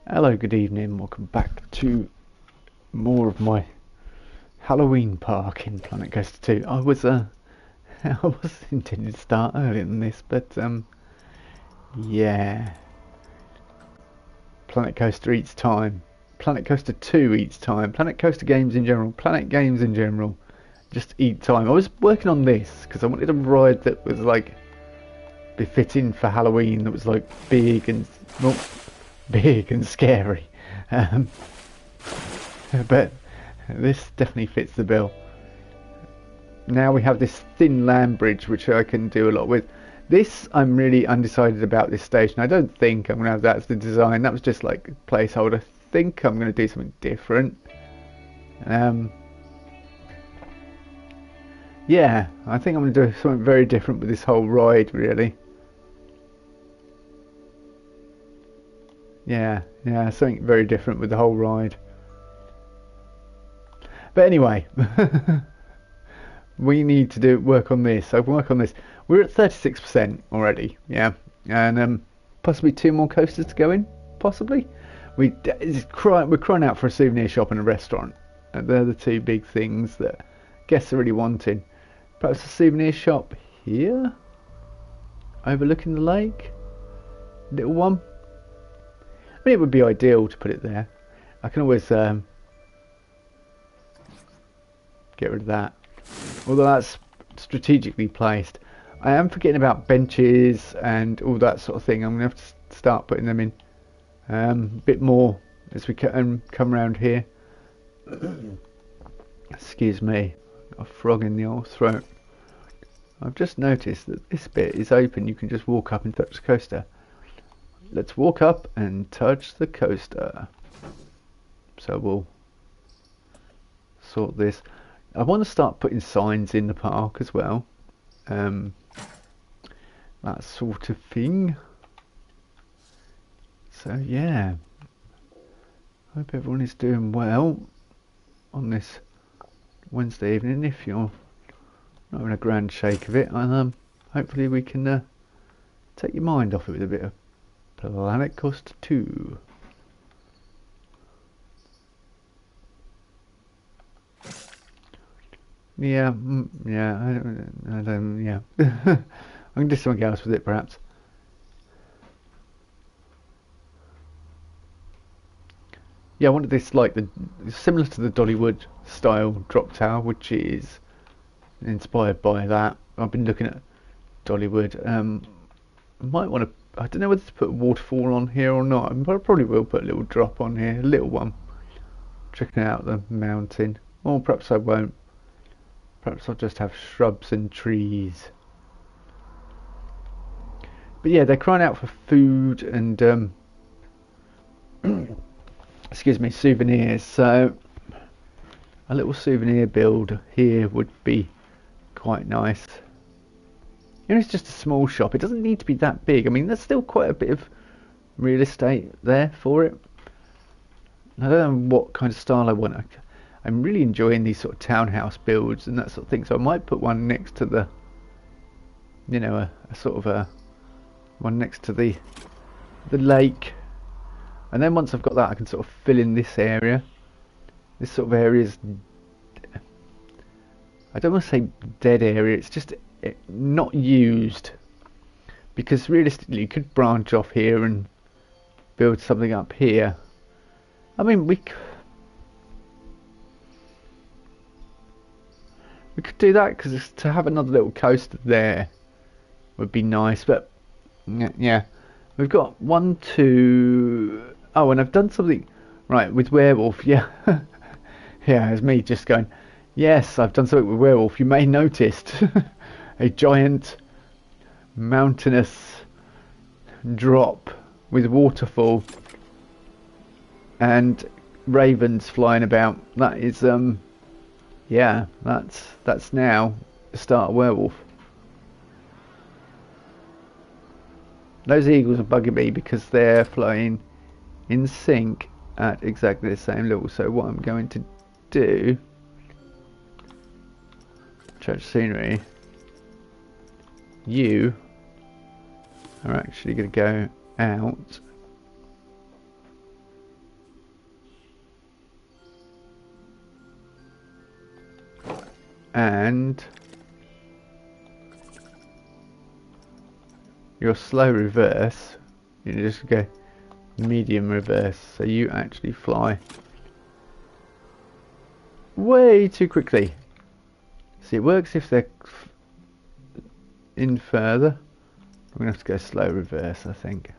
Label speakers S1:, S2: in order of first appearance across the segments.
S1: Hello, good evening. Welcome back to more of my Halloween park in Planet Coaster 2. I was intending to start earlier than this, but yeah. Planet Coaster eats time. Planet Coaster 2 eats time. Planet Coaster games in general. Planet games in general just eat time. I was working on this because I wanted a ride that was like befitting for Halloween. That was like big and well, big and scary. Um, but this definitely fits the bill. Now we have this thin land bridge which I can do a lot with. This I'm really undecided about this station. I don't think I'm going to have that as the design. That was just like a placeholder. I think I'm going to do something different. Yeah, I think I'm going to do something very different with this whole ride really. Yeah, something very different with the whole ride. But anyway, we need to work on this. So work on this. We're at 36% already, yeah, and possibly 2 more coasters to go in. Possibly, we're crying out for a souvenir shop and a restaurant. They're the 2 big things that guests are really wanting. Perhaps a souvenir shop here, overlooking the lake, little one. I mean, it would be ideal to put it there. I can always get rid of that. Although that's strategically placed. I am forgetting about benches and all that sort of thing. I'm going to have to start putting them in a bit more as we come around here. Excuse me, got a frog in the old throat. I've just noticed that this bit is open. You can just walk up and touch the coaster. Let's walk up and touch the coaster. So we'll sort this. I want to start putting signs in the park as well. That sort of thing. So yeah. Hope everyone is doing well on this Wednesday evening. If you're not having a grand shake of it, and hopefully we can take your mind off it with a bit of Planet Coaster 2. Yeah, yeah, I don't, yeah. I can do something else with it, perhaps. Yeah, I wanted this like similar to the Dollywood style drop tower, which is inspired by that. I've been looking at Dollywood. I might want to. I don't know whether to put a waterfall on here or not. I probably will put a little drop on here, a little one, checking out the mountain. Or perhaps I won't. Perhaps I'll just have shrubs and trees. But yeah, they're crying out for food and excuse me, souvenirs. So a little souvenir build here would be quite nice. You know, it's just a small shop. It doesn't need to be that big. I mean, there's still quite a bit of real estate there for it. I don't know what kind of style I want. I'm really enjoying these sort of townhouse builds and that sort of thing. So I might put one next to the, you know, a sort of a one next to the lake. And then once I've got that, I can sort of fill in this area. This sort of area is, I don't want to say dead area. It's just not used, because realistically you could branch off here and build something up here. I mean, we could do that, because to have another little coaster there would be nice. But yeah, we've got 1, 2. Oh, and I've done something right with Werewolf. Yeah, yeah, it's me just going, yes, I've done something with Werewolf. You may have noticed a giant mountainous drop with waterfall and ravens flying about. That is yeah, that's now the start of Werewolf. Those eagles are bugging me because they're flying in sync at exactly the same level. So what I'm going to do, change scenery. You are actually going to go out and your slow reverse, you just go medium reverse, so you actually fly way too quickly. See, it works if they're in further. I'm gonna have to go slow reverse, I think,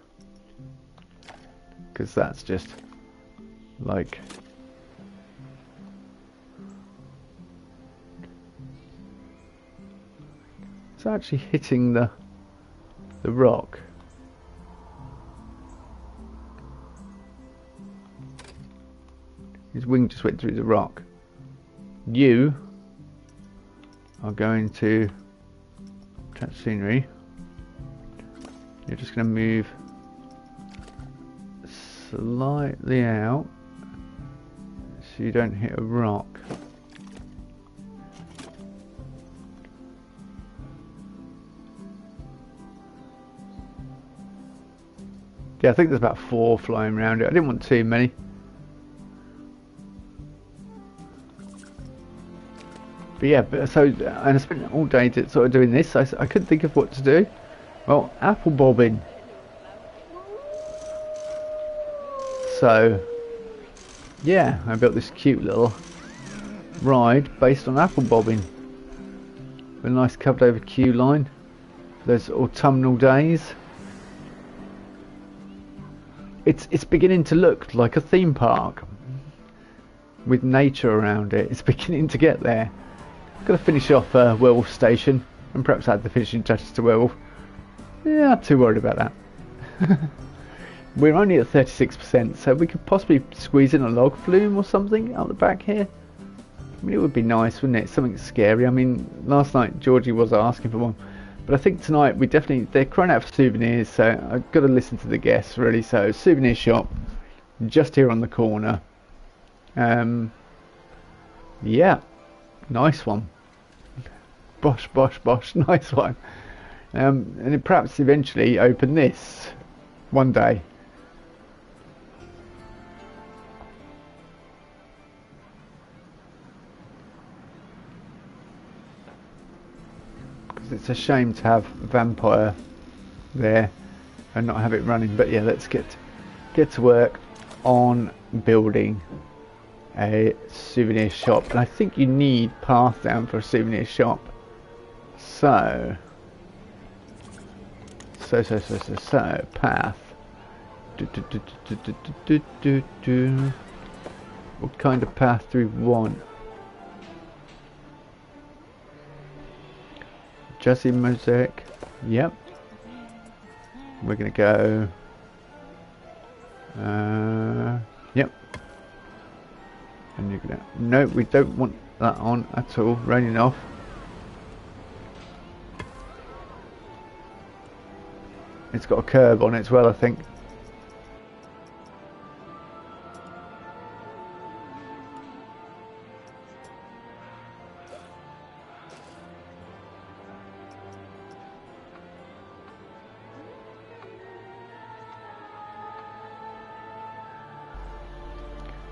S1: because that's just like it's actually hitting the rock. His wing just went through the rock. You are going to touch scenery. You're just going to move slightly out so you don't hit a rock. Yeah, I think there's about 4 flying around it. I didn't want too many. But yeah, so and I spent all day sort of doing this. I couldn't think of what to do. Well, apple bobbing. So yeah, I built this cute little ride based on apple bobbing. With a nice covered over queue line for those autumnal days. It's beginning to look like a theme park with nature around it. It's beginning to get there. Got to finish off Werewolf Station and perhaps add the finishing touches to Werewolf. Yeah, not too worried about that. We're only at 36%, so we could possibly squeeze in a log flume or something out the back here. I mean, it would be nice, wouldn't it? Something scary. I mean, last night Georgie was asking for one, but I think tonight they're crying out for souvenirs, so I've got to listen to the guests really. So souvenir shop, just here on the corner. Yeah, nice one. Bosh, bosh, bosh, nice one. And perhaps eventually open this one day. Because it's a shame to have Vampire there and not have it running. But yeah, let's get to work on building a souvenir shop. And I think you need path down for a souvenir shop. So path. What kind of path do we want? Jesse mosaic. Yep. We're gonna go. Yep. And you're gonna. No, we don't want that on at all. Raining off. It's got a curb on it as well, I think.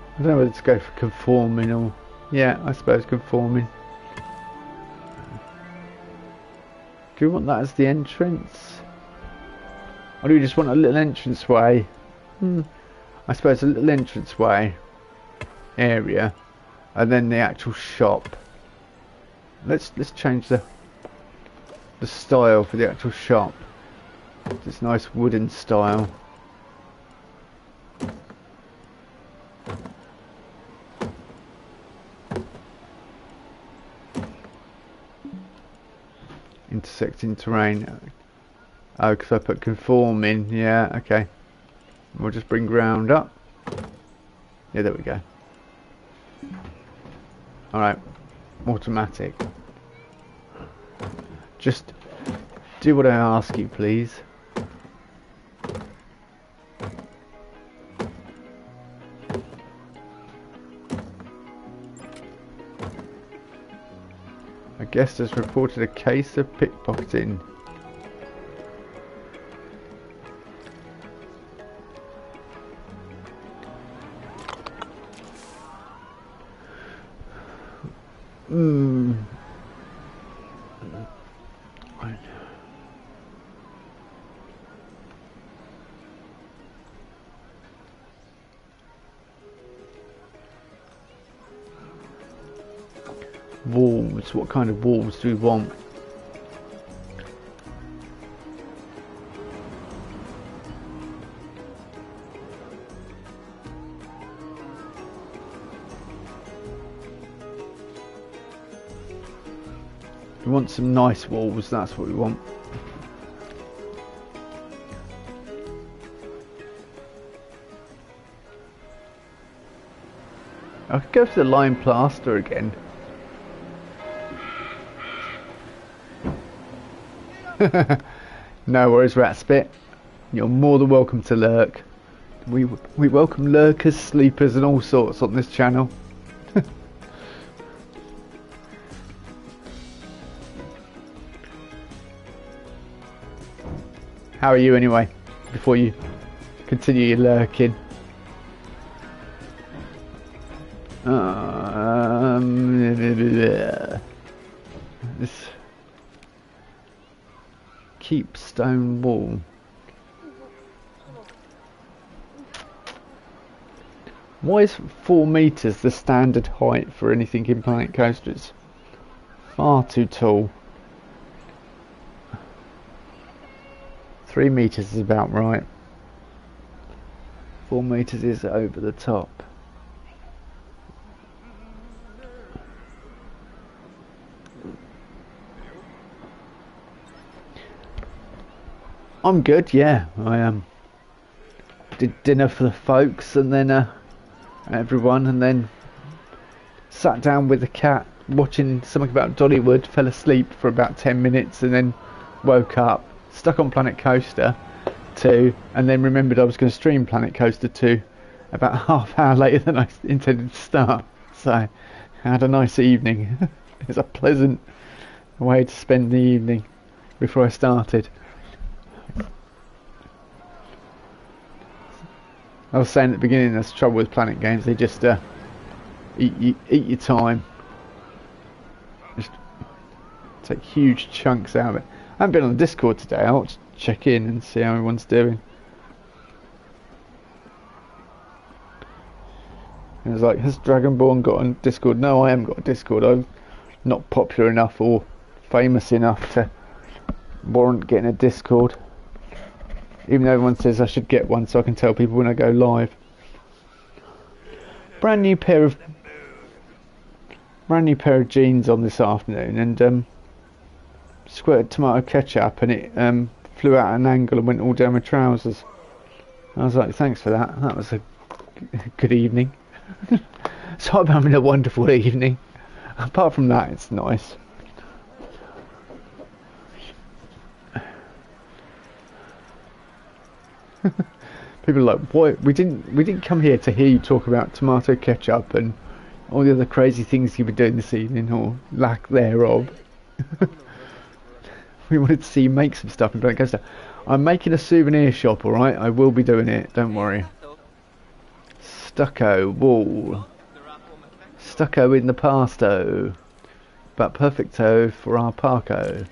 S1: I don't know whether to go for conforming or... Yeah, I suppose conforming. Do we want that as the entrance? Or do we just want a little entranceway? I suppose a little entranceway area, and then the actual shop. Let's change the style for the actual shop. This nice wooden style. Intersecting terrain. Oh, because I put conforming. Yeah, okay. We'll just bring ground up. Yeah, there we go. Alright. Automatic. Just do what I ask you, please. A guest has reported a case of pickpocketing. walls. What kind of walls do we want? We want some nice walls, that's what we want. I could go for the lime plaster again. No worries, Ratspit. You're more than welcome to lurk. We welcome lurkers, sleepers and all sorts on this channel. How are you anyway, before you continue your lurking? This keep stone wall. Why is 4 meters the standard height for anything in Planet Coaster? It's far too tall. 3 meters is about right. 4 meters is over the top. I'm good, yeah. I did dinner for the folks and then everyone, and then sat down with the cat watching something about Dollywood, fell asleep for about 10 minutes and then woke up, stuck on Planet Coaster 2, and then remembered I was going to stream Planet Coaster 2 about a half hour later than I intended to start. So I had a nice evening. It was a pleasant way to spend the evening before I started. I was saying at the beginning, that's the trouble with Planet games, they just eat your time. Just take huge chunks out of it. I haven't been on the Discord today. I'll just check in and see how everyone's doing. And it's like, has Dragonborn got on Discord? No, I haven't got a Discord. I'm not popular enough or famous enough to warrant getting a Discord. Even though everyone says I should get one so I can tell people when I go live. Brand new pair of jeans on this afternoon, and squirted tomato ketchup and it flew out at an angle and went all down my trousers. I was like, thanks for that. That was a good evening. So I'm having a wonderful evening. Apart from that, it's nice. People are like, boy, we didn't come here to hear you talk about tomato ketchup and all the other crazy things you've been doing this evening, or lack thereof. We wanted to see you make some stuff in Planet Coaster. I'm making a souvenir shop, alright? I will be doing it, don't worry. Stucco wall. Stucco in the pasto. But perfecto for our parko.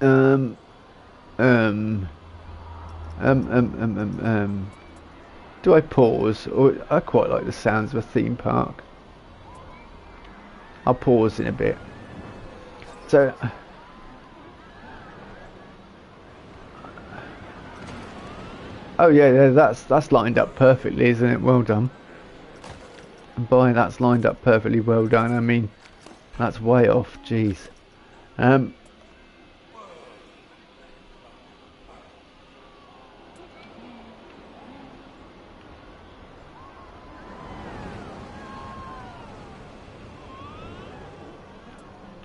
S1: Do I pause? Or I quite like the sounds of a theme park. I'll pause in a bit. So oh yeah, that's lined up perfectly, isn't it? Well done. And by that's lined up perfectly well done, I mean that's way off, jeez.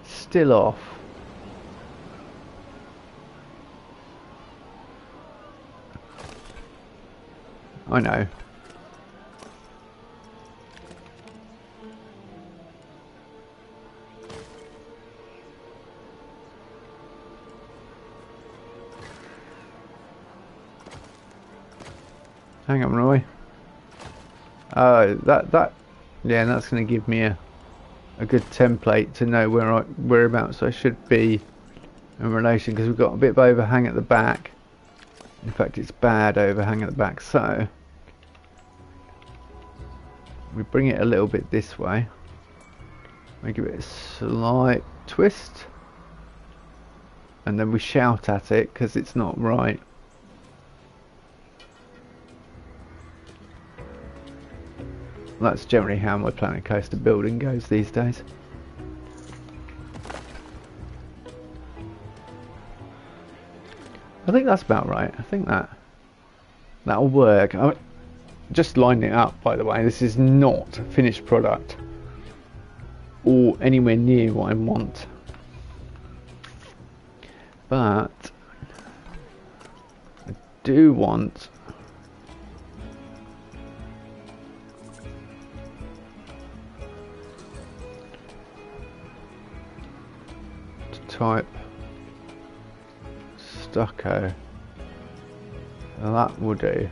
S1: Still off. I know. Hang on, Roy. That yeah, that's going to give me a good template to know whereabouts I should be in relation, because we've got a bit of overhang at the back. In fact, it's bad overhang at the back, so we bring it a little bit this way. We give it a slight twist. And then we shout at it because it's not right. That's generally how my Planet Coaster building goes these days. I think that's about right. I think that'll work. I just lining it up, by the way. This is not a finished product or anywhere near what I want. But I do want to type stucco. That will do.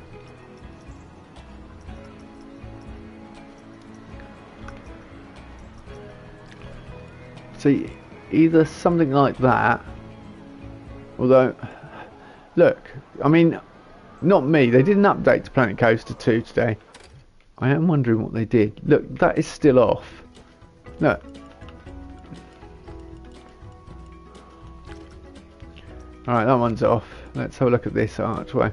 S1: See, either something like that. Although, look, I mean, not me. They did an update to Planet Coaster 2 today. I am wondering what they did. Look, that is still off. Look. Alright, that one's off. Let's have a look at this archway.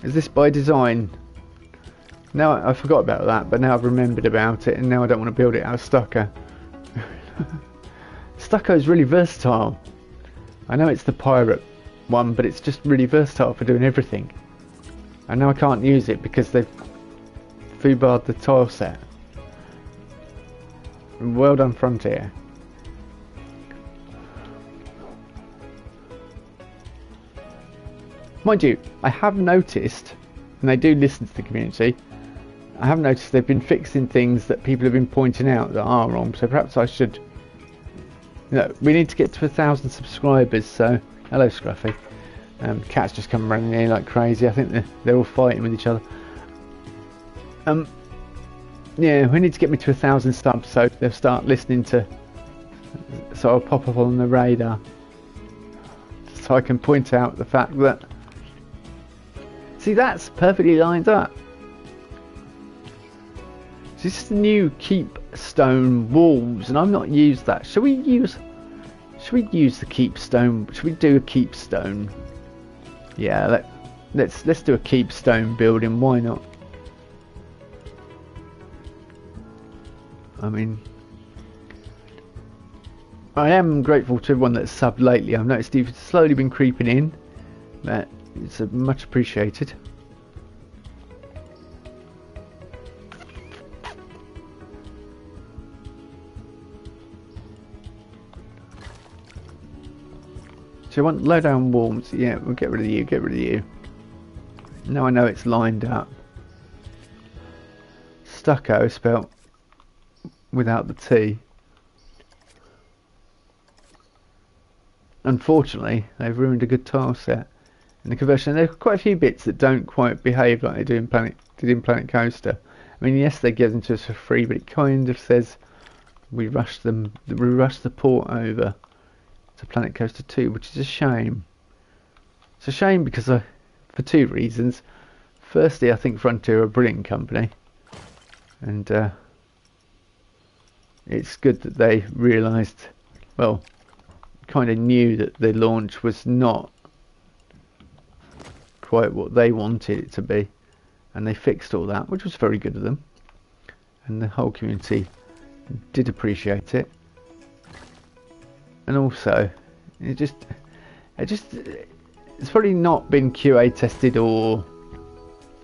S1: Is this by design? Now I forgot about that, but now I've remembered about it, and now I don't want to build it out of stucco. Stucco is really versatile. I know it's the pirate one, but it's just really versatile for doing everything. And now I can't use it because they've foobarred the tile set. Well done, Frontier. Mind you, I have noticed, and they do listen to the community, I have noticed they've been fixing things that people have been pointing out that are wrong, so perhaps I should... You know, we need to get to 1,000 subscribers, so... Hello, Scruffy. Cats just come running here like crazy. I think they're all fighting with each other. Yeah, we need to get me to 1,000 subs, so they'll start listening to... So I'll pop up on the radar. So I can point out the fact that... See, that's perfectly lined up. This is the new keep stone walls, and I've not used that. Should we use the keep stone? Should we do a keep stone? Yeah, let's do a keep stone building. Why not? I mean, I am grateful to everyone that's subbed lately. I've noticed you've slowly been creeping in. That it's much appreciated. So I want low down walls. Yeah, we'll get rid of you, get rid of you. Now I know it's lined up. Stucco spelt without the T. Unfortunately, they've ruined a good tile set in the conversion. There are quite a few bits that don't quite behave like they do in Planet Coaster. I mean, yes, they give them to us for free, but it kind of says we rushed the port over to Planet Coaster 2, which is a shame. It's a shame because for two reasons. Firstly, I think Frontier are a brilliant company, and it's good that they realised, well, kind of knew that the launch was not quite what they wanted it to be, and they fixed all that, which was very good of them, and the whole community did appreciate it. And also, it's probably not been QA tested, or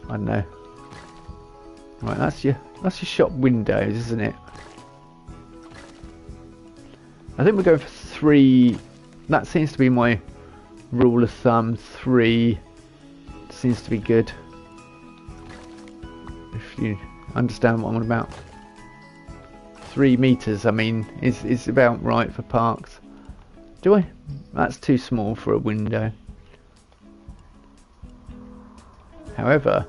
S1: I don't know. Right, that's your shop windows, isn't it? I think we're going for 3. That seems to be my rule of thumb. 3 seems to be good, if you understand what I'm on about. 3 meters, I mean, is about right for parks. Do I? That's too small for a window. However,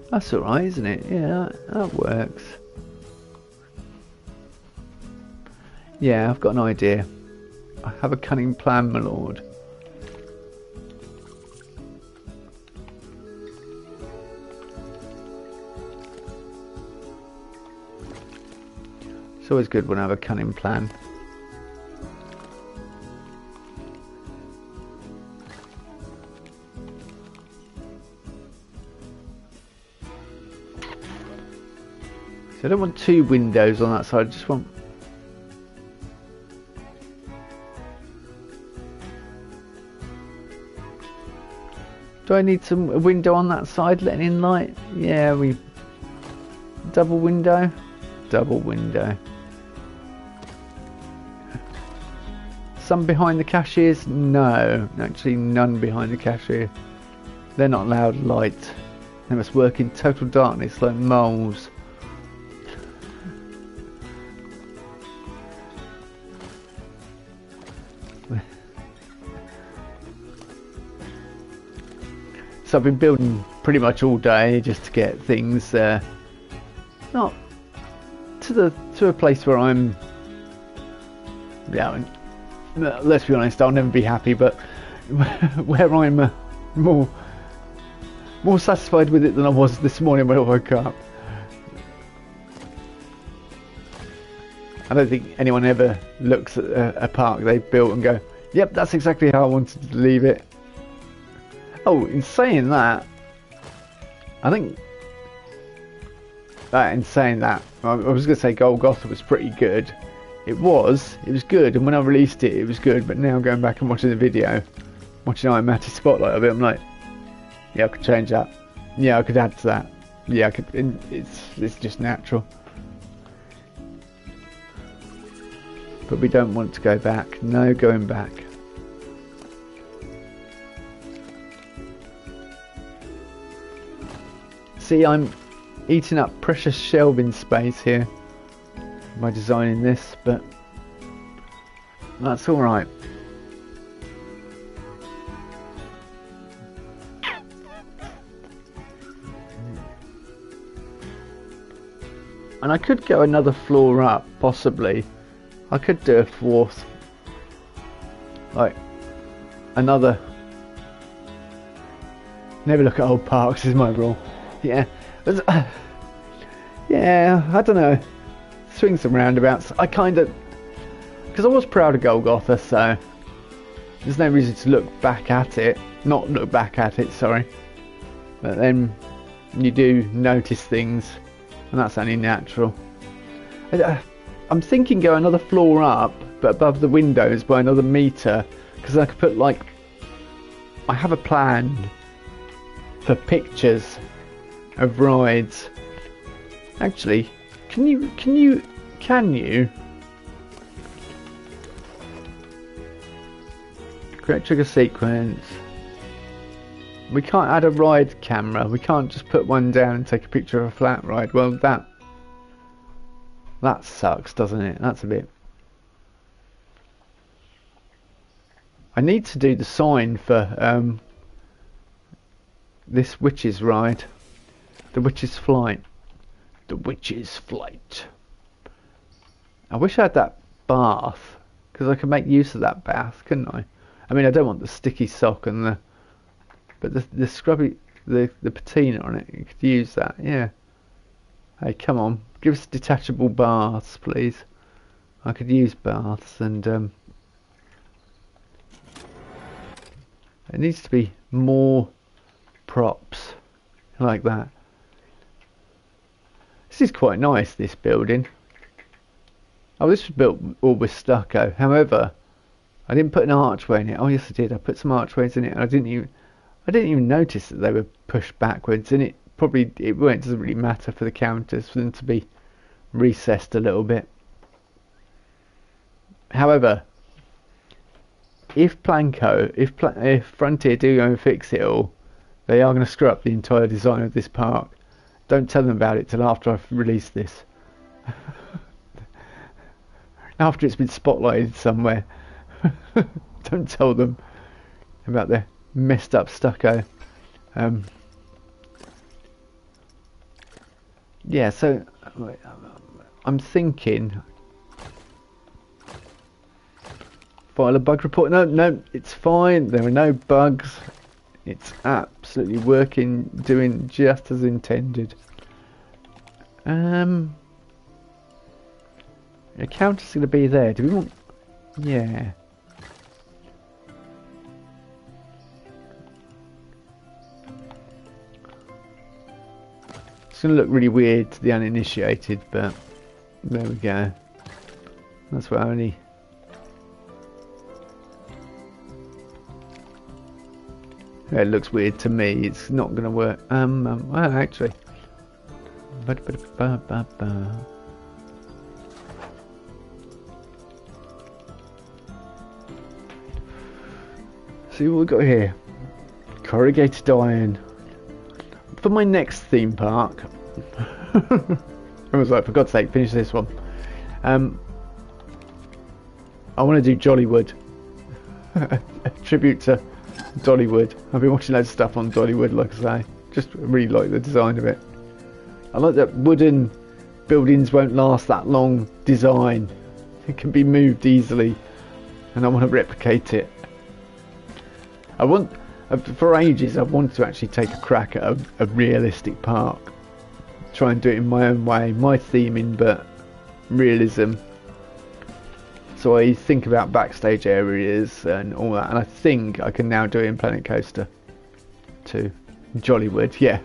S1: that's alright, isn't it? Yeah, that works. Yeah, I've got an idea. I have a cunning plan, my lord. It's always good when I have a cunning plan. So I don't want two windows on that side, I just want... Do I need a window on that side letting in light? Yeah, we... Double window? Double window. Some behind the cashiers? No, actually none behind the cashier. They're not allowed light. They must work in total darkness like moles. So I've been building pretty much all day just to get things not to a place where I'm, yeah, let's be honest, I'll never be happy, but where I'm more satisfied with it than I was this morning when I woke up. I don't think anyone ever looks at a park they've built and go, yep, that's exactly how I wanted to leave it. Oh, in saying that, I think, in saying that, I was going to say Golgotha was pretty good. It was good, and when I released it, it was good, but now going back and watching the video, watching Matty's spotlight of it, I'm like, yeah, I could change that. Yeah, I could add to that. Yeah, I could, it's just natural. But we don't want to go back. No going back. See, I'm eating up precious shelving space here by designing this, but that's alright. And I could go another floor up, possibly. I could do a fourth, like another. Never look at old parks is my rule. Yeah, yeah, I don't know. Swings and roundabouts. I kind of, because I was proud of Golgotha, so there's no reason to look back at it. Not look back at it, sorry. But then you do notice things, and that's only natural. I'm thinking go another floor up, but above the windows by another metre, because I could put like, I have a plan for pictures of rides. Actually, can you create trigger sequence? We can't add a ride camera. We can't just put one down and take a picture of a flat ride. Well, that sucks, doesn't it? That's a bit. I need to do the sign for this witch's ride. The Witch's Flight. The Witch's Flight. I wish I had that bath, because I could make use of that bath, couldn't I? I mean, I don't want the sticky sock and the, but the scrubby, the patina on it. You could use that, yeah. Hey, come on, give us detachable baths, please. I could use baths, and it needs to be more props like that. This is quite nice, this building. Oh, this was built all with stucco. However, I didn't put an archway in it. Oh yes, I did. I put some archways in it, and I didn't even notice that they were pushed backwards. And it doesn't really matter for the counters for them to be recessed a little bit. However, if Frontier do go and fix it all, they are going to screw up the entire design of this park. Don't tell them about it till after I've released this. After it's been spotlighted somewhere. Don't tell them about the messed up stucco. Yeah, so I'm thinking file a bug report. No, it's fine. There are no bugs. It's absolutely working, doing just as intended. The counter's going to be there. Do we want... Yeah. It's going to look really weird to the uninitiated, but there we go. That's what only... Yeah, it looks weird to me. It's not going to work. Well, actually... See what we've got here. Corrugated iron. For my next theme park... I was like, for God's sake, finish this one. I want to do Jollywood. A tribute to Dollywood. I've been watching loads of stuff on Dollywood, like I say. Just really like the design of it. I like that wooden buildings won't last that long design. It can be moved easily, and I want to replicate it. I want, for ages, I've wanted to actually take a crack at a realistic park. Try and do it in my own way, my theming, but realism. So I think about backstage areas and all that, and I think I can now do it in Planet Coaster too. Jollywood, yeah.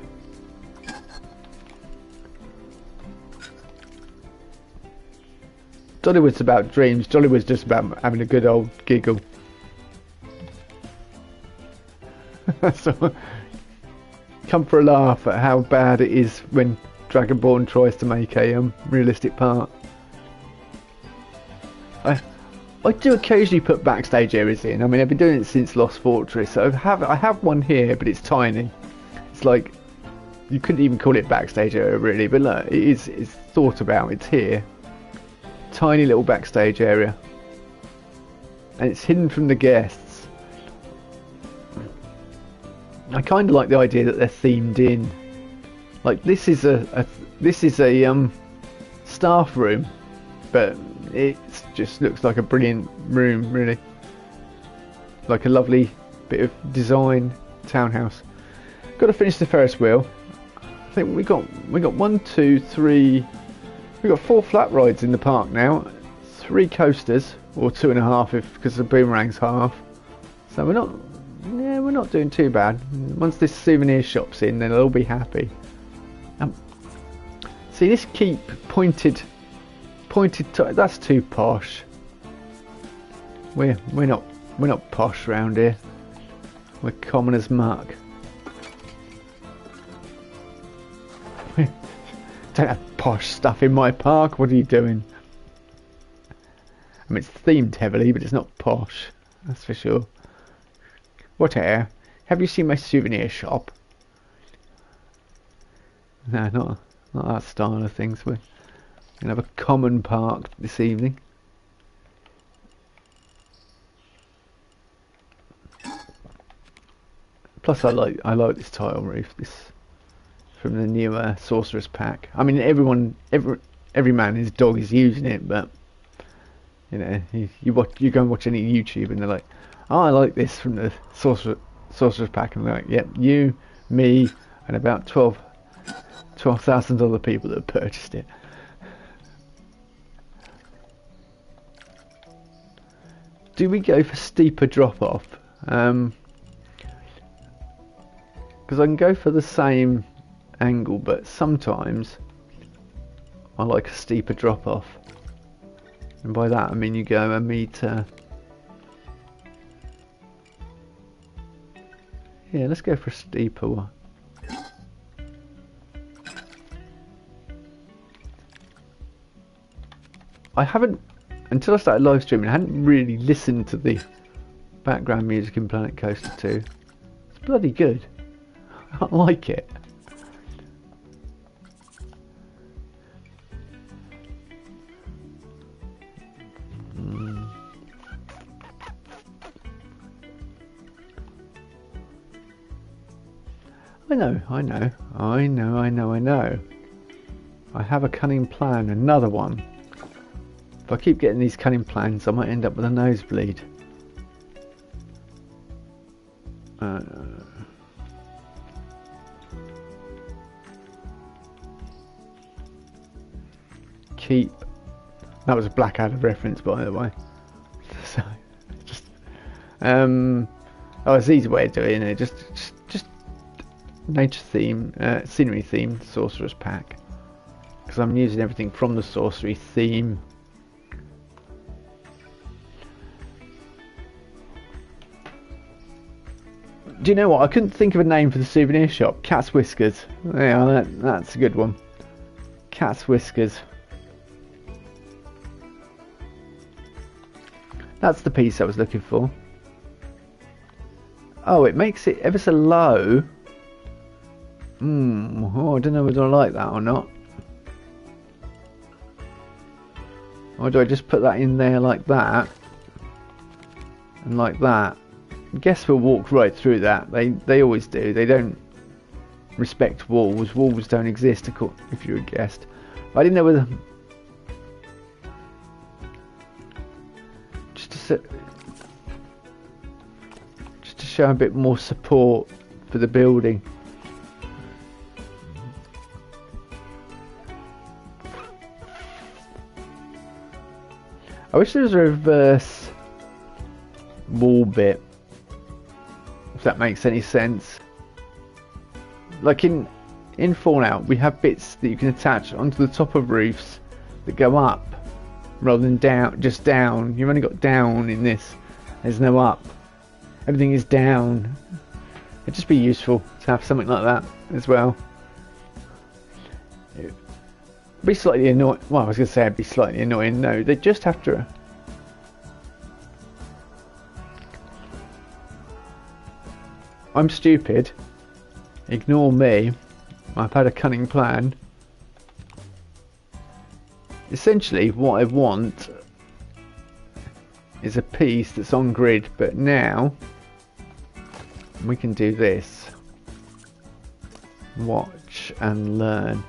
S1: Dollywood's about dreams. Jollywood's just about having a good old giggle. So, come for a laugh at how bad it is when Dragonborn tries to make a realistic park. I do occasionally put backstage areas in. I mean, I've been doing it since Lost Fortress. So I have one here, but it's tiny. It's like, you couldn't even call it backstage area really, but look, it's thought about. It's here. Tiny little backstage area, and it's hidden from the guests. I kind of like the idea that they're themed in. Like this is a staff room, but it just looks like a brilliant room, really. Like a lovely bit of design townhouse. Got to finish the Ferris wheel. I think we got 1, 2, 3. We've got 4 flat rides in the park now, 3 coasters, or 2.5 if because the boomerang's half. So we're not doing too bad. Once this souvenir shop's in, then they'll all be happy. See this keep pointed that's too posh. We're not posh round here. We're common as muck. Don't have posh stuff in my park. What are you doing? I mean, it's themed heavily, but it's not posh. That's for sure. What air? Have you seen my souvenir shop? No, not that style of things. We're gonna have a common park this evening. Plus, I like this tile roof. This. From the new Sorcerer's Pack. I mean, every man, his dog is using it, but you know, you go and watch any YouTube, and they're like, "Oh, I like this from the Sorcerer's Pack," and they're like, "Yep, you, me, and about 12,000 other people that have purchased it." Do we go for steeper drop off? Because I can go for the same angle, but sometimes I like a steeper drop off, and by that I mean you go a metre. Yeah, let's go for a steeper one. I haven't, until I started live streaming, I hadn't really listened to the background music in Planet Coaster 2. It's bloody good. I like it. I know. I have a cunning plan, another one. If I keep getting these cunning plans, I might end up with a nosebleed. Keep That was a Blackadder reference, by the way. So, just oh, it's an easy way of doing it. Just nature theme, scenery theme, sorcerer's pack, because I'm using everything from the sorcery theme. Do you know what? I couldn't think of a name for the souvenir shop. Cat's Whiskers. Yeah, that's a good one. Cat's Whiskers. That's the piece I was looking for. Oh, it makes it ever so low. Oh, I don't know whether I like that or not. Or do I just put that in there like that? And like that? I guess we'll walk right through that. They always do. They don't respect walls. Walls don't exist, if you're a guest. But I didn't know whether... Just to show a bit more support for the building. I wish there was a reverse wall bit, if that makes any sense. Like in Fallout, we have bits that you can attach onto the top of roofs that go up rather than down, just down. You've only got down in this. There's no up. Everything is down. It'd just be useful to have something like that as well. It'd be slightly annoying. Well, I was going to say it'd be slightly annoying. No, they just have to... I'm stupid. Ignore me. I've had a cunning plan. Essentially, what I want is a piece that's on grid, but now we can do this. Watch and learn.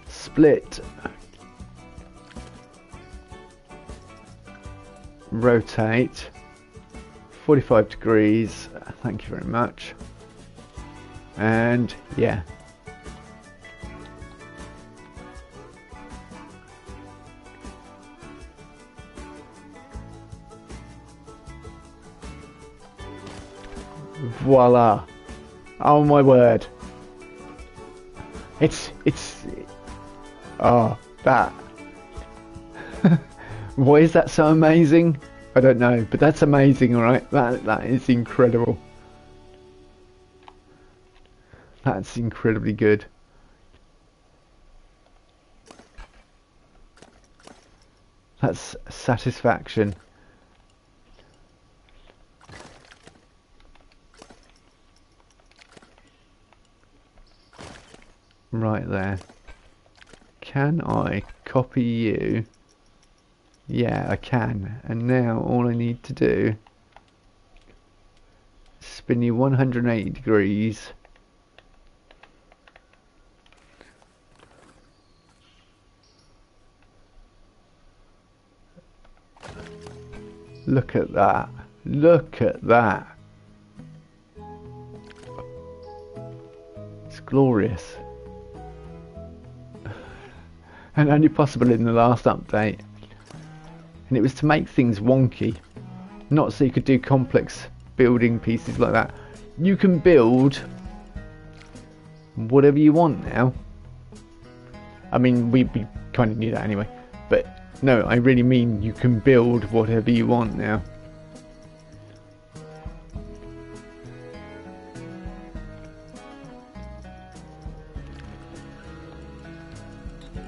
S1: Split. Rotate. 45 degrees. Thank you very much. And yeah. Voila. Oh my word. It's oh, that. Why is that so amazing? I don't know, but that's amazing, alright? That is incredible. That's incredibly good. That's satisfaction. Right there. Can I copy you? Yeah, I can. And now all I need to do is spin you 180 degrees. Look at that. Look at that. It's glorious. And only possible in the last update. And it was to make things wonky. Not so you could do complex building pieces like that. You can build whatever you want now. I mean, we kind of knew that anyway. But no, I really mean you can build whatever you want now.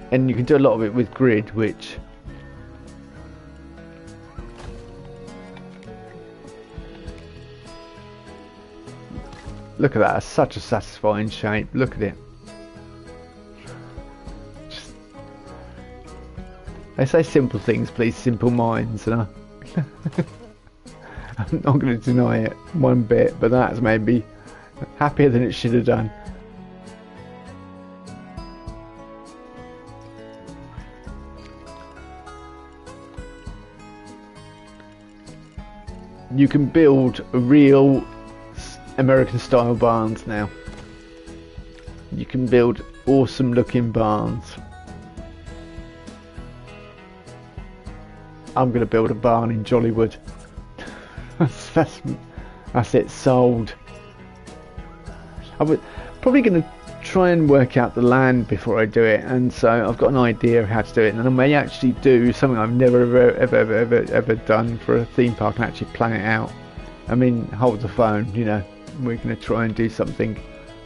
S1: And you can do a lot of it with grid, which... Look at that, it's such a satisfying shape. Look at it. Just... They say simple things please simple minds, and I'm not going to deny it one bit, but that's made me happier than it should have done. You can build real American style barns now. You can build awesome looking barns. I'm going to build a barn in Jollywood. that's it, sold. I was probably going to try and work out the land before I do it, and so I've got an idea of how to do it, and I may actually do something I've never ever done for a theme park and actually plan it out. I mean, hold the phone, you know, we're going to try and do something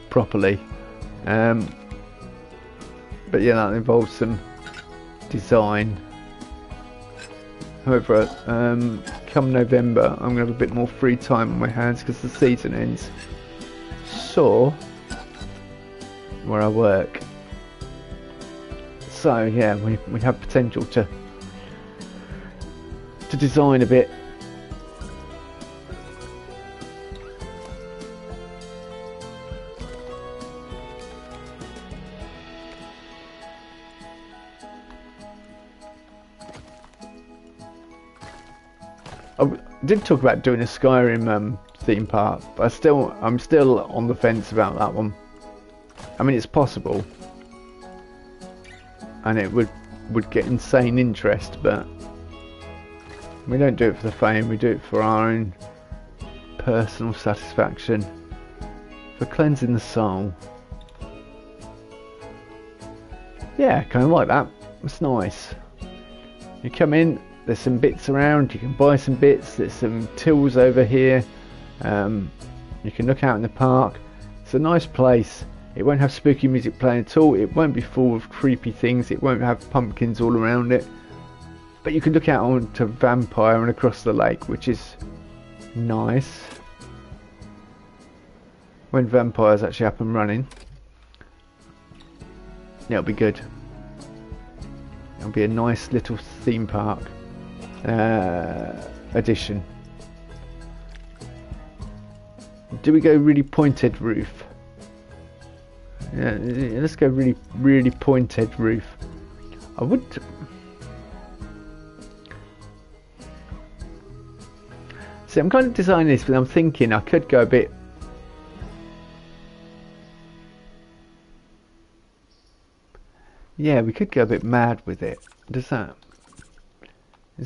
S1: properly. But yeah, that involves some design. However, come November, I'm going to have a bit more free time on my hands because the season ends. So, where I work. So yeah, we have potential to design a bit. I did talk about doing a Skyrim theme park, but I'm still on the fence about that one. I mean, it's possible, and it would get insane interest, but we don't do it for the fame. We do it for our own personal satisfaction, for cleansing the soul. Yeah, kind of like that. It's nice. You come in. There's some bits around, you can buy some bits, there's some tills over here, you can look out in the park. It's a nice place. It won't have spooky music playing at all, it won't be full of creepy things, it won't have pumpkins all around it, but you can look out onto Vampire and across the lake, which is nice when Vampire's actually up and running. Yeah, it'll be good. It'll be a nice little theme park addition. Do we go really pointed roof? Yeah, let's go really pointed roof. I would. See, I'm kind of designing this, but I'm thinking I could go a bit. Yeah, we could go a bit mad with it. Does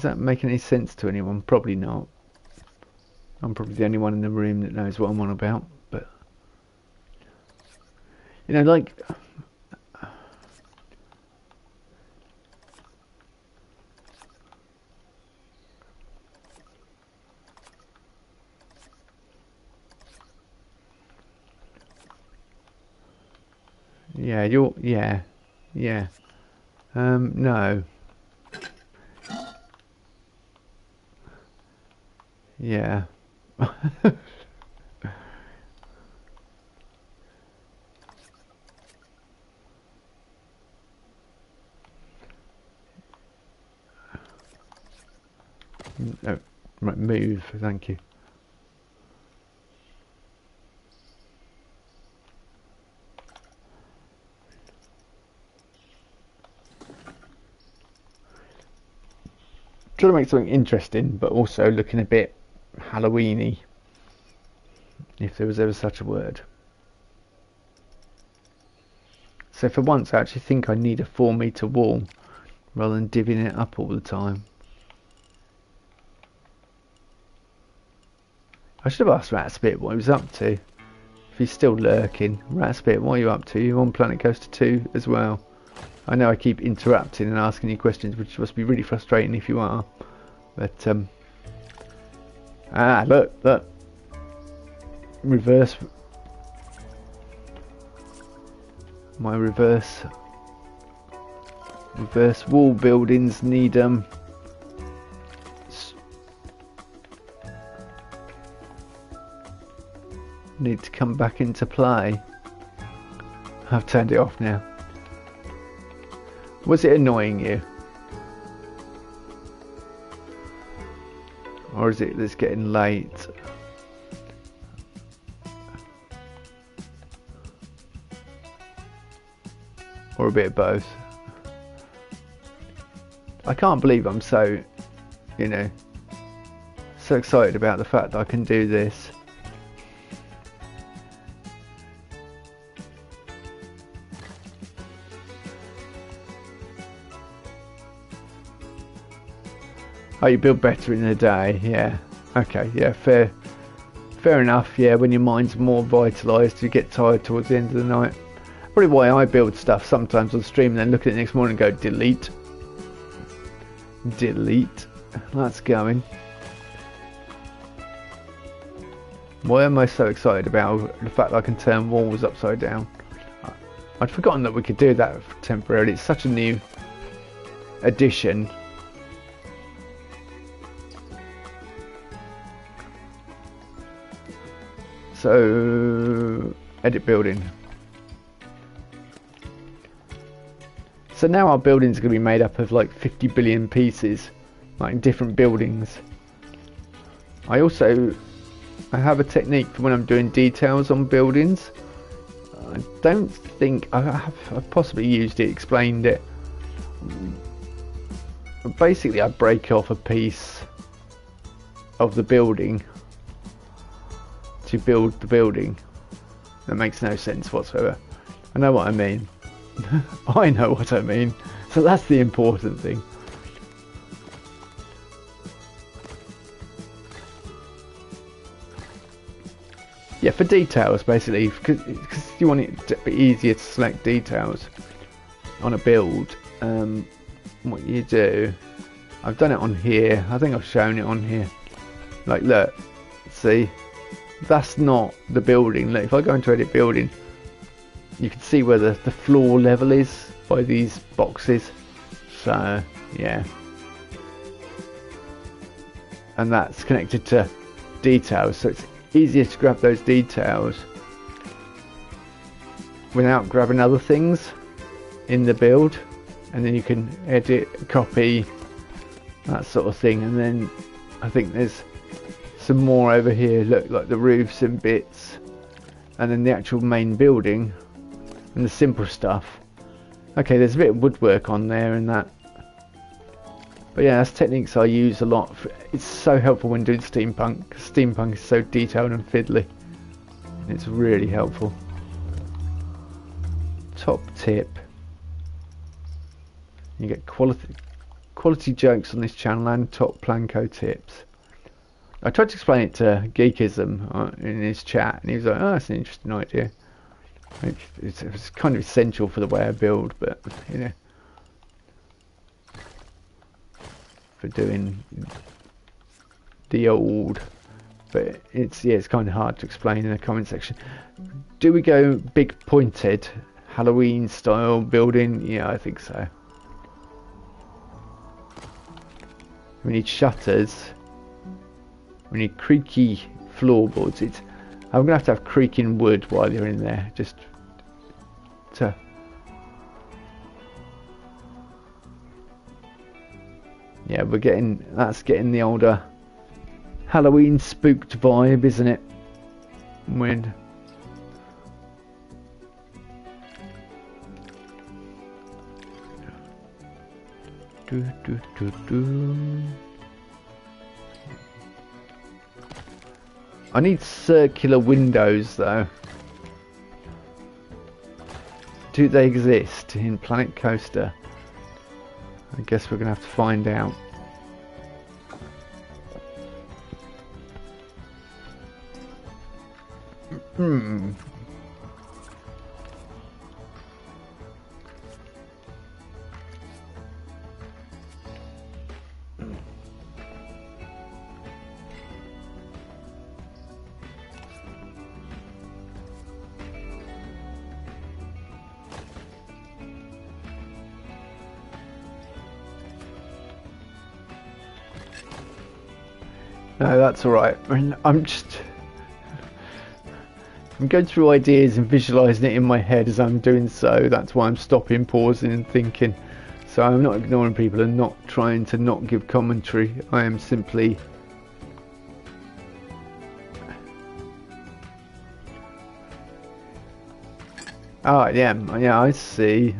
S1: that make any sense to anyone? Probably not. I'm probably the only one in the room that knows what I'm on about, but you know, like yeah, no. Yeah. No, right, move, thank you. Trying to make something interesting, but also looking a bit Halloweeny, if there was ever such a word. So for once I actually think I need a 4-metre wall rather than divvying it up all the time. I should have asked Ratspit what he was up to. If he's still lurking. Ratspit, what are you up to? You're on Planet Coaster 2 as well. I know I keep interrupting and asking you questions, which must be really frustrating if you are. But look. Reverse. My reverse wall buildings need to come back into play. I've turned it off now. Was it annoying you? Or is it that it's getting late? Or a bit of both? I can't believe I'm so, so excited about the fact that I can do this. Oh, you build better in the day, yeah. Okay, yeah, fair enough, yeah, when your mind's more vitalised, you get tired towards the end of the night. Probably why I build stuff sometimes on stream and then look at it the next morning and go, delete. Delete. That's going. Why am I so excited about the fact that I can turn walls upside down? I'd forgotten that we could do that temporarily. It's such a new addition. So, edit building. So now our buildings are going to be made up of like 50 billion pieces, like different buildings. I have a technique for when I'm doing details on buildings. I don't think I've possibly used it, explained it. But basically, I break off a piece of the building to build the building. That makes no sense whatsoever. I know what I mean. I know what I mean. So that's the important thing. Yeah, for details basically, because you want it to be easier to select details on a build. What you do, I've done it on here. I think I've shown it on here. Like, look, see, that's not the building. Look, if I go into edit building, you can see where the floor level is by these boxes. So yeah, and that's connected to details, so it's easier to grab those details without grabbing other things in the build, and then you can edit, copy, that sort of thing. And then I think there's some more over here, look, like the roofs and bits, and then the actual main building and the simple stuff. Okay, there's a bit of woodwork on there and that, but yeah, that's techniques I use a lot. It's so helpful when doing steampunk, because steampunk is so detailed and fiddly. It's really helpful. Top tip: you get quality jokes on this channel and top Planko tips. I tried to explain it to Geekism in his chat, and he was like, "Oh, that's an interesting idea." It's kind of essential for the way I build, but you know, for doing the old, but it's kind of hard to explain in the comment section. Do we go big pointed Halloween style building? Yeah, I think so. We need shutters. We need creaky floorboards. I'm gonna have to have creaking wood while you're in there, just to. Yeah, that's getting the older Halloween spooked vibe, isn't it? When I need circular windows though. Do they exist in Planet Coaster? I guess we're gonna have to find out. No, that's alright. I'm going through ideas and visualising it in my head as I'm doing so. That's why I'm stopping, pausing and thinking. So I'm not ignoring people and not trying to not give commentary. I am simply yeah, I see.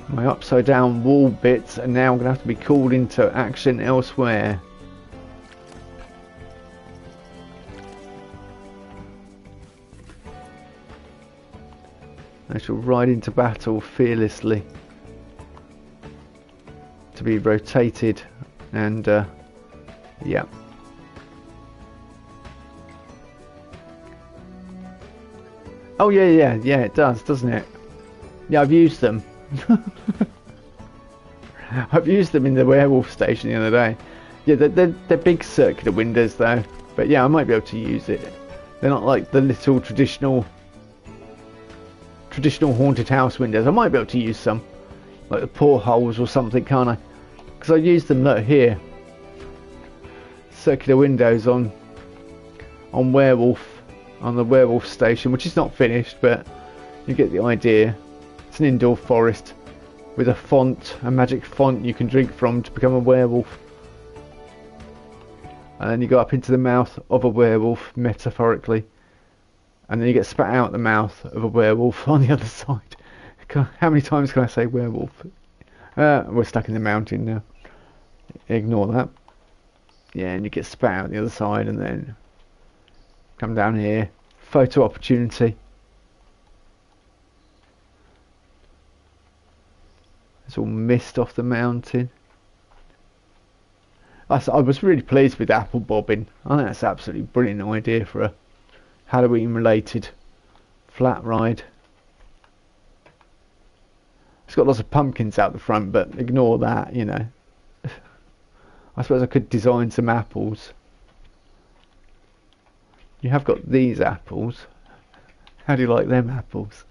S1: My upside down wall bits are now going to have to be called into action elsewhere. I shall ride into battle fearlessly, to be rotated, and yeah. Oh yeah, it does, doesn't it? Yeah, I've used them. I've used them in the werewolf station the other day. Yeah, they're big circular windows though, but yeah, I might be able to use it. They're not like the little traditional haunted house windows. I might be able to use some, like the portholes or something, can't I? Because I use them, look here, circular windows on werewolf, on the werewolf station, which is not finished, but you get the idea. It's an indoor forest with a font, a magic font you can drink from to become a werewolf. And then you go up into the mouth of a werewolf, metaphorically. And then you get spat out the mouth of a werewolf on the other side. How many times can I say werewolf? We're stuck in the mountain now. Ignore that. Yeah, and you get spat out the other side, and then come down here. Photo opportunity. It's all mist off the mountain. I was really pleased with apple bobbing. I think that's an absolutely brilliant idea for a Halloween related flat ride. It's got lots of pumpkins out the front, but ignore that, you know. I suppose I could design some apples. You have got these apples. How do you like them apples?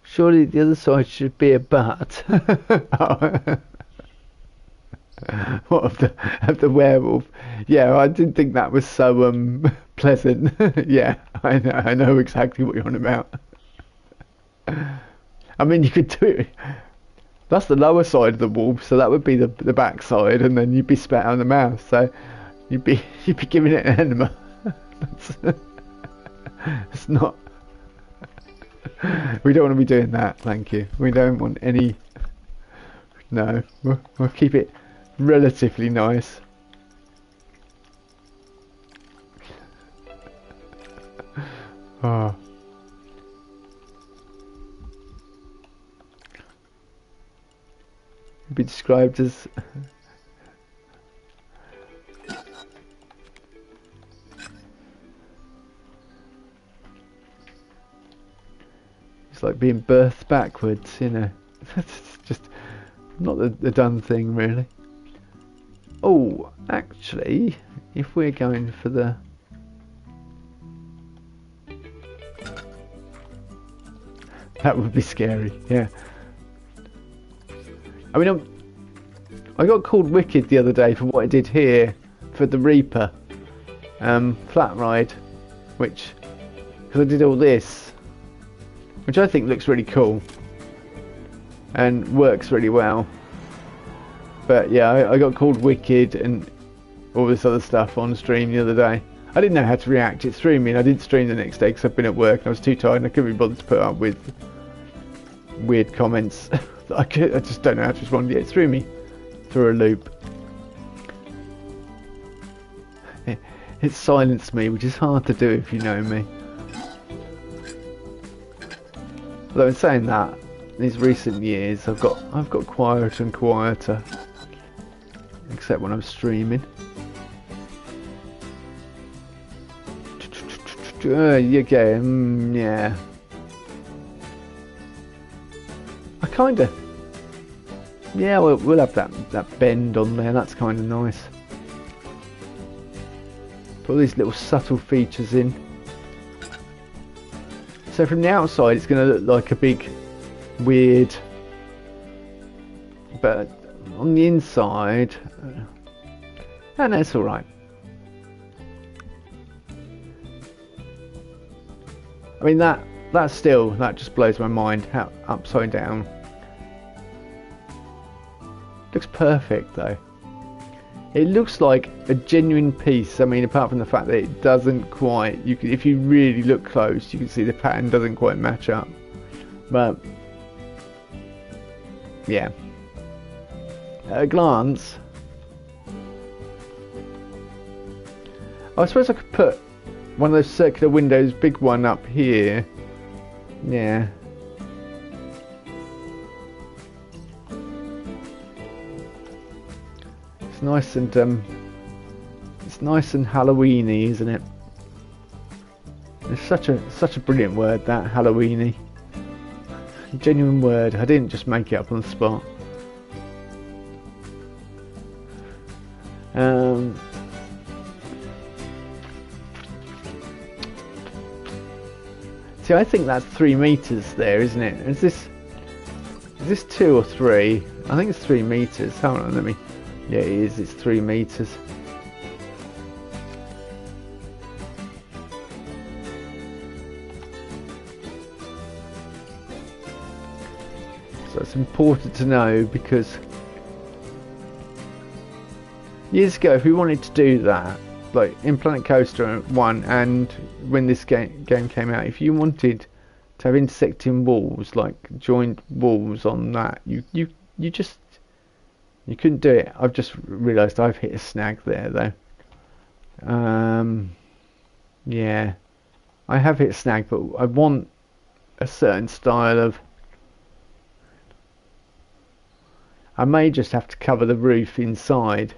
S1: Surely the other side should be a butt. What of the werewolf? Yeah, I didn't think that was so pleasant. Yeah, I know exactly what you're on about. I mean, you could do it. That's the lower side of the wolf, so that would be the back side, and then you'd be spat out of the mouth. So you'd be giving it an enema. It's not. We don't want to be doing that, thank you. We don't want any. No, we'll keep it relatively nice. Oh. Be described as it's like being birthed backwards, you know. It's just not the done thing, really. Oh, actually, if we're going for the that would be scary, yeah. I mean, I got called wicked the other day for what I did here for the Reaper flat ride, which, because I did all this, which I think looks really cool and works really well. But yeah, I got called wicked and all this other stuff on stream the other day. I didn't know how to react. It threw me, and I didn't stream the next day because I've been at work and I was too tired and I couldn't be bothered to put up with weird comments. I just don't know how to respond. Yeah, it threw me through a loop. It silenced me, which is hard to do if you know me. Although in saying that, these recent years I've got quieter and quieter, except when I'm streaming. Okay, yeah. I kinda, yeah. We'll have that bend on there. That's kind of nice. Put all these little subtle features in. So from the outside, it's going to look like a big, weird. But on the inside, no, it's all right. I mean that just blows my mind. How upside down. Looks perfect though. It looks like a genuine piece. I mean, apart from the fact that it doesn't quite. You can, if you really look close, you can see the pattern doesn't quite match up. But yeah, at a glance, I suppose I could put one of those circular windows, big one up here. Yeah. It's nice and Halloweeny, isn't it? It's such a brilliant word, that, Halloweeny. Genuine word. I didn't just make it up on the spot. See, I think that's 3 meters there, isn't it? Is this 2 or 3? I think it's 3 meters. Hold on, let me. Yeah, it is. It's 3 meters. So it's important to know, because years ago, if we wanted to do that, like in Planet Coaster 1 and when this game came out, if you wanted to have intersecting walls, like joined walls on that, you couldn't do it. I've just realised I've hit a snag there though. Yeah, I have hit a snag, but I want a certain style of. I may just have to cover the roof inside.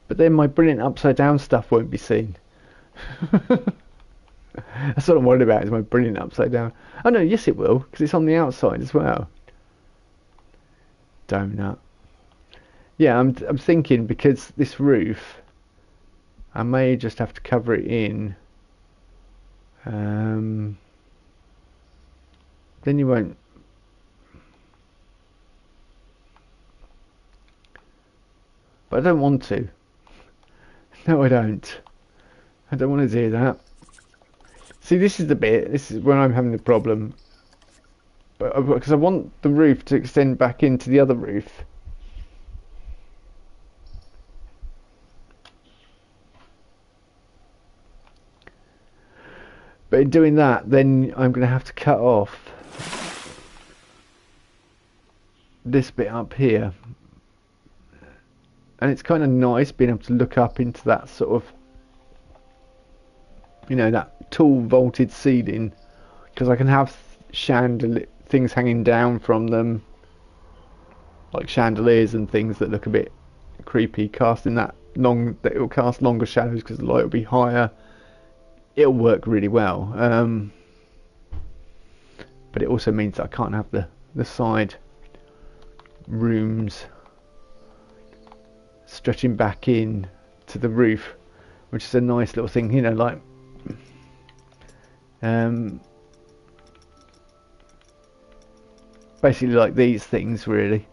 S1: But then my brilliant upside down stuff won't be seen. That's what I'm worried about, is my brilliant upside down. Oh no, yes it will, because it's on the outside as well. Donut. Yeah, I'm thinking, because this roof, I may just have to cover it in. Then you won't. But I don't want to. No, I don't. I don't want to do that. See, this is the bit. This is when I'm having the problem. But because I want the roof to extend back into the other roof. But in doing that, then I'm going to have to cut off this bit up here. And it's kind of nice being able to look up into that sort of, you know, that tall vaulted ceiling, because I can have chandelier things hanging down from them, like chandeliers and things that look a bit creepy, casting that long, that it will cast longer shadows because the light will be higher. It'll work really well, but it also means that I can't have the side rooms stretching back in to the roof, which is a nice little thing, you know, like basically like these things, really,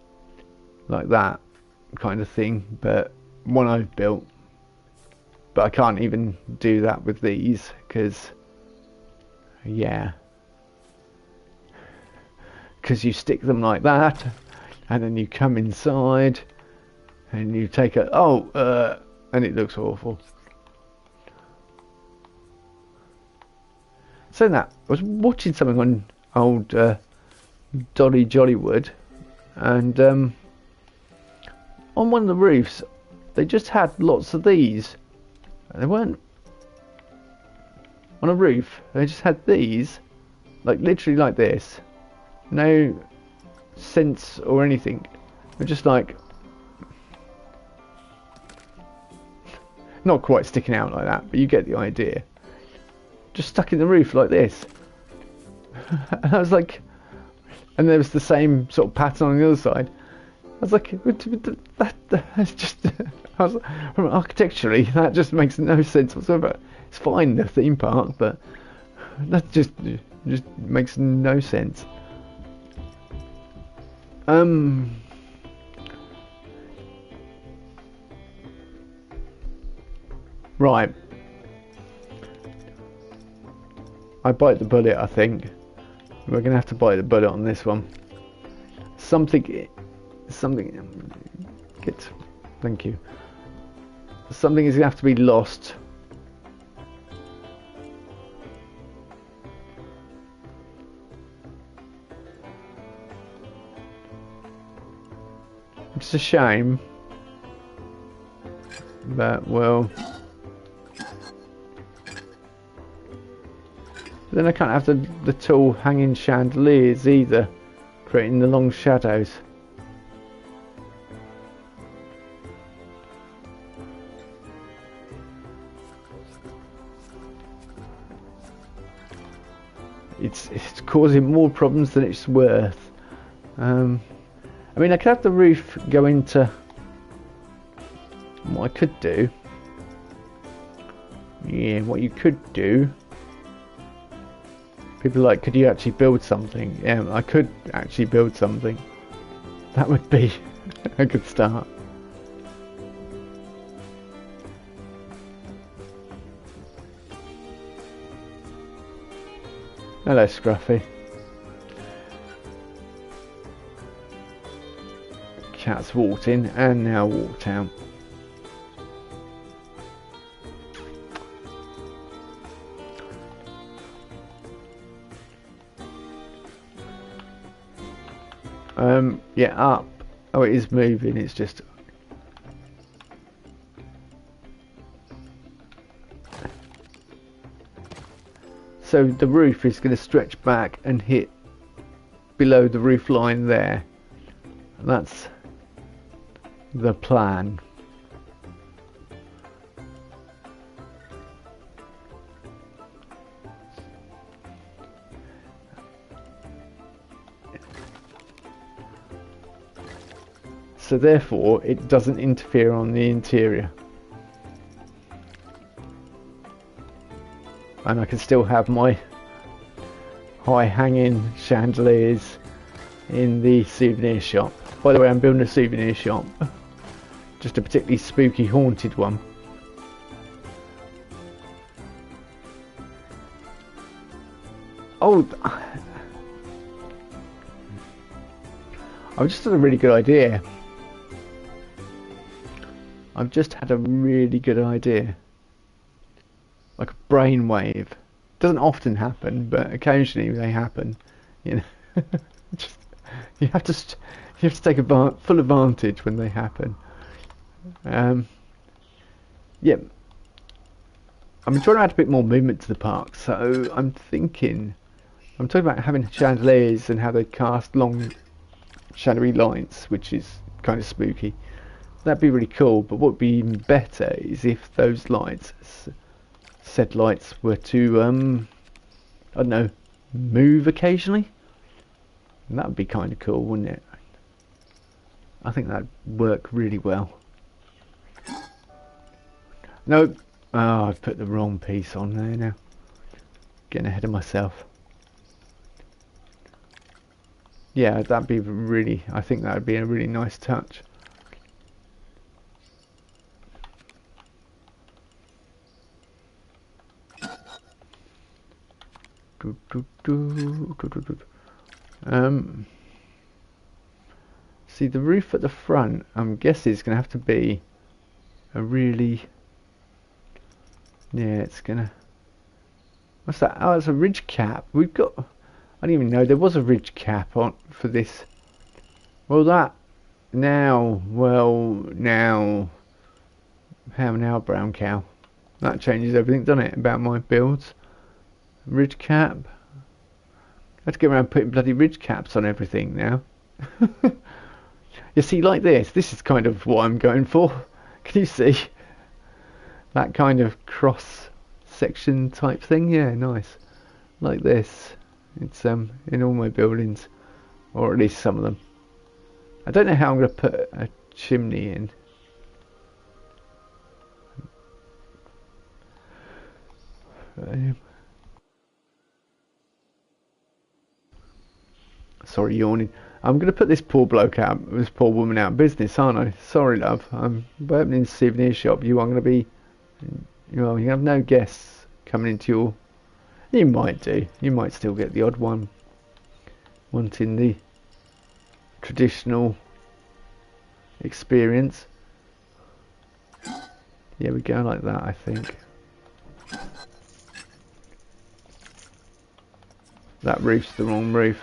S1: like that kind of thing, but one I've built. But I can't even do that with these, because yeah, because you stick them like that and then you come inside and you take a and it looks awful. So that I was watching something on old Dolly Jollywood, and on one of the roofs they just had lots of these. They weren't on a roof, they just had these, like literally like this, no sense or anything. They're just like not quite sticking out like that, but you get the idea. Just stuck in the roof like this. And I was like, and there was the same sort of pattern on the other side. I was like, that's just, I was like, architecturally, that just makes no sense whatsoever. It's fine, the theme park, but that just makes no sense. Right. I bite the bullet, I think. We're going to have to bite the bullet on this one. Something something. Get. Thank you. Something is going to have to be lost. It's a shame, but well, then I can't have the tall hanging chandeliers either, creating the long shadows. It's causing more problems than it's worth. I mean, I could have the roof go into. What I could do. Yeah, what you could do. People are like, could you actually build something? Yeah, I could actually build something. That would be a good start. Hello, Scruffy. Cat's walked in and now walked out. Yeah, up. Oh, it is moving. It's just. So the roof is going to stretch back and hit below the roof line there. That's the plan. So therefore it doesn't interfere on the interior. And I can still have my high hanging chandeliers in the souvenir shop. By the way, I'm building a souvenir shop. Just a particularly spooky haunted one. Oh, I've just had a really good idea. I've just had a really good idea. Like a brainwave. Doesn't often happen, but occasionally they happen. You know, just, you have to take full advantage when they happen. Yeah, I'm trying to add a bit more movement to the park, so I'm talking about having chandeliers and how they cast long shadowy lights, which is kind of spooky. That'd be really cool, but what would be even better is if those lights, said lights, were to I don't know, move occasionally. And that would be kind of cool, wouldn't it? I think that'd work really well. Nope. Oh, I've put the wrong piece on there now. Getting ahead of myself. Yeah, that'd be really, I think that would be a really nice touch. See, the roof at the front, I'm guessing it's going to have to be a really, yeah, it's going to, what's that? Oh, it's a ridge cap. We've got, I didn't even know there was a ridge cap on for this. Well, that, now, how now, brown cow? That changes everything, doesn't it, about my builds? Ridge cap. I have to get around putting bloody ridge caps on everything now. You see, like this is kind of what I'm going for. Can you see? That kind of cross section type thing. Yeah, nice. Like this. It's in all my buildings, or at least some of them. I don't know how I'm going to put a chimney in. Sorry, yawning. I'm going to put this poor bloke out, this poor woman out of business, aren't I? Sorry, love. I'm opening a souvenir shop. You are going to be, you have no guests coming into your. You might do. You might still get the odd one wanting the traditional experience. Yeah, we go like that, I think. That roof's the wrong roof.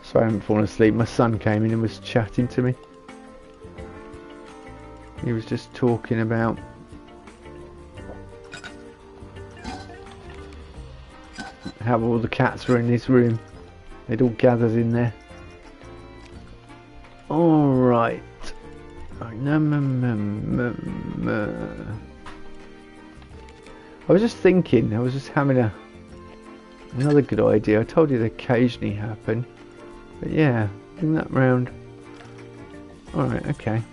S1: So I haven't fallen asleep. My son came in and was chatting to me. He was just talking about how all the cats were in this room. They'd all gathered in there. Alright. I was just thinking, I was just having another good idea. I told you it occasionally happen. But yeah, bring that round. Alright, okay.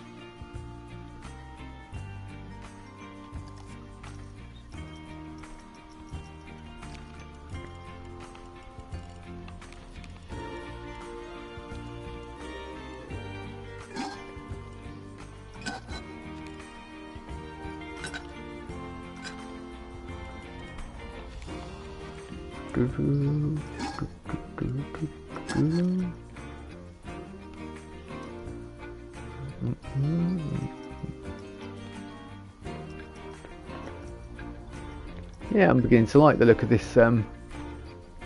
S1: Yeah, I'm beginning to like the look of this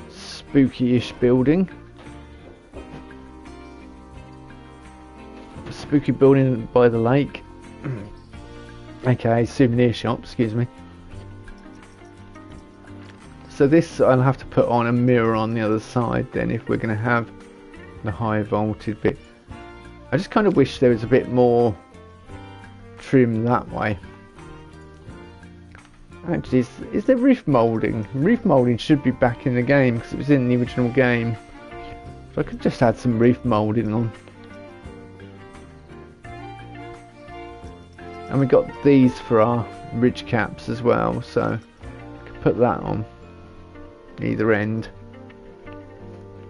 S1: spooky-ish building. Spooky building by the lake. Okay, souvenir shop, excuse me. So this I'll have to put on a mirror on the other side then if we're going to have the high voltage bit. I just kind of wish there was a bit more trim that way. Actually, is there roof moulding? Roof moulding should be back in the game because it was in the original game. So I could just add some roof moulding on. And we got these for our ridge caps as well, so I could put that on either end.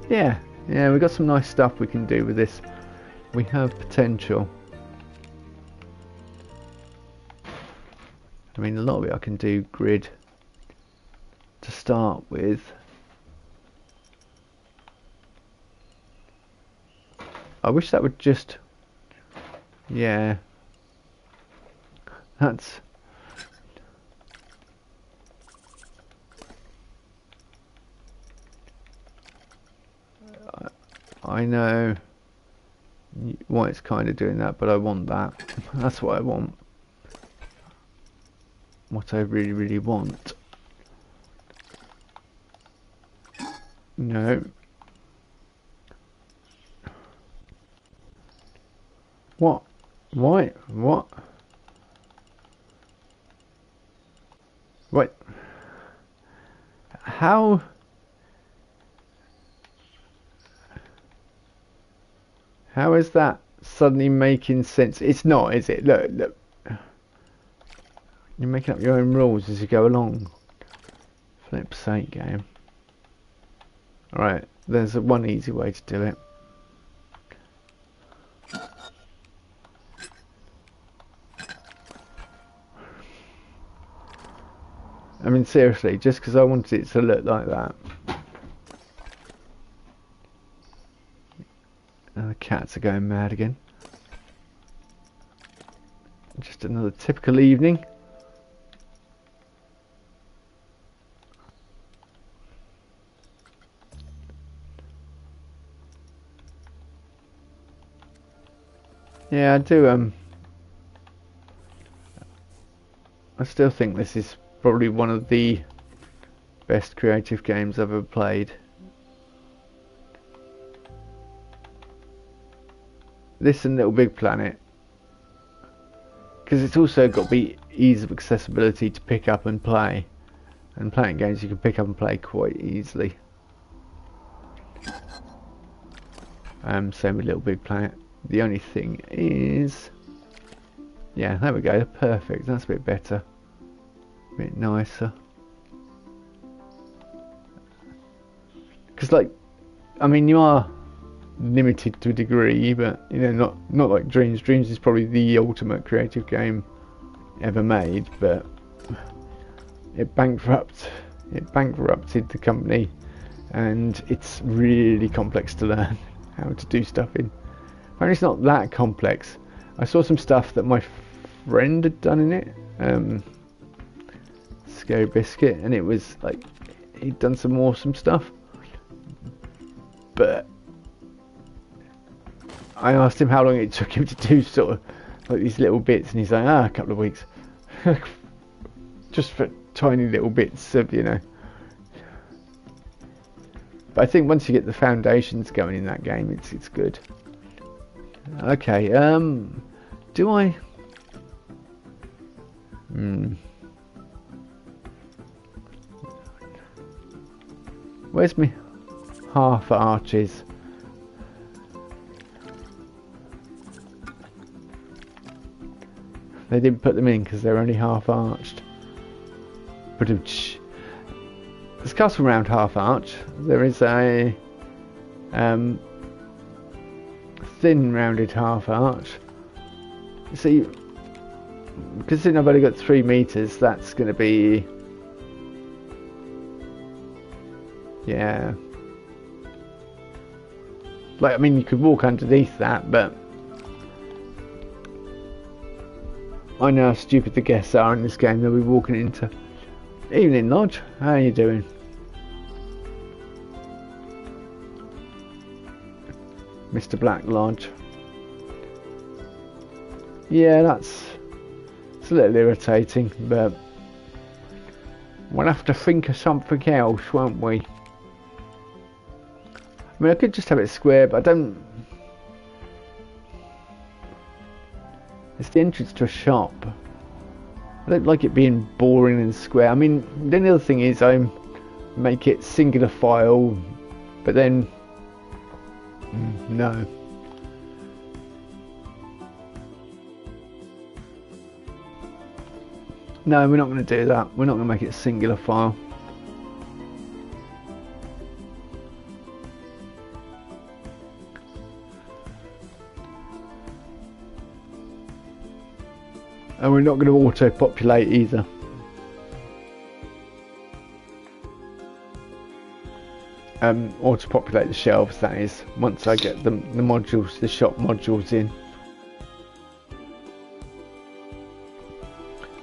S1: Yeah, we got some nice stuff we can do with this. We have potential. I mean, a lot of it I can do grid to start with. I wish that would just, yeah, that's, I know why it's kind of doing that, but I want that. That's what I want. What I really, really want. No. What? Why? What? Wait. How? How is that suddenly making sense. It's not, is it? Look, look. You're making up your own rules as you go along. Flip's sake, game. Alright, there's one easy way to do it. I mean, seriously, just because I wanted it to look like that. And the cats are going mad again. Just another typical evening. Yeah, I do, I still think this is probably one of the best creative games I've ever played. This and Little Big Planet. Because it's also got to be ease of accessibility to pick up and play. And playing games you can pick up and play quite easily. Same with Little Big Planet. The only thing is... Yeah, there we go, perfect, that's a bit better. A bit nicer. Because, like, I mean, you are limited to a degree, but, you know, not like Dreams. Dreams is probably the ultimate creative game ever made, but it bankrupted the company, and it's really complex to learn how to do stuff in. Apparently it's not that complex. I saw some stuff that my friend had done in it, Scary Biscuit, and it was like he'd done some awesome stuff. But I asked him how long it took him to do sort of like these little bits, and he's like, a couple of weeks. Just for tiny little bits of, you know. But I think once you get the foundations going in that game, it's good. Okay, do I... Where's me half arches? They didn't put them in because they're only half arched. But there's castle round half arch. There is a thin rounded half arch. See, considering I've only got 3 meters, that's going to be, yeah. Like, I mean, you could walk underneath that, but I know how stupid the guests are in this game. They'll be walking into. Evening, Lodge. How are you doing? Mr. Black Lodge. Yeah, it's a little irritating, but we'll have to think of something else, won't we? I mean, I could just have it square, but I don't... It's the entrance to a shop. I don't like it being boring and square. I mean, the only other thing is I make it singular file, but then... no. No, we're not going to do that. We're not going to make it a singular file. And we're not going to auto-populate either. Auto-populate the shelves, that is, once I get the modules, the shop modules in.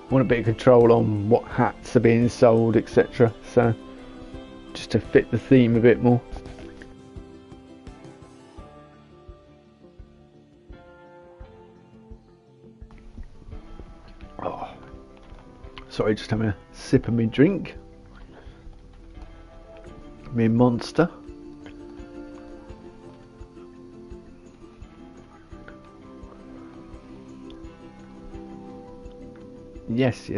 S1: Want a bit of control on what hats are being sold, etc. So, just to fit the theme a bit more. Oh, sorry, just having a sip of my drink. Me Monster. Yes.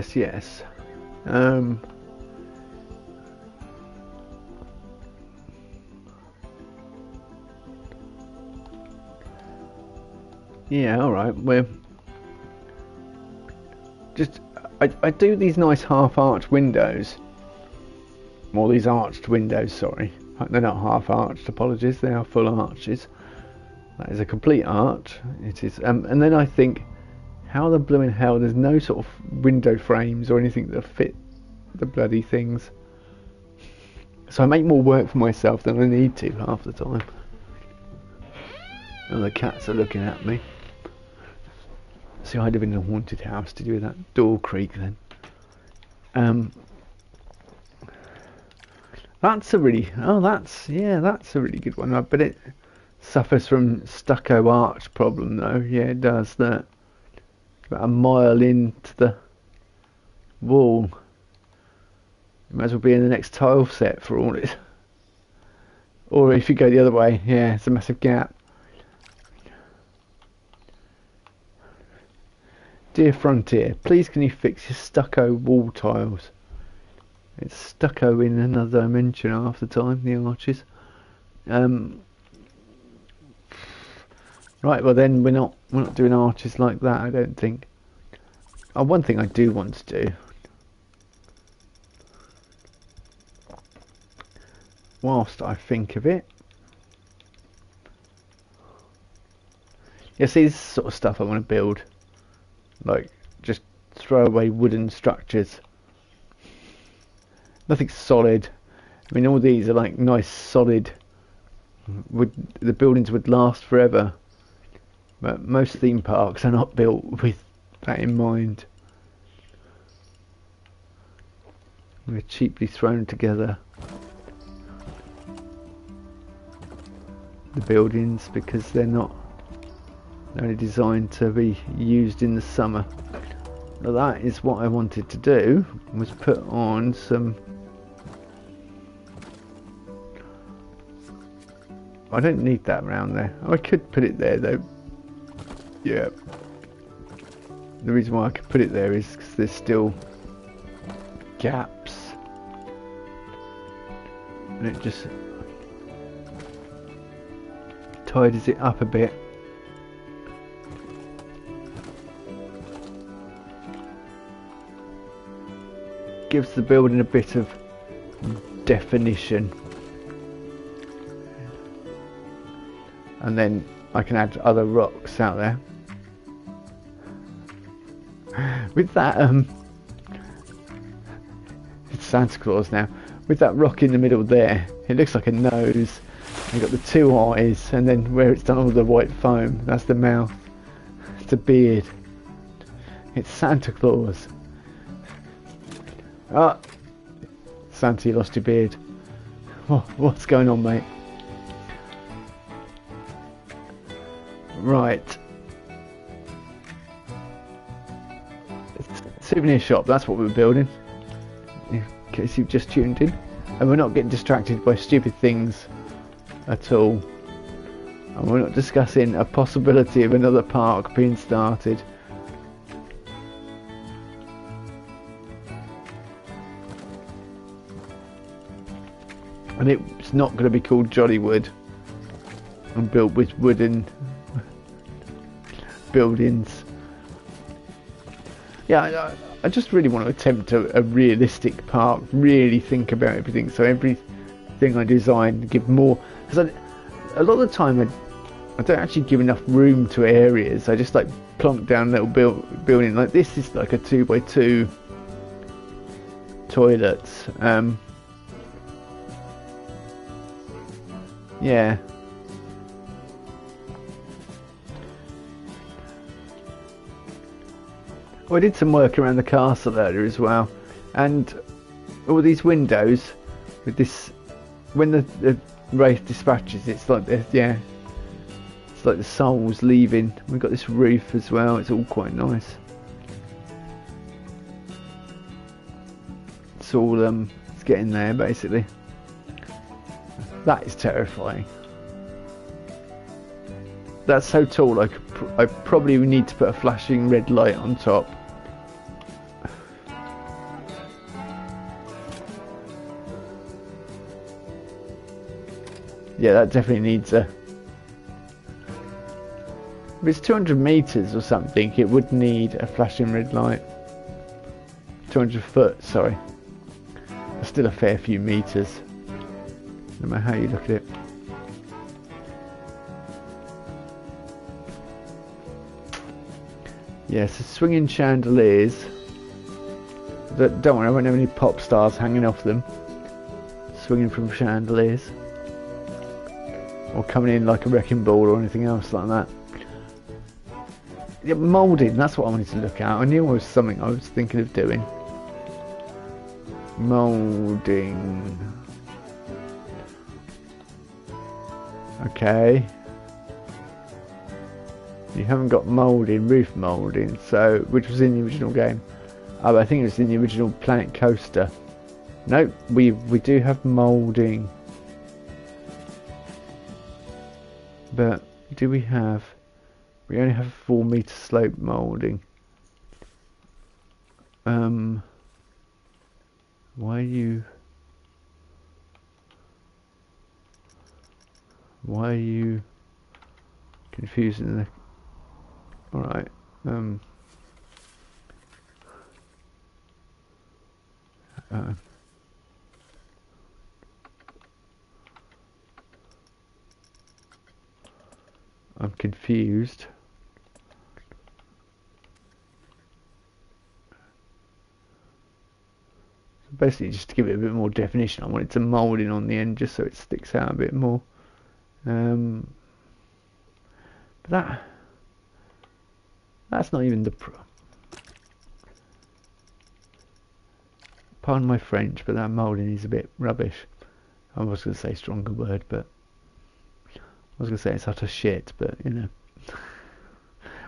S1: Yeah, alright, we're just... I do these nice half-arched windows. Well, these arched windows, sorry. They're not half-arched, apologies, they are full arches. That is a complete arch. It is, and then I think, how the blooming hell, there's no sort of window frames or anything that fit the bloody things. So I make more work for myself than I need to half the time. And the cats are looking at me. See, I live in a haunted house. Did you hear that door creak then? That's a really... Oh, that's a really good one. But it suffers from stucco arch problem, though. Yeah, it does that. About a mile into the wall. You might as well be in the next tile set for all it. Or if you go the other way, yeah, it's a massive gap. Dear Frontier, please can you fix your stucco wall tiles? It's stucco in another dimension half the time, the arches. Right, well then we're not doing arches like that, I don't think. Oh, one thing I do want to do, whilst I think of it. Yeah, see, this sort of stuff I want to build. Like, just throw away wooden structures. Nothing solid. I mean, all these are like nice solid. The buildings would last forever. But most theme parks are not built with that in mind. They're cheaply thrown together. The buildings, because they're only designed to be used in the summer. Now that is what I wanted to do, was put on some... I don't need that around there. Oh, I could put it there though. Yeah. The reason why I could put it there is because there's still gaps. And it just tidies it up a bit. Gives the building a bit of definition. And then I can add other rocks out there. With that, it's Santa Claus now. With that rock in the middle there, it looks like a nose. You've got the two eyes, and then where it's done all the white foam, that's the mouth. It's a beard. It's Santa Claus. Ah, Santa, you lost your beard. What's going on, mate? Right. Souvenir shop, that's what we're building. In case you've just tuned in. And we're not getting distracted by stupid things at all. And we're not discussing a possibility of another park being started. And it's not going to be called Jollywood and built with wooden buildings. Yeah, I just really want to attempt a realistic park, really think about everything, so everything I design give more, because a lot of the time I don't actually give enough room to areas. I just like plonk down a little building. Like this is like a 2x2 toilets. Yeah. Well, I did some work around the castle earlier as well, and all these windows with this, when the wraith dispatches, it's like this, yeah, it's like the souls leaving. We've got this roof as well. It's all quite nice. It's all it's getting there basically. That is terrifying. That's so tall. I probably would need to put a flashing red light on top. Yeah, that definitely needs a If it's 200 meters or something, it would need a flashing red light. 200 foot, sorry. That's still a fair few meters, no matter how you look at it. Yeah, so swinging chandeliers. Don't worry, I won't have any pop stars hanging off them. Swinging from chandeliers. Or coming in like a wrecking ball or anything else like that. Yeah, moulding, that's what I wanted to look at. I knew it was something I was thinking of doing. Moulding. Okay. You haven't got moulding, roof moulding, so which was in the original game. Oh, I think it was in the original Planet Coaster. No, we do have moulding. But do we have? We only have 4 meter slope moulding. Why are you confusing the? All right. I'm confused. So basically, just to give it a bit more definition, I want it to moulding on the end just so it sticks out a bit more. But that's not even the pardon my French, but that moulding is a bit rubbish. I was going to say stronger word, but I was going to say it's utter shit, but you know.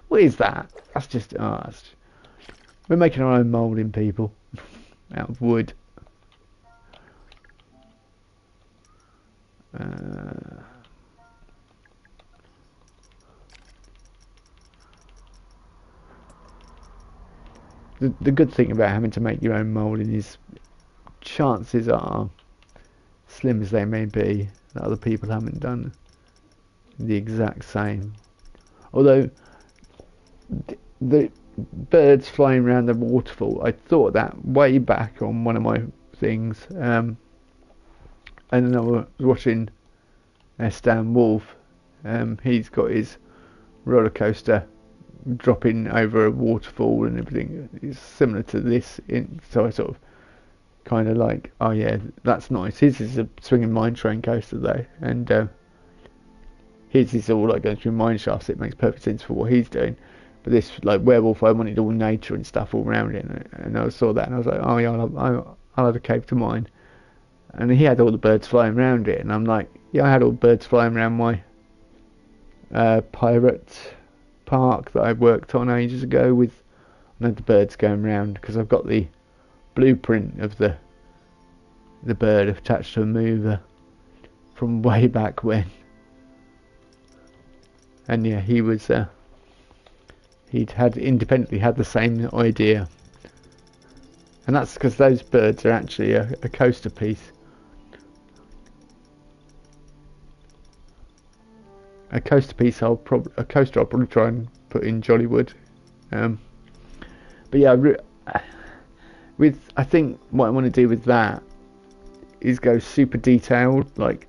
S1: What is that? That's just we're making our own moulding, people, out of wood. The good thing about having to make your own moulding is chances are, slim as they may be, that other people haven't done the exact same. Although the birds flying around the waterfall, I thought that way back on one of my things, and then I was watching Stan Wolf. He's got his roller coaster dropping over a waterfall and everything. It's similar to this, so I sort of kind of like, oh yeah, that's nice. His is a swinging mine train coaster though, and his is all like going through mine shafts. It makes perfect sense for what he's doing. But this, like Werewolf, I wanted all nature and stuff all around it, and I saw that and I was like, oh yeah, I'll have a cave to mine. And he had all the birds flying around it, and I'm like, yeah, I had all the birds flying around my pirate park that I worked on ages ago with, and had the birds going around because I've got the blueprint of the bird attached to a mover from way back when. And yeah, he was he'd had independently had the same idea, and that's because those birds are actually a coaster piece. A coaster piece I'll probably try and put in Jollywood. But yeah, I think what I want to do with that is go super detailed, like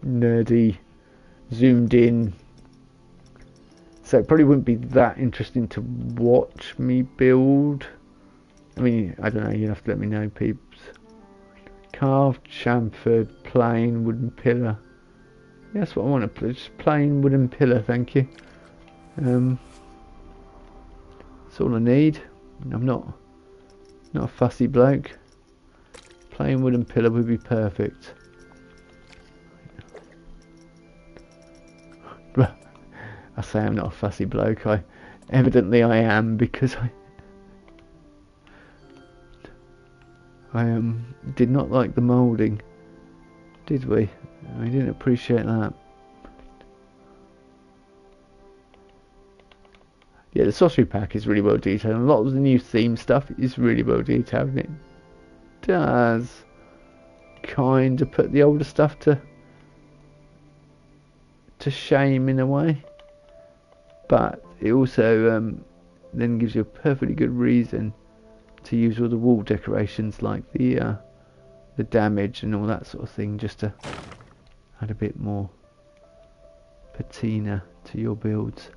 S1: nerdy, zoomed in. So it probably wouldn't be that interesting to watch me build. I mean, I don't know, you'll have to let me know, peeps. Carved, chamfered, plain wooden pillar. Yeah, that's what I want to put, just plain wooden pillar, thank you. That's all I need. I'm not a fussy bloke. Plain wooden pillar would be perfect. I say I'm not a fussy bloke. Evidently I am, because I did not like the moulding, did we? I didn't appreciate that. Yeah, the sorcery pack is really well detailed. A lot of the new theme stuff is really well detailed, and it does kind of put the older stuff to shame in a way. but it also then gives you a perfectly good reason to use all the wall decorations like the damage and all that sort of thing, just to add a bit more patina to your builds.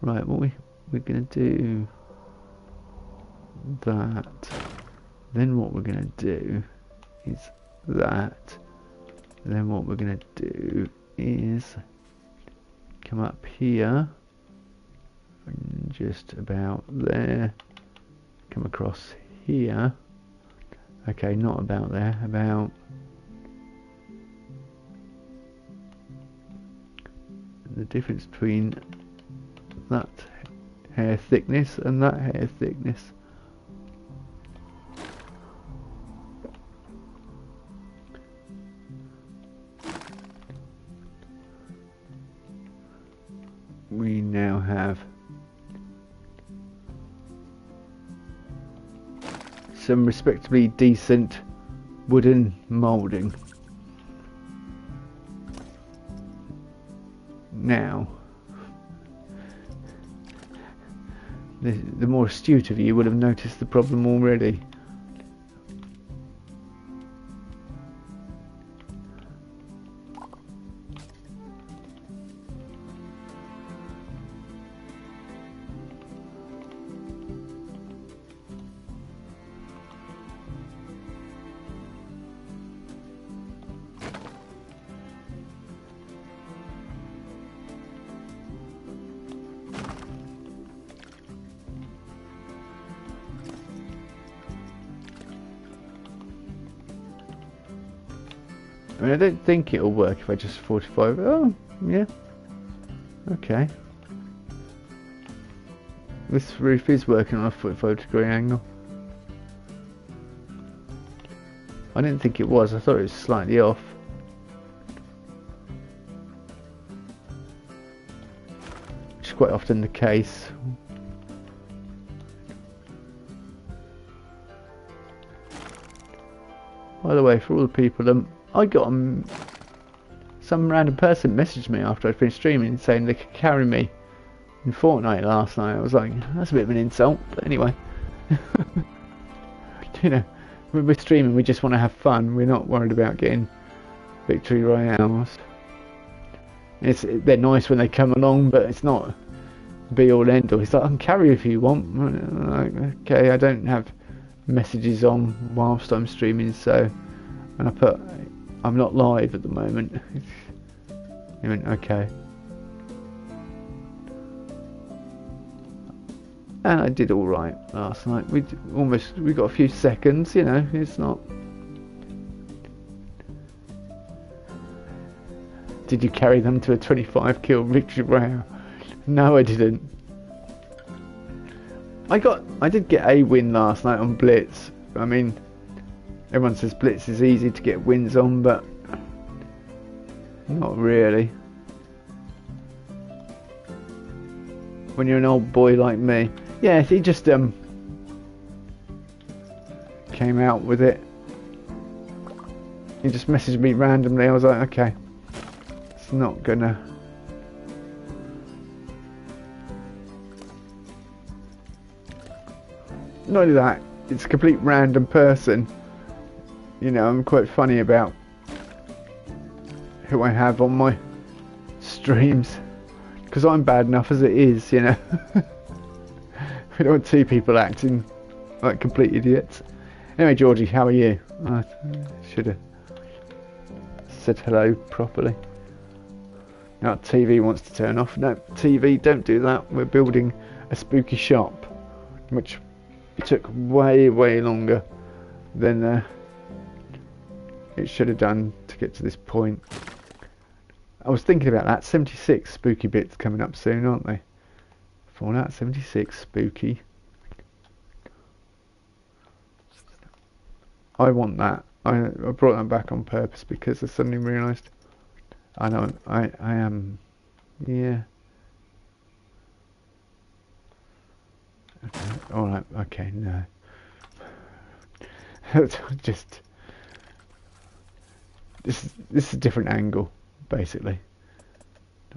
S1: Right, what we're going to do that. Then what we're going to do is that. Then what we're going to do is come up here and just about there. Come across here. Okay, not about there, about the difference between that hair thickness and that hair thickness. We now have some respectably decent wooden moulding. Now, the more astute of you would have noticed the problem already. I mean, I don't think it'll work if I just 45. Oh, yeah. Okay. This roof is working on a 45-degree angle. I didn't think it was. I thought it was slightly off. Which is quite often the case. By the way, for all the people, I got some random person messaged me after I'd finished streaming saying they could carry me in Fortnite last night. I was like, that's a bit of an insult, but anyway. You know, when we're streaming, we just want to have fun. We're not worried about getting victory royales. They're nice when they come along, but it's not be all end all. It's like, I can carry if you want. Like, okay, I don't have messages on whilst I'm streaming, so, and I put, I'm not live at the moment. I went, okay. And I did all right last night. We got a few seconds, you know. It's not. Did you carry them to a 25 kill victory royale? No, I didn't. I did get a win last night on Blitz. I mean, everyone says Blitz is easy to get wins on, but not really. When you're an old boy like me. Yeah, he just came out with it. He just messaged me randomly. I was like, okay, it's not gonna. Not only that, it's a complete random person. You know, I'm quite funny about who I have on my streams, because I'm bad enough as it is, you know. We don't want two people acting like complete idiots. Anyway, Georgie, how are you? I should have said hello properly. Now TV wants to turn off. No, TV, don't do that. We're building a spooky shop, which took way longer than it should have done to get to this point. I was thinking about that. 76 spooky bits coming up soon, aren't they? Fallout 76 spooky. I want that. I brought that back on purpose because I suddenly realised I know I am, yeah. Okay, alright, okay, no. Just this is a different angle, basically.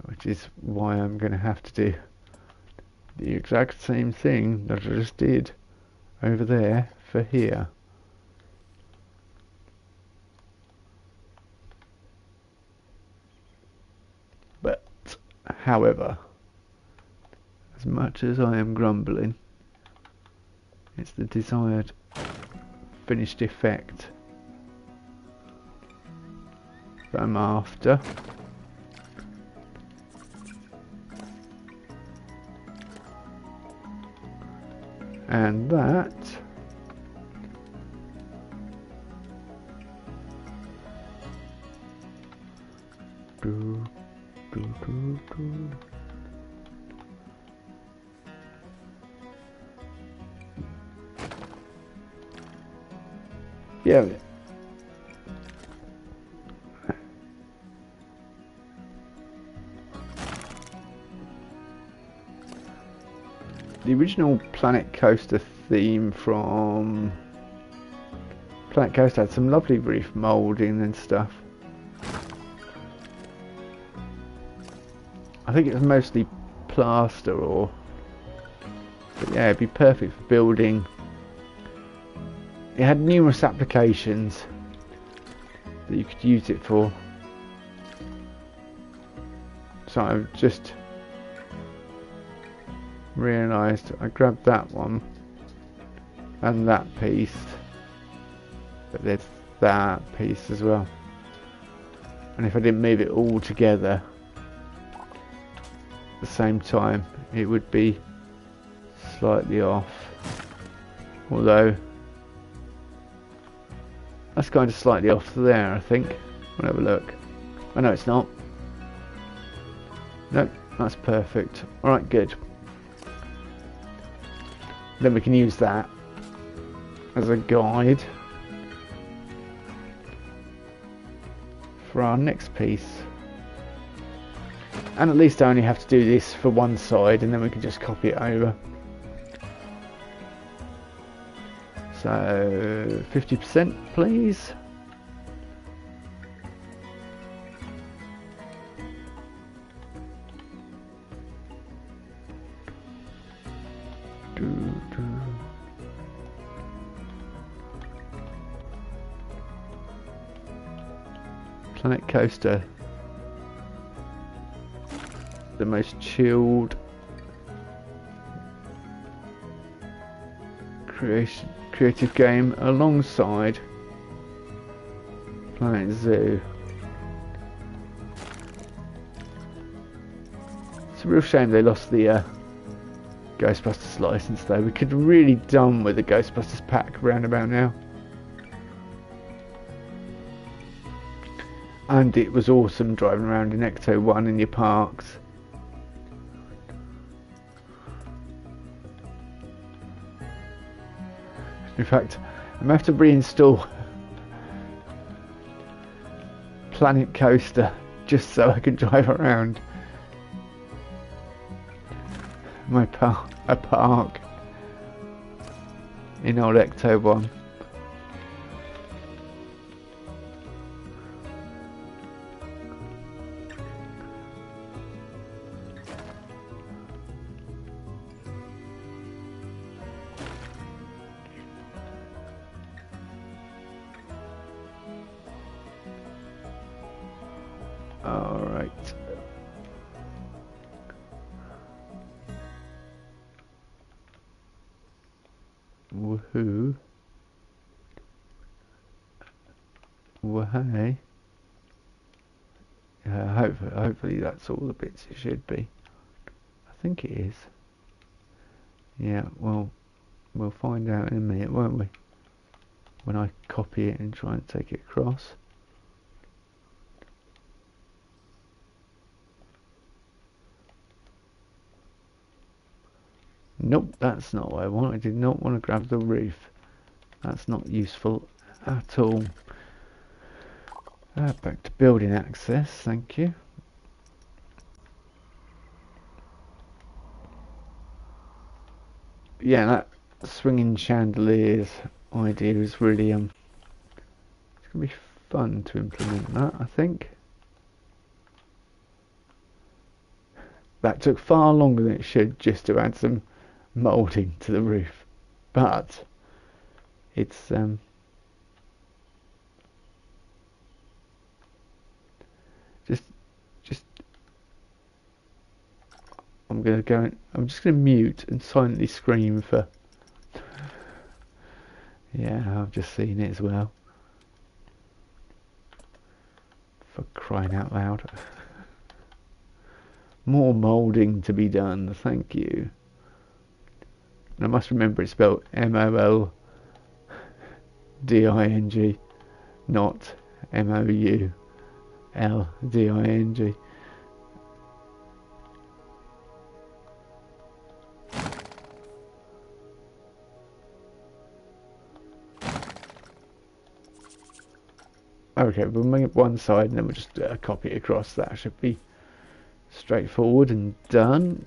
S1: which is why I'm going to have to do the exact same thing that I just did over there for here. But, however, as much as I am grumbling, it's the desired finished effect that I'm after. And that yeah. The original Planet Coaster theme from Planet Coaster had some lovely reef moulding and stuff. I think it was mostly plaster but yeah, it'd be perfect for building. It had numerous applications that you could use it for. So I've just realised I grabbed that one and that piece, but there's that piece as well, and if I didn't move it all together at the same time it would be slightly off, although that's kind of slightly off there, I think. We'll have a look. Oh no, it's not. Nope, that's perfect. Alright, good. Then we can use that as a guide for our next piece. And at least I only have to do this for one side and then we can just copy it over. So 50% please. Planet Coaster, the most chilled creative game alongside Planet Zoo. It's a real shame they lost the Ghostbusters license though. We could have really done with the Ghostbusters pack round about now. And it was awesome driving around in Ecto 1 in your parks. In fact, I'm going to have to reinstall Planet Coaster just so I can drive around my park in old Ecto 1. Alright. Woohoo. Wahey. Hopefully that's all the bits it should be. I think it is. Yeah, well, we'll find out in a minute, won't we? When I copy it and try and take it across. Nope, that's not what I want. I did not want to grab the roof. That's not useful at all. Back to building access, thank you. Yeah, that swinging chandeliers idea is really it's gonna be fun to implement that, I think. That took far longer than it should just to add some moulding to the roof, but it's just I'm just gonna mute and silently scream for. Yeah, I've just seen it as well. For crying out loud. More moulding to be done, thank you. And I must remember it's spelled MOLDING, not MOULDING. Okay, we'll make it one side and then we'll just copy it across. That should be straightforward and done.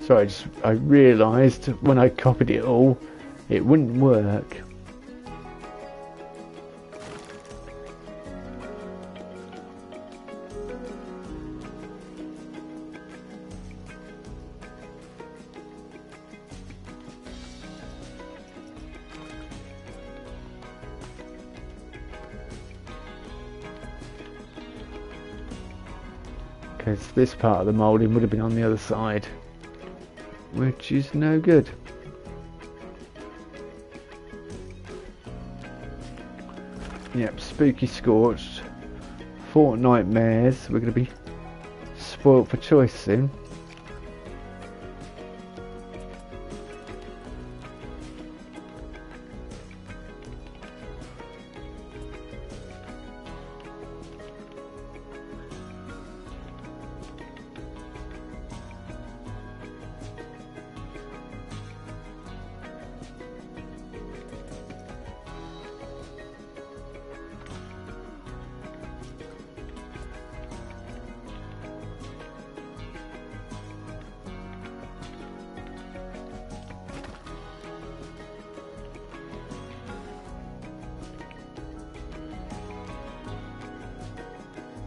S1: So I realised when I copied it all, it wouldn't work. Because this part of the moulding would have been on the other side, which is no good. Yep, spooky scorched. Fortnite mares. We're going to be spoilt for choice soon.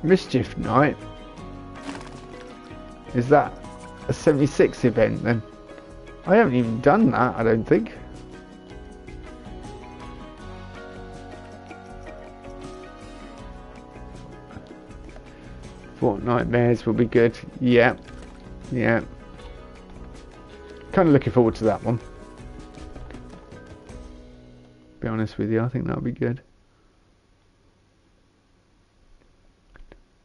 S1: Mischief Night? Is that a 76 event then? I haven't even done that, I don't think. Fortnite mares will be good. Yeah. Yeah. Kind of looking forward to that one. Be honest with you, I think that'll be good.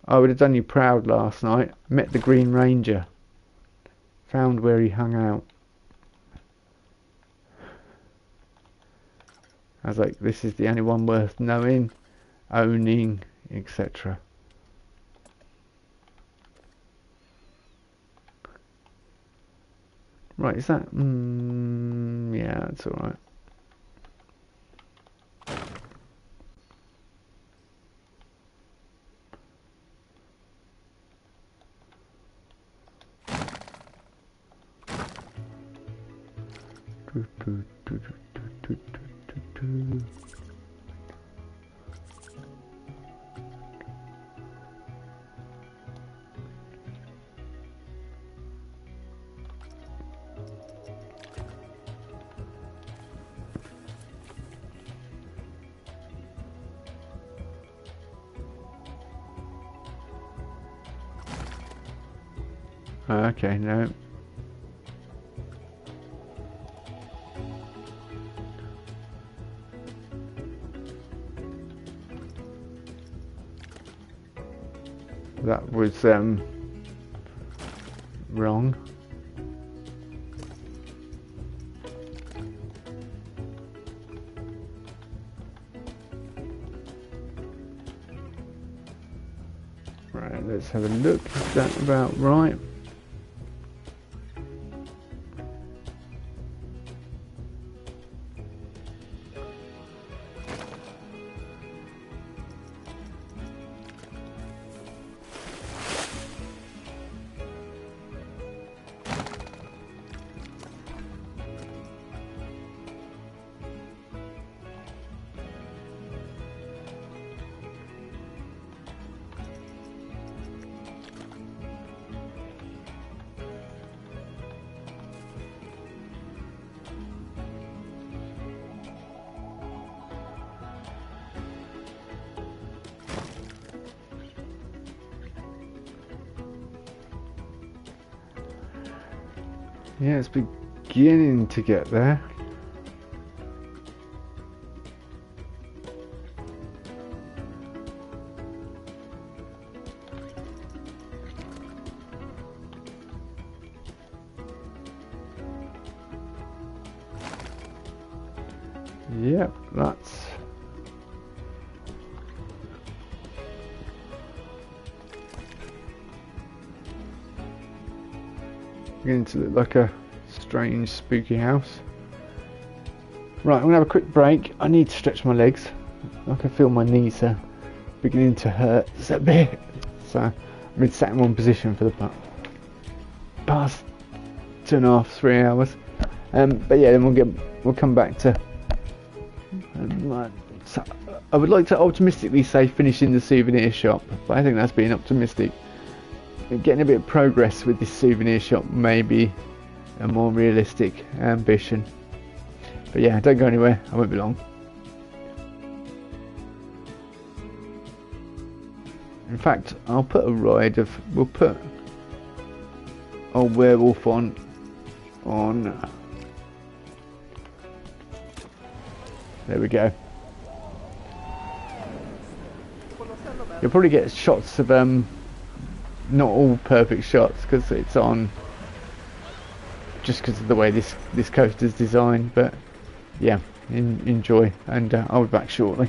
S1: I would have done you proud last night. Met the Green Ranger. Found where he hung out. I was like, this is the only one worth knowing, owning, etc. Right, is that... yeah, that's alright. Okay, no. That was wrong. Right, let's have a look. Is that about right? Yeah, it's beginning to get there. Yep, that's beginning to look like a strange, spooky house. Right, I'm gonna have a quick break. I need to stretch my legs. I can feel my knees are beginning to hurt a bit. So I've been sat in one position for the past 2.5, 3 hours. But yeah, then we'll come back to. So I would like to optimistically say finishing the souvenir shop, but I think that's being optimistic. Getting a bit of progress with this souvenir shop may be a more realistic ambition. But yeah, don't go anywhere, I won't be long. In fact, I'll put a ride of, we'll put old werewolf on there we go. You'll probably get shots of not all perfect shots because it's on just because of the way this coaster is designed, but yeah, enjoy, and I'll be back shortly.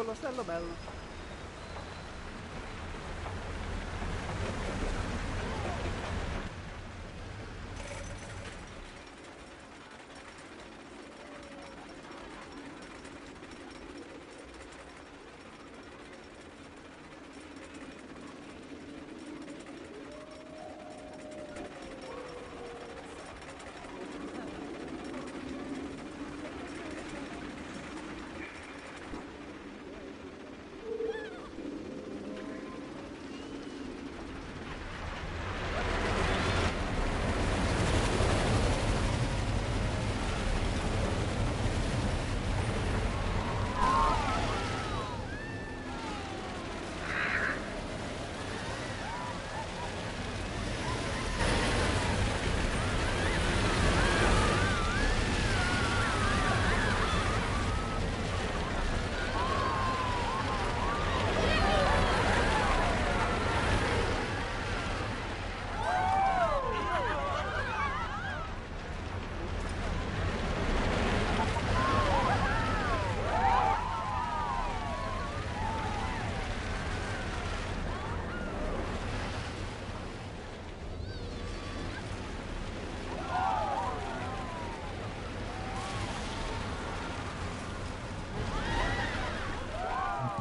S2: L'ostello bello.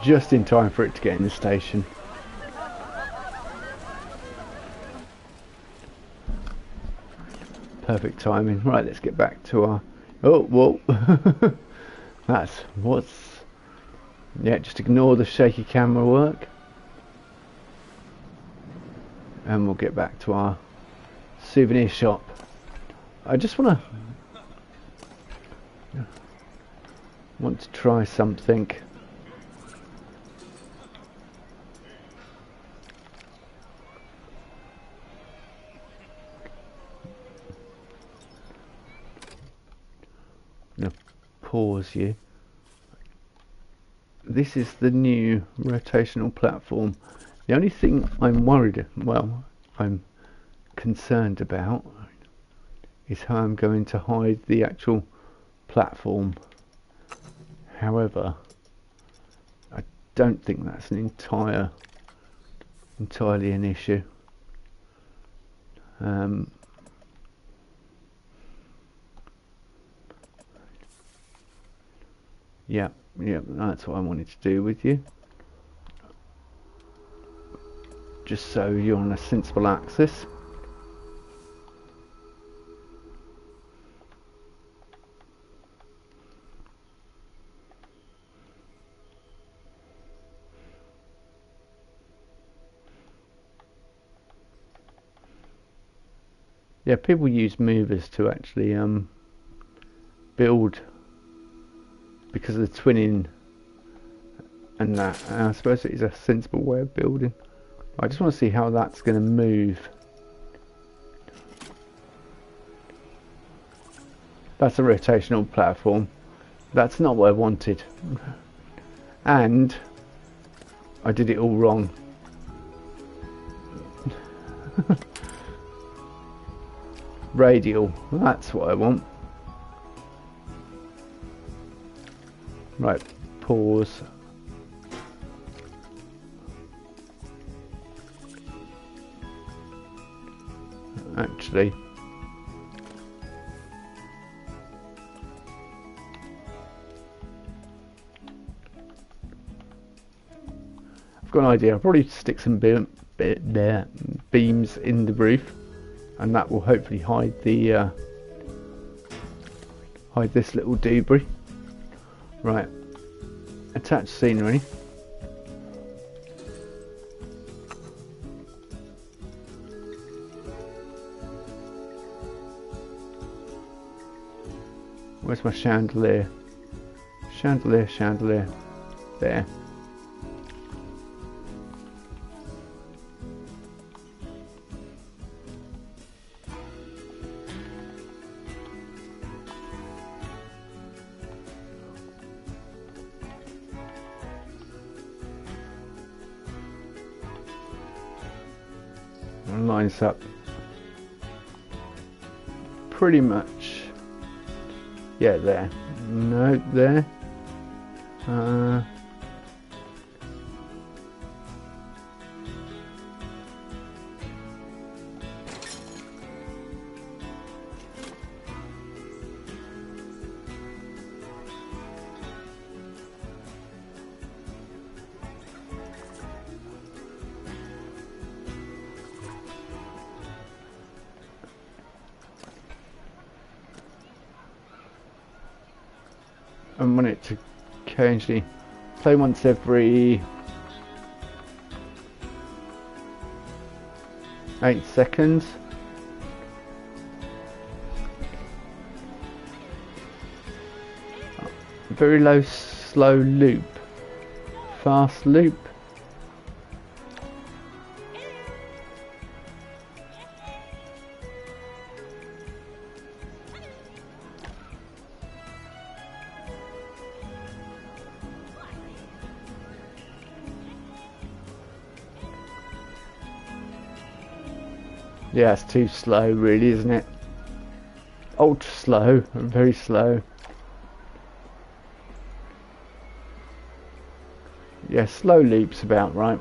S1: Just in time for it to get in the station. Perfect timing. Right, let's get back to our... Oh, whoa. That's... What's... Yeah, just ignore the shaky camera work. And we'll get back to our souvenir shop. I just want to try something. I'm gonna pause you. This is the new rotational platform. The only thing I'm worried, well, I'm concerned about is how I'm going to hide the actual platform. However, I don't think that's an entirely an issue. Yeah, that's what I wanted to do with you. just so you're on a sensible axis. Yeah, people use movers to actually build because of the twinning and that. And I suppose it is a sensible way of building. I just want to see how that's going to move. That's a rotational platform. That's not what I wanted. And I did it all wrong. Radial, that's what I want. Right, pause. Actually, I've got an idea. I'll probably stick some beams in the roof, and that will hopefully hide the hide this little debris. Right, attach scenery. Where's my chandelier? Chandelier, chandelier. There. And lines up pretty much. Yeah, there. No, there. I want it to occasionally play once every 8 seconds. Very low, slow loop. Fast loop. Yeah, it's too slow really, isn't it? Ultra slow, very slow. Yeah, slow loop's about right.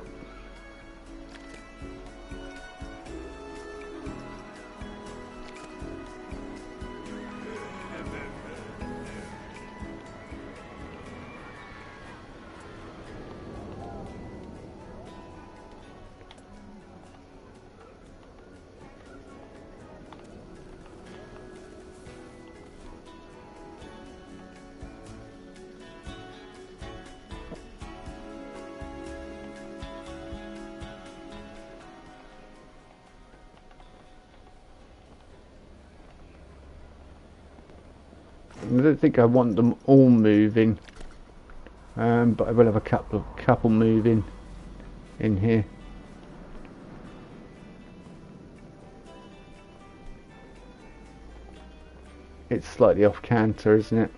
S1: I don't think I want them all moving, but I will have a couple moving in here. It's slightly off canter, isn't it?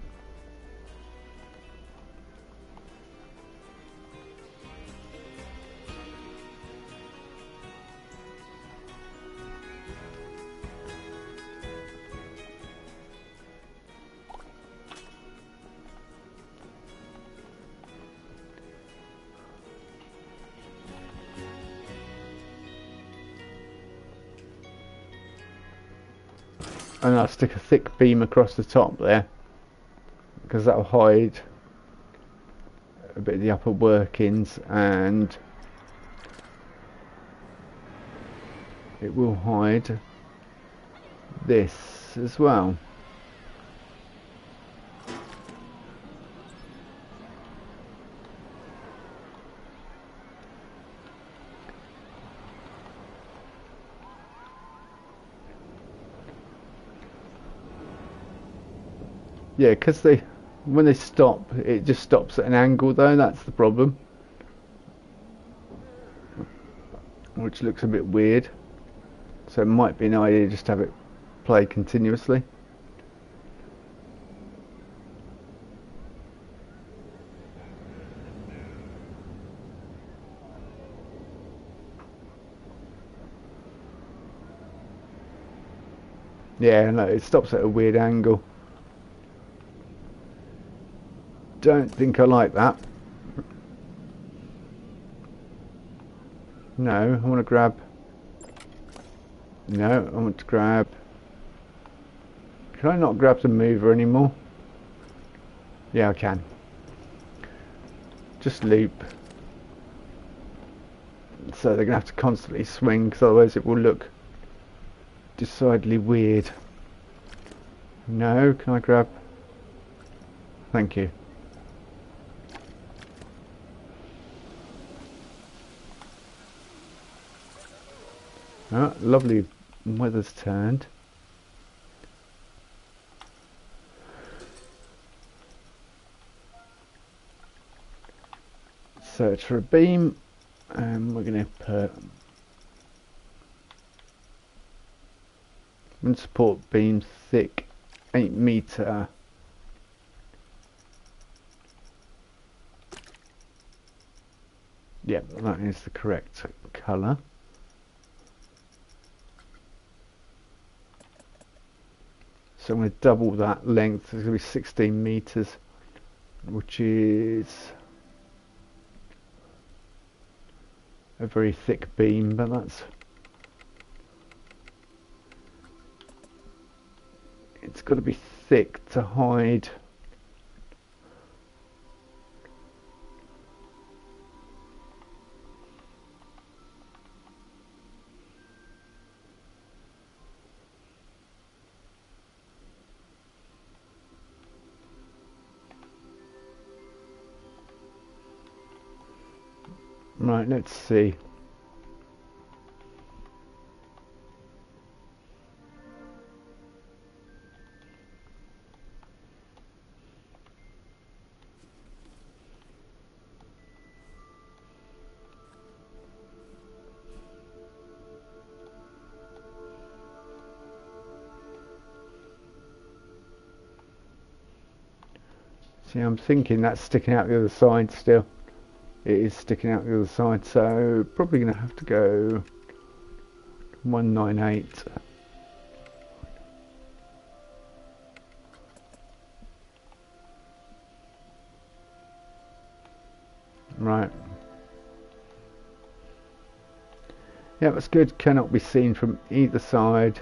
S1: And I'll stick a thick beam across the top there, because that'll hide a bit of the upper workings, and it will hide this as well. Yeah, because when they stop, it just stops at an angle though, that's the problem. Which looks a bit weird. So it might be an idea just to have it play continuously. Yeah, no, it stops at a weird angle. Don't think I like that. No, I want to grab... No, I want to grab... Can I not grab the mover anymore? Yeah, I can. Just loop. So they're going to have to constantly swing, because otherwise it will look decidedly weird. No, can I grab... Thank you. Oh, lovely weather's turned. Search for a beam, and we're going to put wind support beam thick 8 meter. Yep, that is the correct colour. So I'm going to double that length. It's going to be 16 meters, which is a very thick beam, but that's... It's got to be thick to hide. Right, let's see. See, I'm thinking that's sticking out the other side still. It is sticking out the other side, so probably going to have to go 198. Right. Yeah, that's good. Cannot be seen from either side.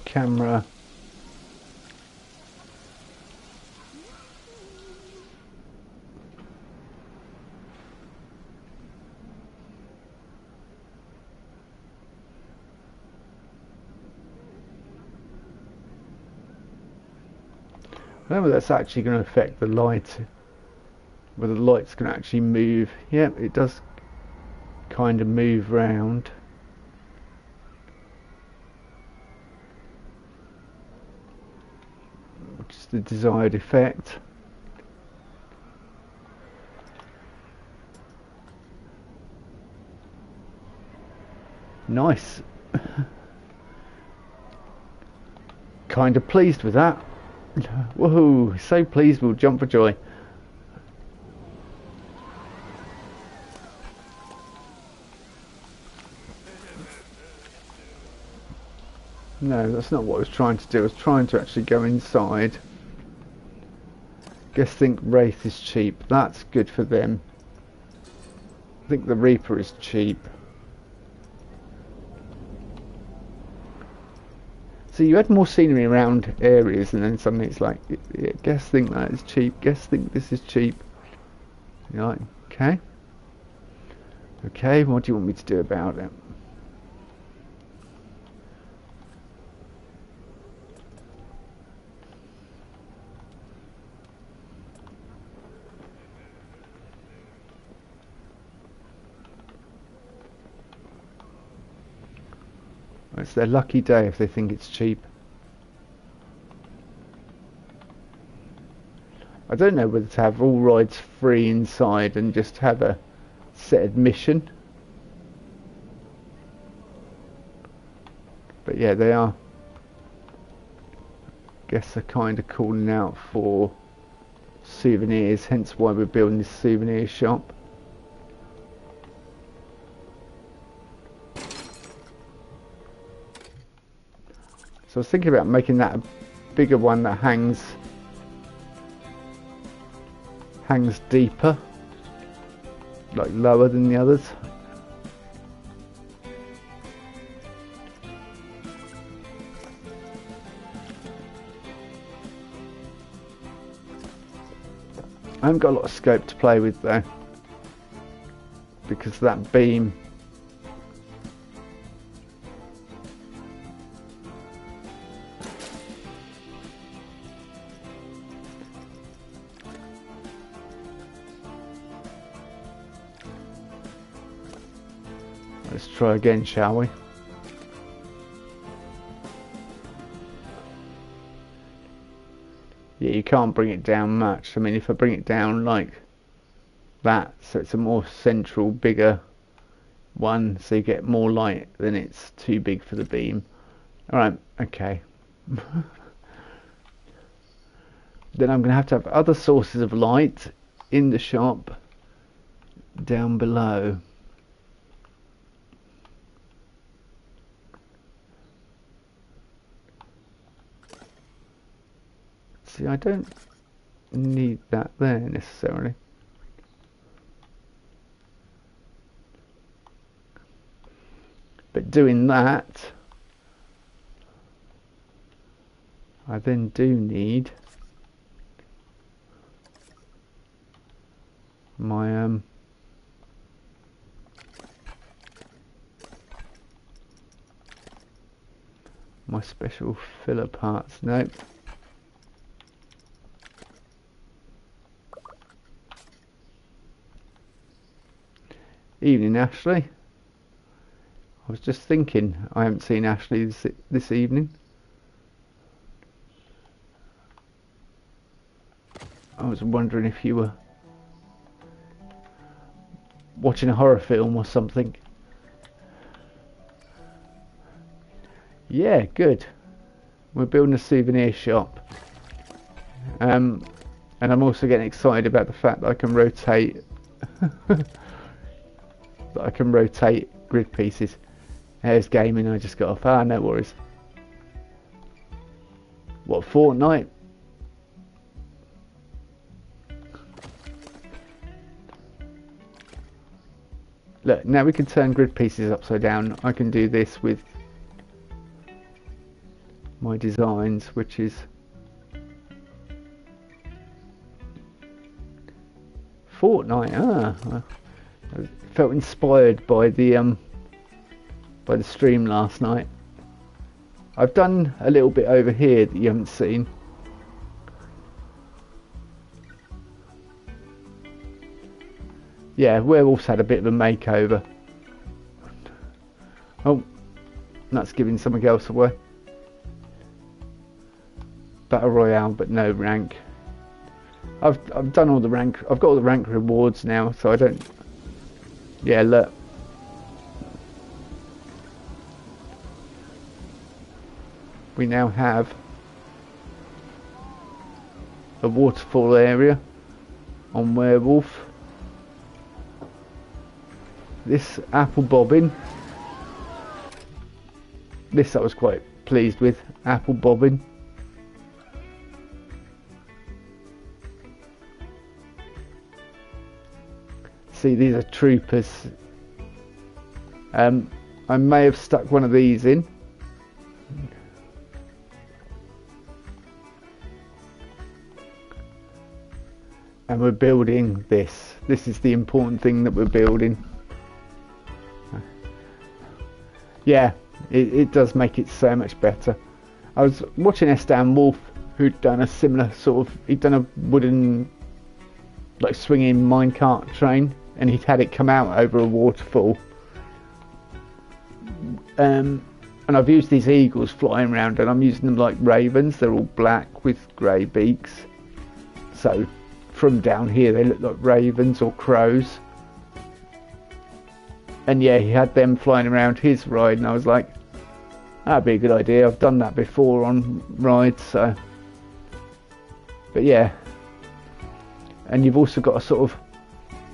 S1: Camera. I don't know whether that's actually going to affect the light, whether the light's going to actually move. Yep, it does kind of move round. Which is the desired effect. Nice. Kind of pleased with that. Woohoo! So pleased, we'll jump for joy. No, that's not what I was trying to do. I was trying to actually go inside. Guess think Wraith is cheap. That's good for them. think the Reaper is cheap. So you had more scenery around areas, and then suddenly it's like, yeah, guests think that is cheap, guests think this is cheap. You're like, okay. Okay, what do you want me to do about it? It's their lucky day if they think it's cheap. I don't know whether to have all rides free inside and just have a set admission. But yeah, they are. Guess they're kind of calling out for souvenirs, hence why we're building this souvenir shop. So I was thinking about making that a bigger one that hangs deeper, like lower than the others. I haven't got a lot of scope to play with though, because of that beam. Let's try again, shall we? Yeah, you can't bring it down much. I mean, if I bring it down like that, so it's a more central, bigger one, so you get more light, then it's too big for the beam. Alright, okay. Then I'm going to have other sources of light in the shop down below. See, I don't need that there necessarily. But doing that, I then do need my my special filler parts. Nope. Evening, Ashley. I was just thinking, I haven't seen Ashley this evening. I was wondering if you were watching a horror film or something. Yeah, good. We're building a souvenir shop. And I'm also getting excited about the fact that I can rotate grid pieces. There's gaming, I just got off. Ah, no worries. What, Fortnite? Look, now we can turn grid pieces upside down. I can do this with my designs, which is Fortnite. I felt inspired by the stream last night. I've done a little bit over here that you haven't seen. Yeah, Werewolf's had a bit of a makeover. Oh, that's giving something else away. Battle Royale, but no rank. I've done all the rank. I've got all the rank rewards now, so I don't. Yeah, look. We now have a waterfall area on Werewolf. This apple bobbin. This I was quite pleased with. Apple bobbin. see these are troopers. I may have stuck one of these in. And we're building this. This is the important thing that we're building. Yeah, it does make it so much better. I was watching Estan Wolf, who'd done a similar sort of, he'd done a wooden, like swinging minecart train, and he'd had it come out over a waterfall. And I've used these eagles flying around, and I'm using them like ravens. They're all black with grey beaks. So from down here they look like ravens or crows. And yeah, he had them flying around his ride, and I was like, that'd be a good idea. I've done that before on rides, so. But yeah. And you've also got a sort of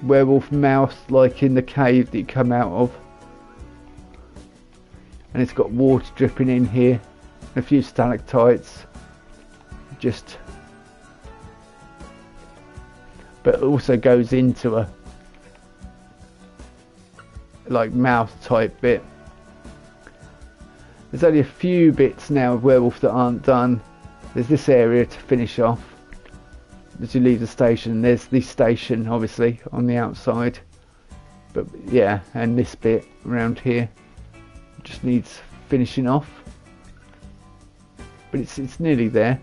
S1: werewolf mouth like in the cave that you come out of. And it's got water dripping in here. A few stalactites. But it also goes into a like mouth type bit. There's only a few bits now of werewolf that aren't done. There's this area to finish off as you leave the station. There's the station obviously on the outside, but yeah, and this bit around here just needs finishing off, but it's nearly there.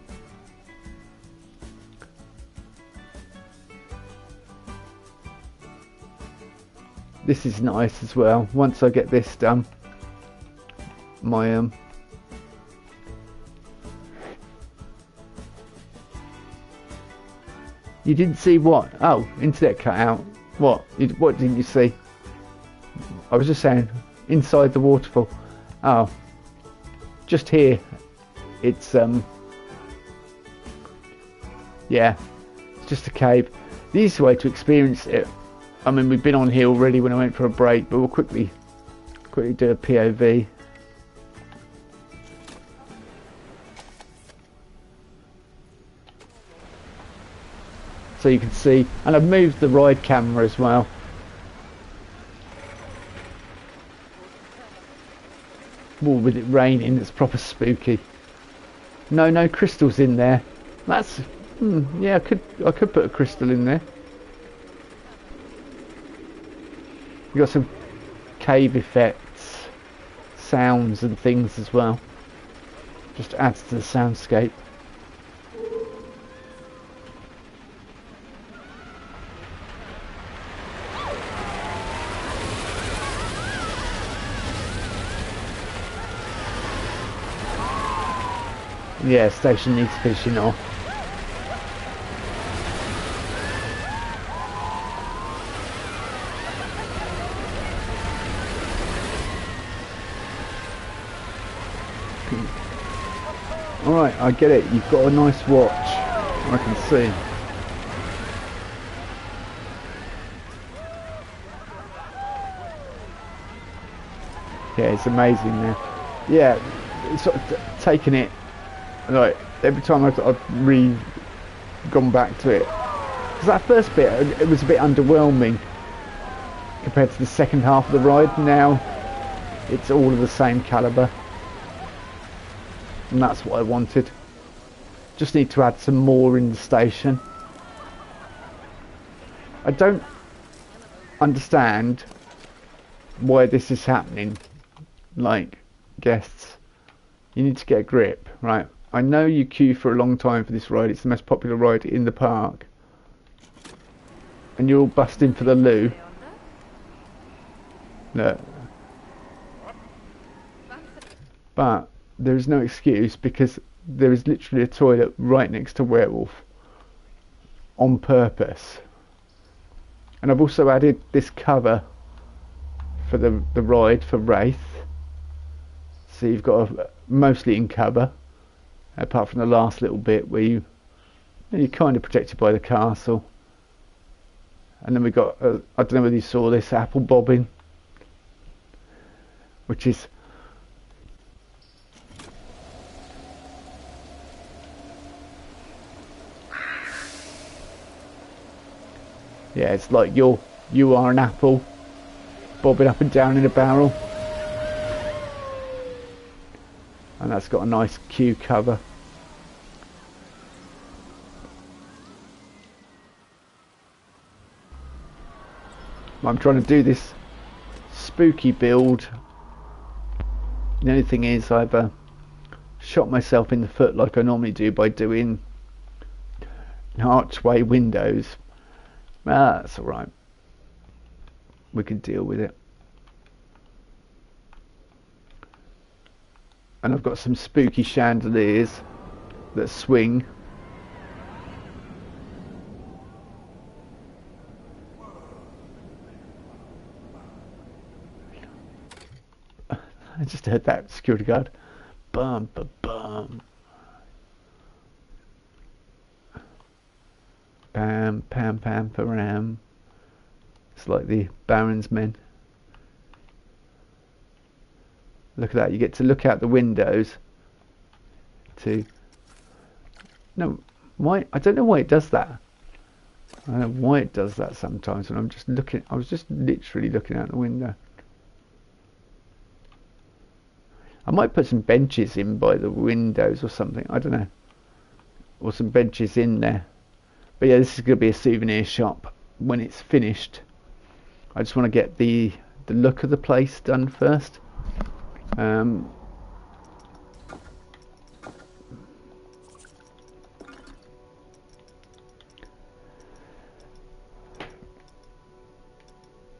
S1: This is nice as well. Once I get this done, my you didn't see what? Oh, internet cut out. What didn't you see? I was just saying inside the waterfall. Oh, just here. It's yeah, it's just a cave. The easy way to experience it, I mean, we've been on here already when I went for a break, but we'll quickly do a POV. So you can see, and I've moved the ride camera as well. Well, with it raining, it's proper spooky. No crystals in there. That's yeah, I could put a crystal in there. You got some cave effects, sounds and things as well. Just adds to the soundscape. Yeah, station needs finishing off. Alright, I get it. You've got a nice watch. I can see. Yeah, it's amazing now. Yeah, it's sort of taking it. Like every time I've gone back to it, because that first bit it was a bit underwhelming compared to the second half of the ride. Now it's all of the same caliber, and that's what I wanted. Just need to add some more in the station. I don't understand why this is happening. Like, guests, you need to get a grip, right? I know you queue for a long time for this ride. It's the most popular ride in the park. And you're all busting for the loo. Look. But there is no excuse, because there is literally a toilet right next to Werewolf. On purpose. And I've also added this cover for the ride for Wraith. So you've got mostly in cover. Apart from the last little bit where you're kind of protected by the castle. And then we got, I don't know whether you saw this, apple bobbing, which is yeah, it's like you're You are an apple, bobbing up and down in a barrel. And that's got a nice queue cover. I'm trying to do this spooky build. The only thing is I've shot myself in the foot like I normally do by doing archway windows. That's alright. We can deal with it. And I've got some spooky chandeliers that swing. I just heard that security guard. Bum, bum, bum. Pam, pam, pam, param. It's like the Baron's men. Look at that. You get to look out the windows to... No, why? I don't know why it does that. I don't know why it does that sometimes when I'm just looking. I was just literally looking out the window. I might put some benches in by the windows or something. I don't know. Or some benches in there. But yeah, this is going to be a souvenir shop when it's finished. I just want to get the look of the place done first.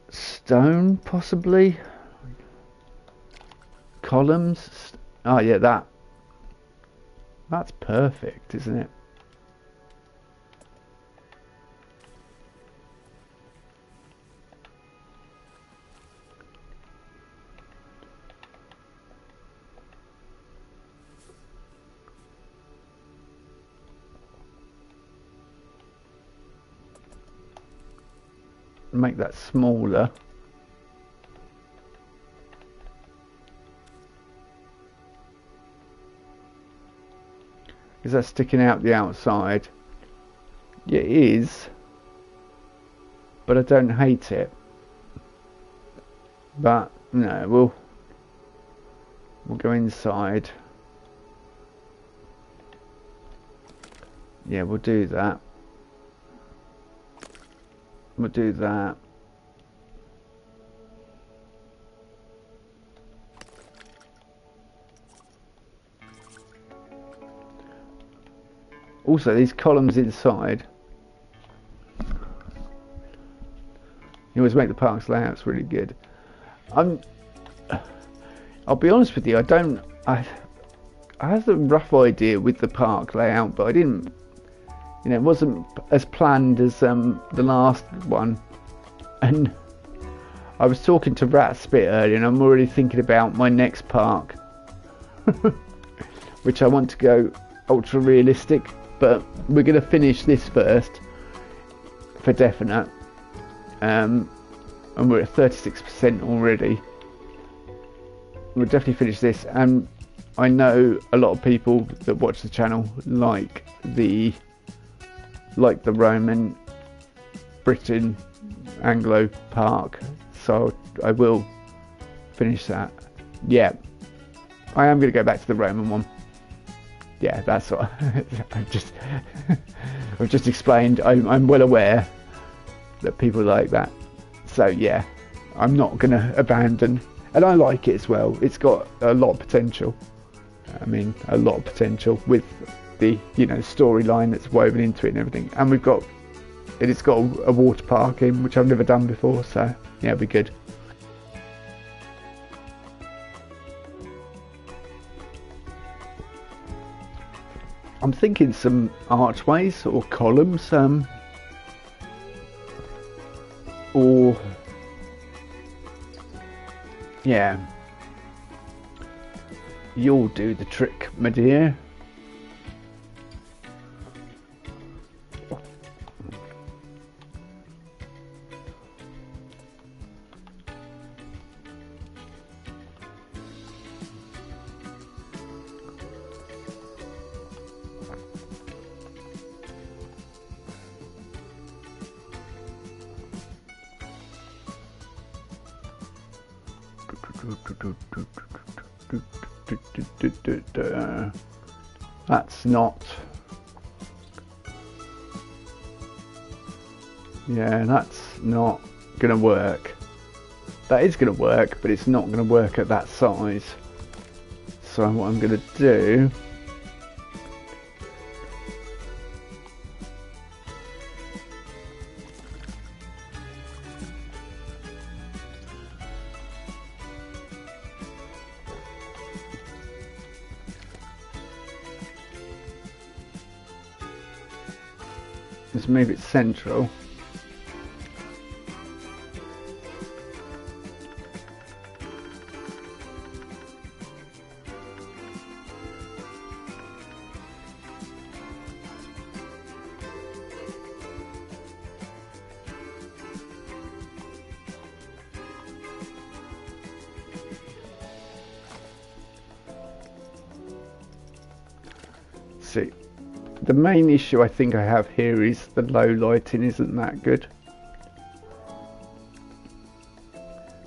S1: Stone, possibly. Columns. Oh yeah, that's perfect, isn't it? Make that smaller. Is that sticking out the outside? Yeah, it is, but I don't hate it. But no, we'll go inside. Yeah, we'll do that. We'll do that. Also, these columns inside, you always make the park's layouts really good. I'll be honest with you, I had a rough idea with the park layout, but I didn't, it wasn't as planned as the last one. And I was talking to Ratspit earlier, and I'm already thinking about my next park, which I want to go ultra realistic. But we're going to finish this first, for definite. And we're at 36% already. We'll definitely finish this. And I know a lot of people that watch the channel like the Roman Britain Anglo park. So I will finish that. Yeah, I am going to go back to the Roman one. Yeah, that's what I've just explained. I'm well aware that people like that. So yeah, I'm not going to abandon. And I like it as well. It's got a lot of potential. I mean, a lot of potential with the storyline that's woven into it and everything. And it's got a water park in, which I've never done before. So yeah, it'll be good. I'm thinking some archways or columns, or yeah, you'll do the trick, my dear. That's not. Yeah, that's not gonna work. That is gonna work, but it's not gonna work at that size. So what I'm gonna do is move it central. See, the main issue I think I have here is the low lighting isn't that good.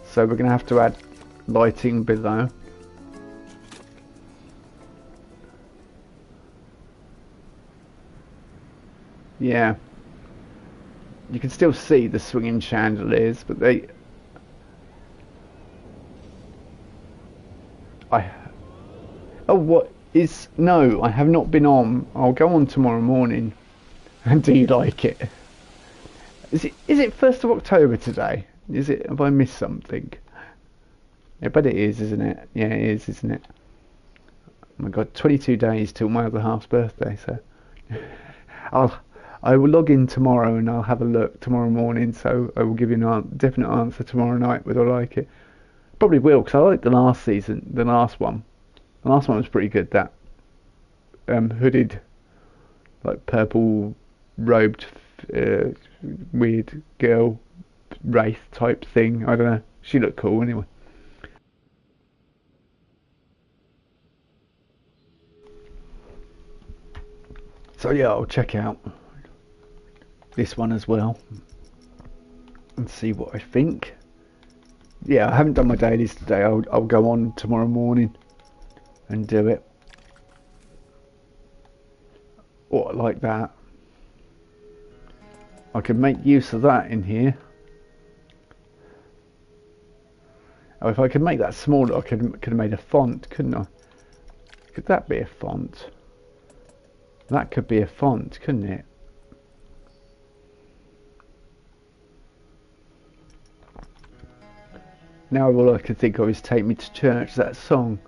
S1: So we're going to have to add lighting below. Yeah. You can still see the swinging chandeliers, but oh, what is... No, I have not been on. I'll go on tomorrow morning. And do you like it? Is it 1st of October today? Is it? Have I missed something? Yeah, but it is, isn't it? Yeah, it is, isn't it? Oh my God, 22 days till my other half's birthday, so... I will log in tomorrow and I'll have a look tomorrow morning, so I will give you a definite answer tomorrow night whether I like it. Probably will, because I like the last season, the last one. The last one was pretty good, that hooded, like purple robed, weird girl, wraith type thing. I don't know, she looked cool anyway. So yeah, I'll check out this one as well and see what I think. Yeah, I haven't done my dailies today. I'll go on tomorrow morning and do it. Or like that. I could make use of that in here. Oh, if I could make that smaller, I could have made a font, couldn't I? Could that be a font? That could be a font, couldn't it? Now all I could think of is Take Me to Church, that song.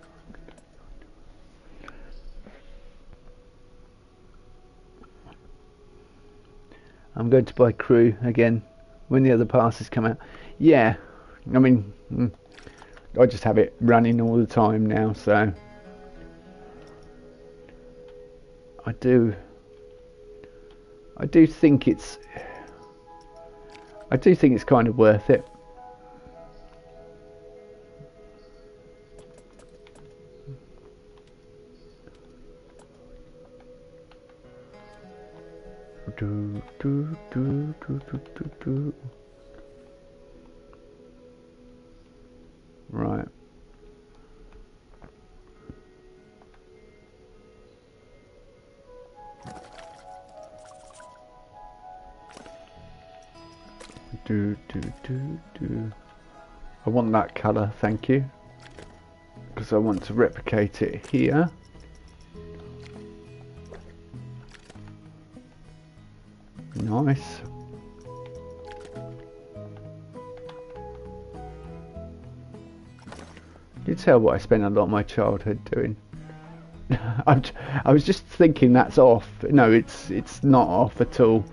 S1: I'm going to buy Crew again when the other passes come out. Yeah, I mean, I just have it running all the time now, so I do think it's kind of worth it. Right. I want that colour, thank you, because I want to replicate it here. Nice. You tell what I spent a lot of my childhood doing. I was just thinking that's off. No, it's not off at all.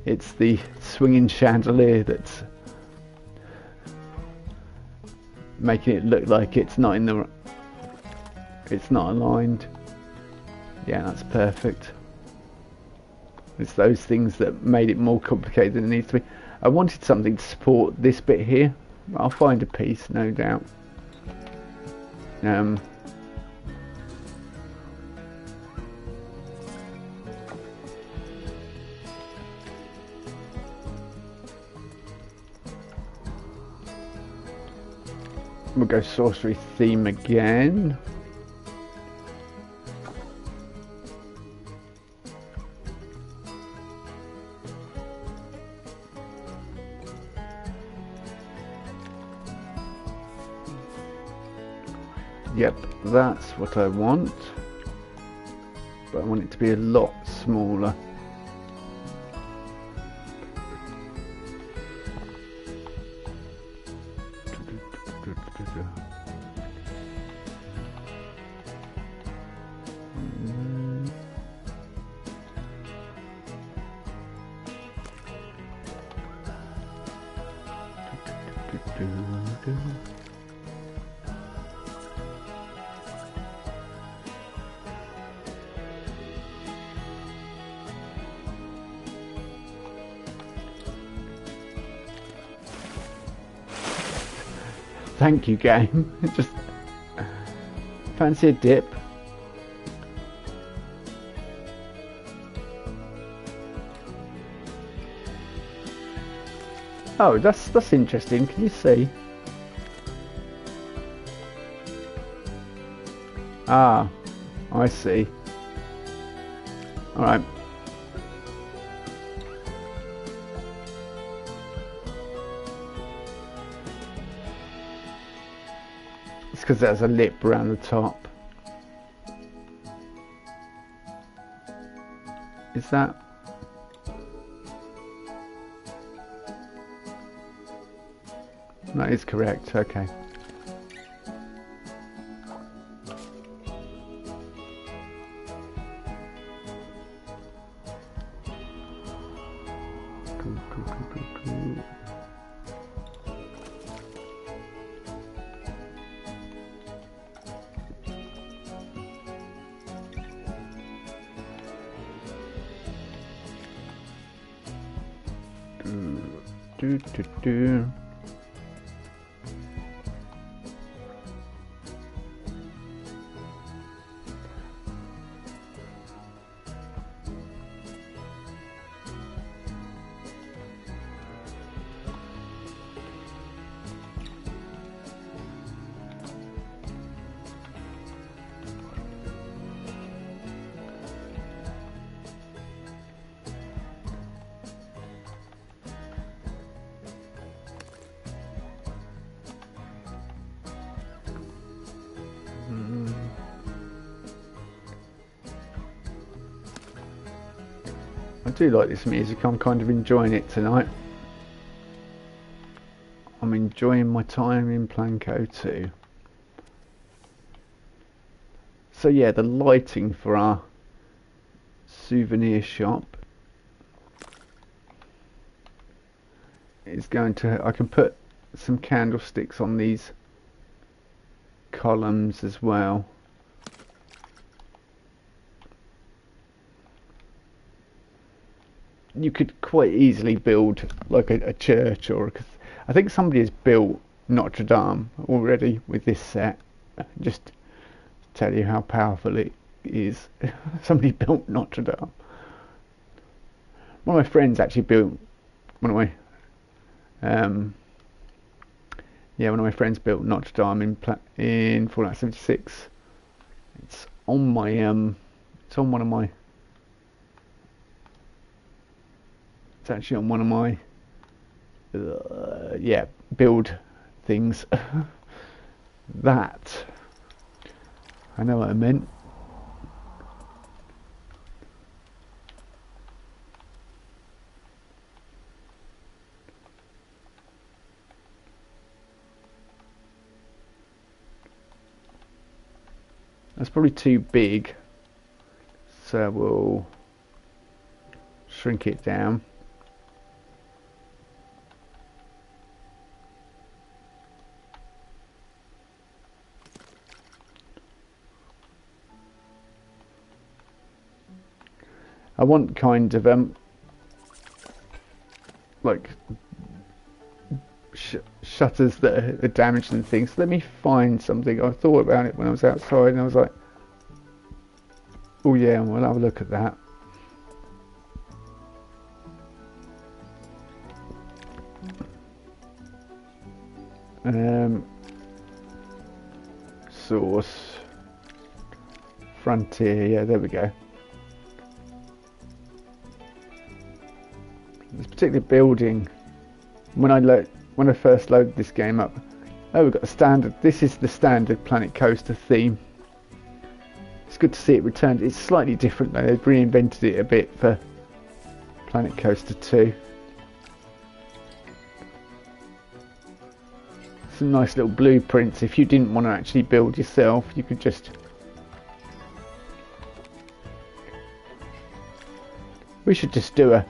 S1: It's the swinging chandelier that's making it look like it's not aligned. Yeah, that's perfect. It's those things that made it more complicated than it needs to be. I wanted something to support this bit here. I'll find a piece, no doubt. We'll go sorcery theme again. Yep, that's what I want. But I want it to be a lot smaller. Thank you, game. Just fancy a dip. Oh, that's interesting. Can you see? Ah, I see. All right. It's because there's a lip around the top. Is that? That is correct. Okay. Cool. Do. I do like this music. I'm kind of enjoying it tonight. I'm enjoying my time in Planco too. So yeah, the lighting for our souvenir shop is going to... I can put some candlesticks on these columns as well. You could quite easily build like a church, or I think somebody has built Notre Dame already with this set. Just to tell you how powerful it is. Somebody built Notre Dame. One of my friends actually built one of my friends built Notre Dame in Fallout 76. It's on my it's on one of my It's actually on one of my build things. That, I know what I meant. That's probably too big, so we'll shrink it down. I want kind of like shutters that are damaged and things. Let me find something. I thought about it when I was outside and I was like, oh yeah, we'll have a look at that. source. Frontier, yeah, there we go. This particular building, when I first loaded this game up, oh, we've got a standard. This is the standard Planet Coaster theme. It's good to see it returned. It's slightly different though. They've reinvented it a bit for Planet Coaster 2. Some nice little blueprints. If you didn't want to actually build yourself, you could just... We should just do a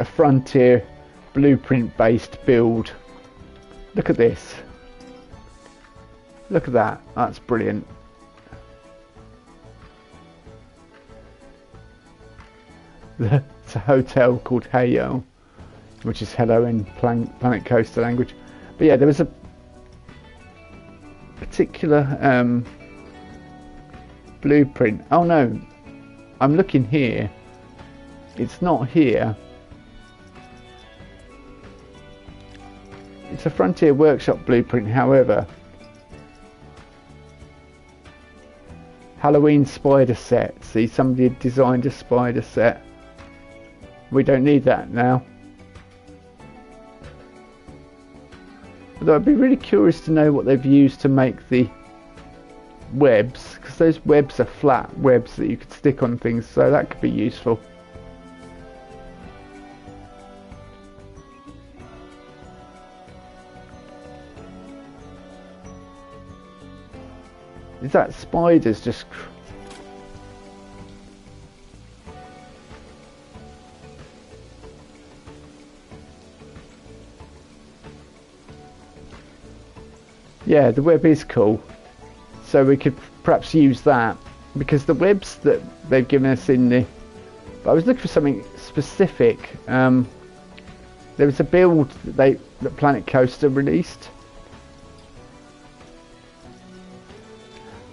S1: Frontier blueprint based build. Look at this. Look at that. That's brilliant. It's a hotel called Heyo, which is hello in Planet Coaster language. But yeah, there was a particular blueprint. Oh no, I'm looking here. It's not here. It's a Frontier Workshop blueprint, however. Halloween spider set. See, somebody had designed a spider set. We don't need that now. Although I'd be really curious to know what they've used to make the webs, because those webs are flat webs that you could stick on things, so that could be useful. Is that spiders just... Yeah, the web is cool. So we could perhaps use that, because the webs that they've given us in the... But I was looking for something specific. There was a build that Planet Coaster released.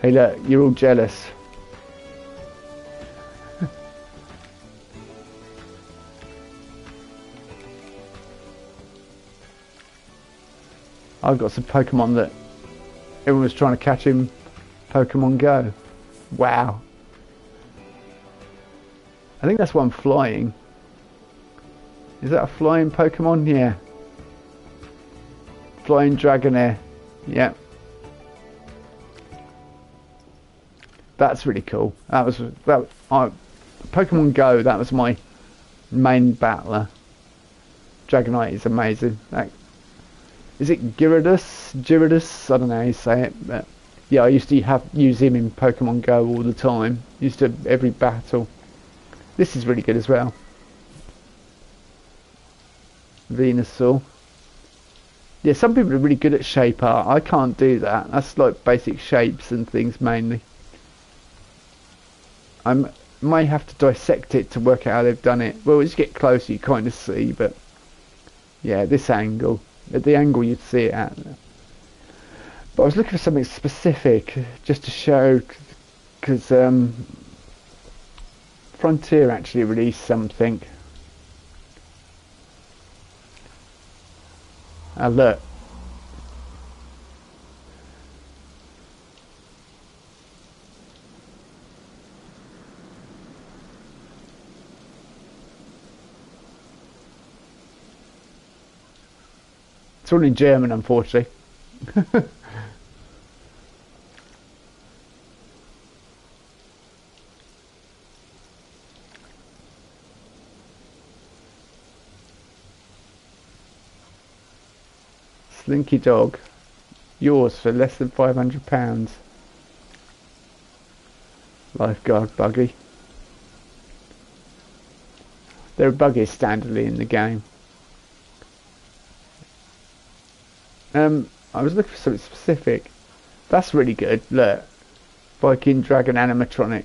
S1: Hey look, you're all jealous. I've got some Pokemon that everyone was trying to catch in Pokemon Go. Wow. I think that's why I'm flying. Is that a flying Pokemon? Yeah. Flying Dragonair. Yeah. That's really cool. Pokemon Go, that was my main battler. Dragonite is amazing. Is it Gyarados? I don't know how you say it, but yeah, I used to use him in Pokemon Go all the time. Used to every battle. This is really good as well. Venusaur. Yeah, some people are really good at shape art. I can't do that. That's like basic shapes and things mainly. I might have to dissect it to work out how they've done it. Well, as you get closer you kind of see, but yeah, this angle, at the angle you'd see it at. But I was looking for something specific just to show, because Frontier actually released something. Look. It's all in German, unfortunately. Slinky dog, yours for less than £500. Lifeguard buggy. There are buggies standardly in the game. I was looking for something specific. That's really good. Look, Viking Dragon animatronic.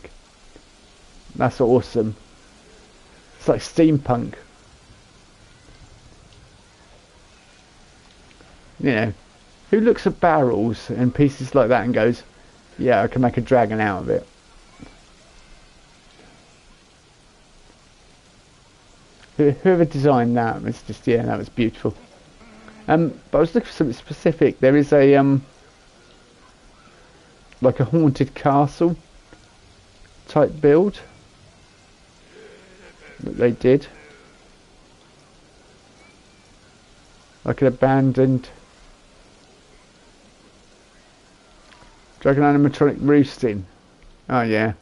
S1: That's awesome. It's like steampunk. You know, who looks at barrels and pieces like that and goes, yeah, I can make a dragon out of it. Whoever designed that was just, yeah, that was beautiful. But I was looking for something specific. There is a like a haunted castle type build that they did. Like an abandoned dragon animatronic roosting. Oh yeah.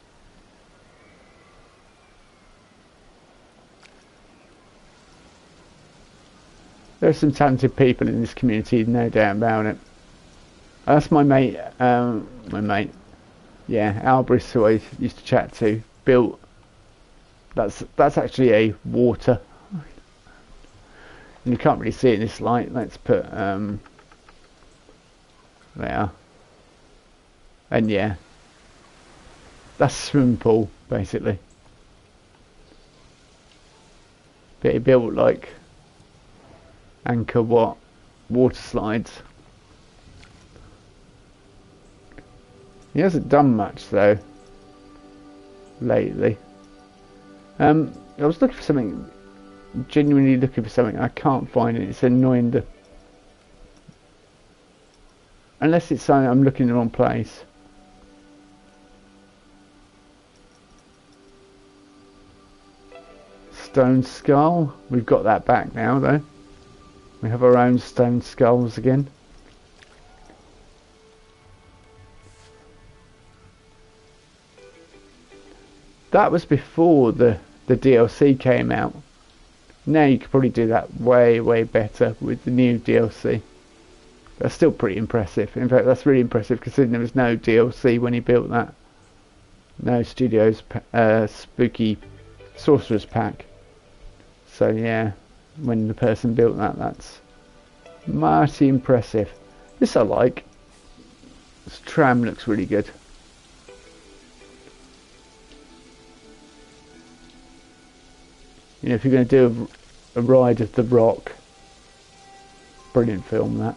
S1: There are some talented people in this community, no doubt about it. That's my mate, yeah, Albris, who I used to chat to, built. That's actually a water. And you can't really see it in this light. Let's put there. And yeah, that's a swimming pool basically. But he built like anchor water slides. He hasn't done much though lately. I was looking for something, genuinely looking for something. I can't find it. It's annoying. Unless it's something I'm looking in the wrong place. Stone skull. We've got that back now though. We have our own stone skulls again. That was before the DLC came out. Now you could probably do that way better with the new DLC. That's still pretty impressive. In fact, that's really impressive considering there was no DLC when he built that. No Studios Spooky Sorcerer's Pack. So yeah, when the person built that, that's mighty impressive. This I like. This tram looks really good. You know, if you're going to do a ride of the Rock, brilliant film that.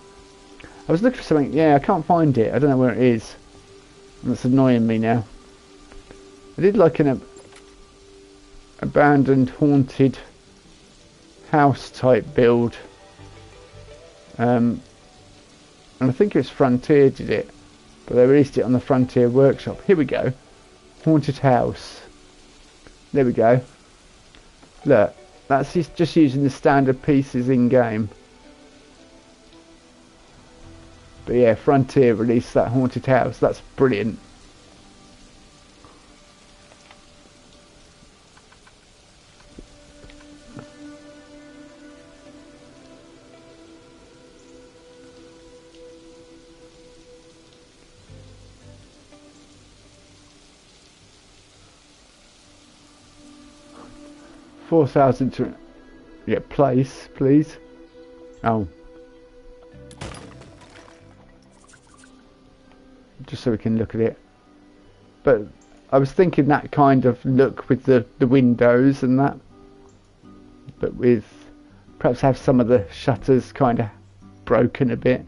S1: I was looking for something, yeah, I can't find it. I don't know where it is. And that's annoying me now. I did like an abandoned, haunted house type build. And I think it was Frontier did it. But they released it on the Frontier Workshop. Here we go. Haunted house. There we go. Look, that's just using the standard pieces in game. But yeah, Frontier released that haunted house. That's brilliant. $4,000 to yeah, place, please. Oh. Just so we can look at it. But I was thinking that kind of look with the windows and that. But with perhaps have some of the shutters kind of broken a bit.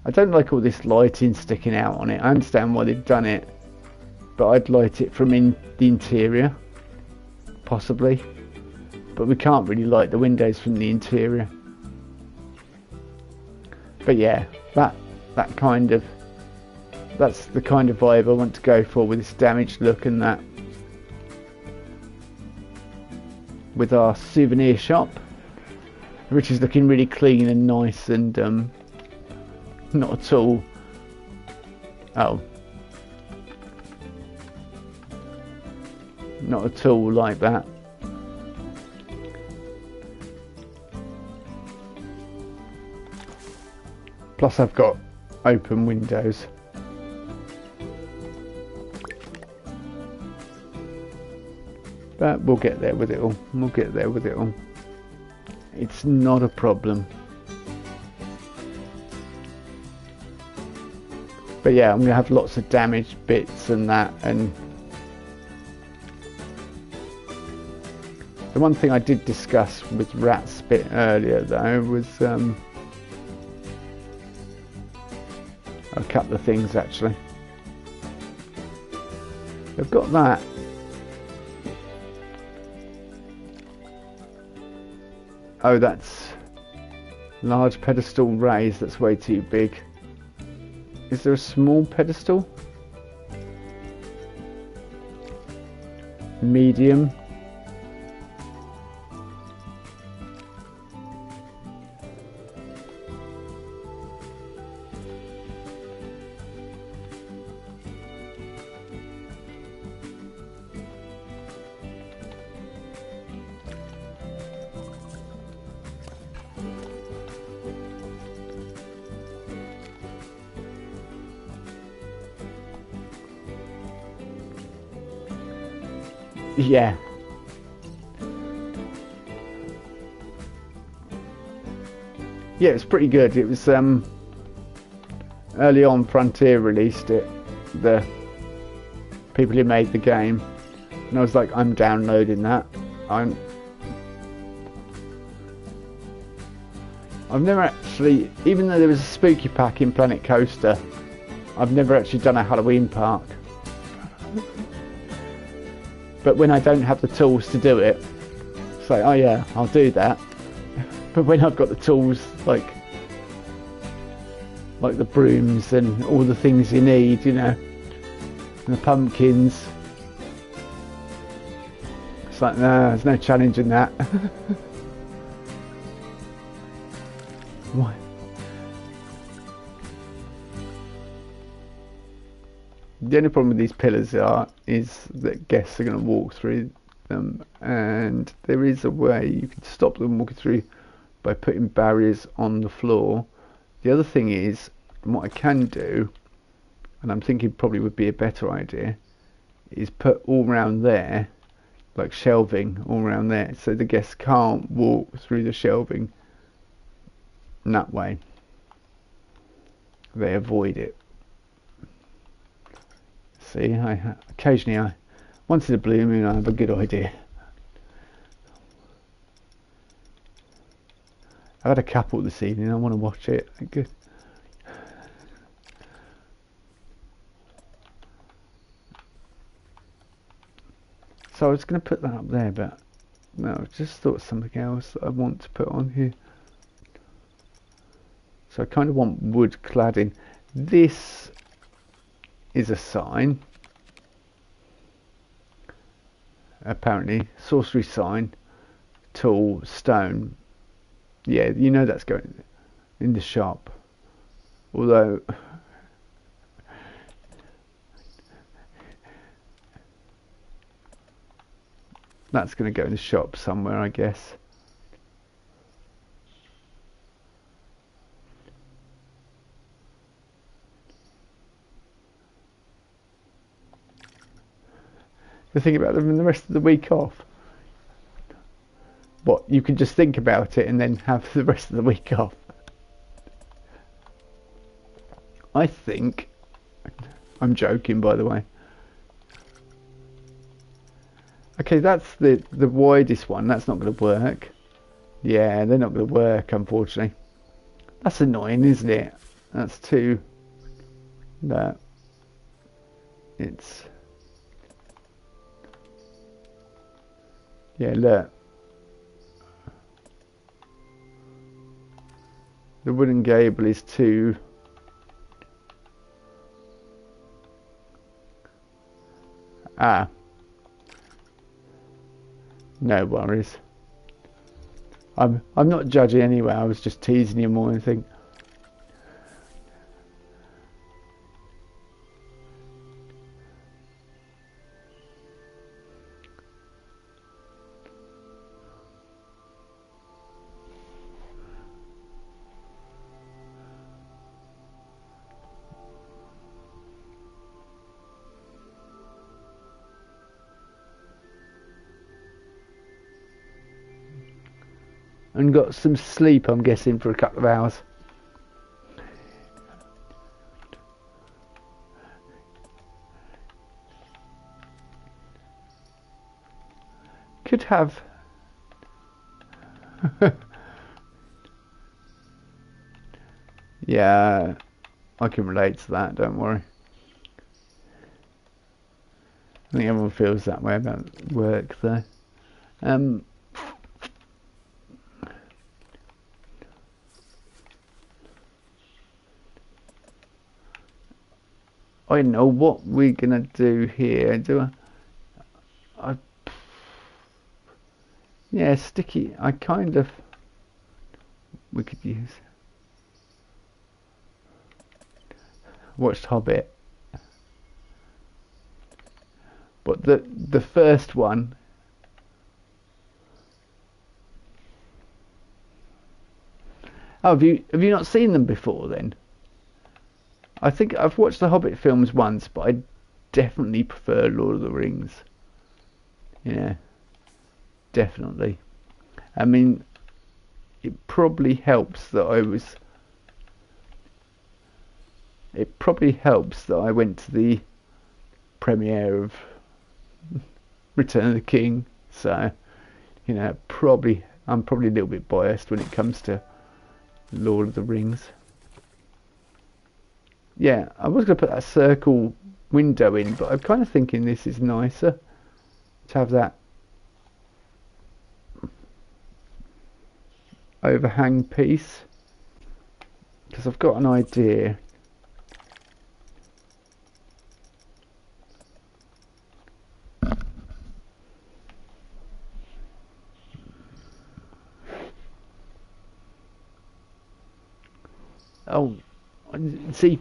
S1: I don't like all this lighting sticking out on it. I understand why they've done it. But I'd light it from in the interior. Possibly. But we can't really light the windows from the interior. But yeah, that's the kind of vibe I want to go for with this damaged look and that. With our souvenir shop, which is looking really clean and nice and not at all. Oh. Not at all like that. Plus I've got open windows. But we'll get there with it all. We'll get there with it all. It's not a problem. But yeah, I'm going to have lots of damaged bits and that. And the one thing I did discuss with Rat's bit earlier though was a couple of things actually. I've got that. Oh, that's large pedestal raised. That's way too big. Is there a small pedestal? medium. Yeah. Yeah, it's pretty good. It was early on Frontier released it, the people who made the game, and I was like, I'm downloading that. I've never actually, even though there was a spooky pack in Planet Coaster, I've never actually done a Halloween park. But when I don't have the tools to do it, it's like, oh yeah, I'll do that. But when I've got the tools, like the brooms and all the things you need, you know, and the pumpkins, it's like, no, there's no challenge in that. Why? The only problem with these pillars is that guests are going to walk through them, and there is a way you can stop them walking through by putting barriers on the floor. The other thing is, what I can do, and I'm thinking probably would be a better idea, is put all around there, like shelving all around there, so the guests can't walk through the shelving that way. They avoid it. See, occasionally, once in a blue moon, I have a good idea. I've had a couple this evening. I want to watch it. Good. So I was going to put that up there, but no, I just thought of something else that I want to put on here. So I kind of want wood cladding. This is a sign, apparently, sorcery sign, tool, stone. Yeah, you know that's going in the shop. Although that's going to go in the shop somewhere, I guess. The thing about them in the rest of the week off. What, you can just think about it and then have the rest of the week off? I think, I'm joking by the way. Okay, that's the widest one. That's not going to work. Yeah, they're not going to work, unfortunately. That's annoying, isn't it? That's too... that. It's... yeah, look. The wooden gable is too... ah. No worries. I'm not judging anyway. I was just teasing you more than anything. And got some sleep, I'm guessing, for a couple of hours. Could have... yeah, I can relate to that, don't worry. I think everyone feels that way about work, though. I know what we're gonna do here. Yeah, sticky. I kind of. We could use. Watched Hobbit, but the first one. Oh, have you not seen them before then? I think I've watched the Hobbit films once, but I definitely prefer Lord of the Rings. Yeah, definitely. I mean, it probably helps that I was. It probably helps that I went to the premiere of Return of the King, so probably I'm probably a little bit biased when it comes to Lord of the Rings. Yeah, I was going to put that circle window in, but I'm kind of thinking this is nicer to have that overhang piece, because I've got an idea. Oh, see,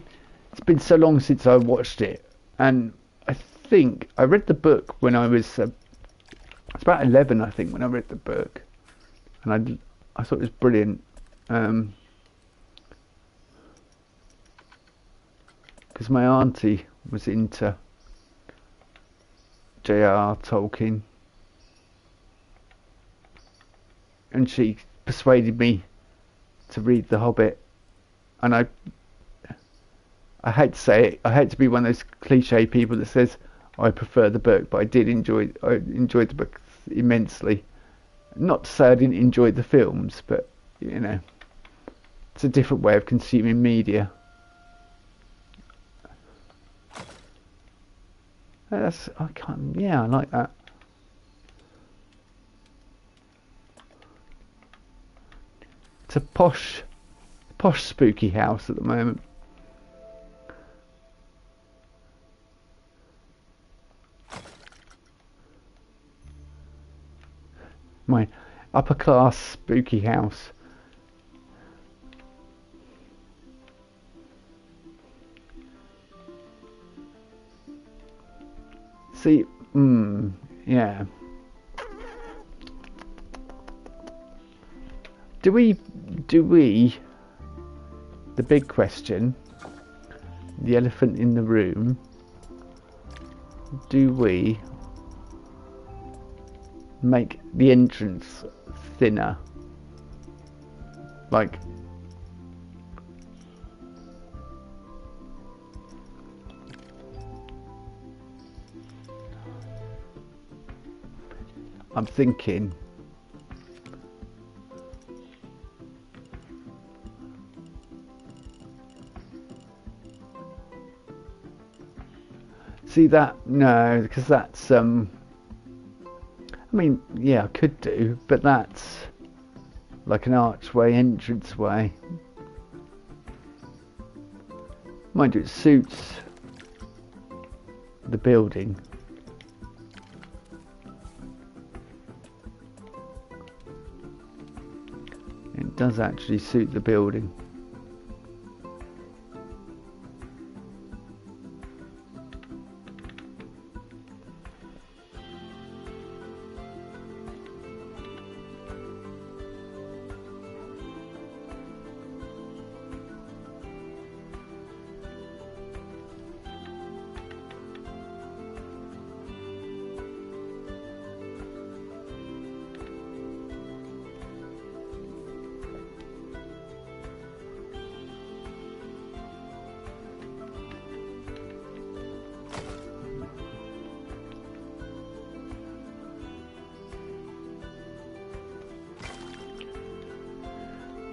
S1: it's been so long since I watched it, and I think I read the book when I was it's about 11, I think, when I read the book, and I thought it was brilliant. Because my auntie was into J.R.R. Tolkien, and she persuaded me to read The Hobbit, and I hate to say it, I hate to be one of those cliche people that says I prefer the book, but I enjoyed the book immensely. Not to say I didn't enjoy the films, but it's a different way of consuming media. Yeah, I like that. It's a posh spooky house at the moment. My upper class spooky house. See, yeah. Do we, the big question, the elephant in the room, do we make the entrance thinner? Like, I'm thinking see that? No, because that's I mean, yeah, I could do, but that's like an archway entranceway. Mind you, it suits the building. It does actually suit the building.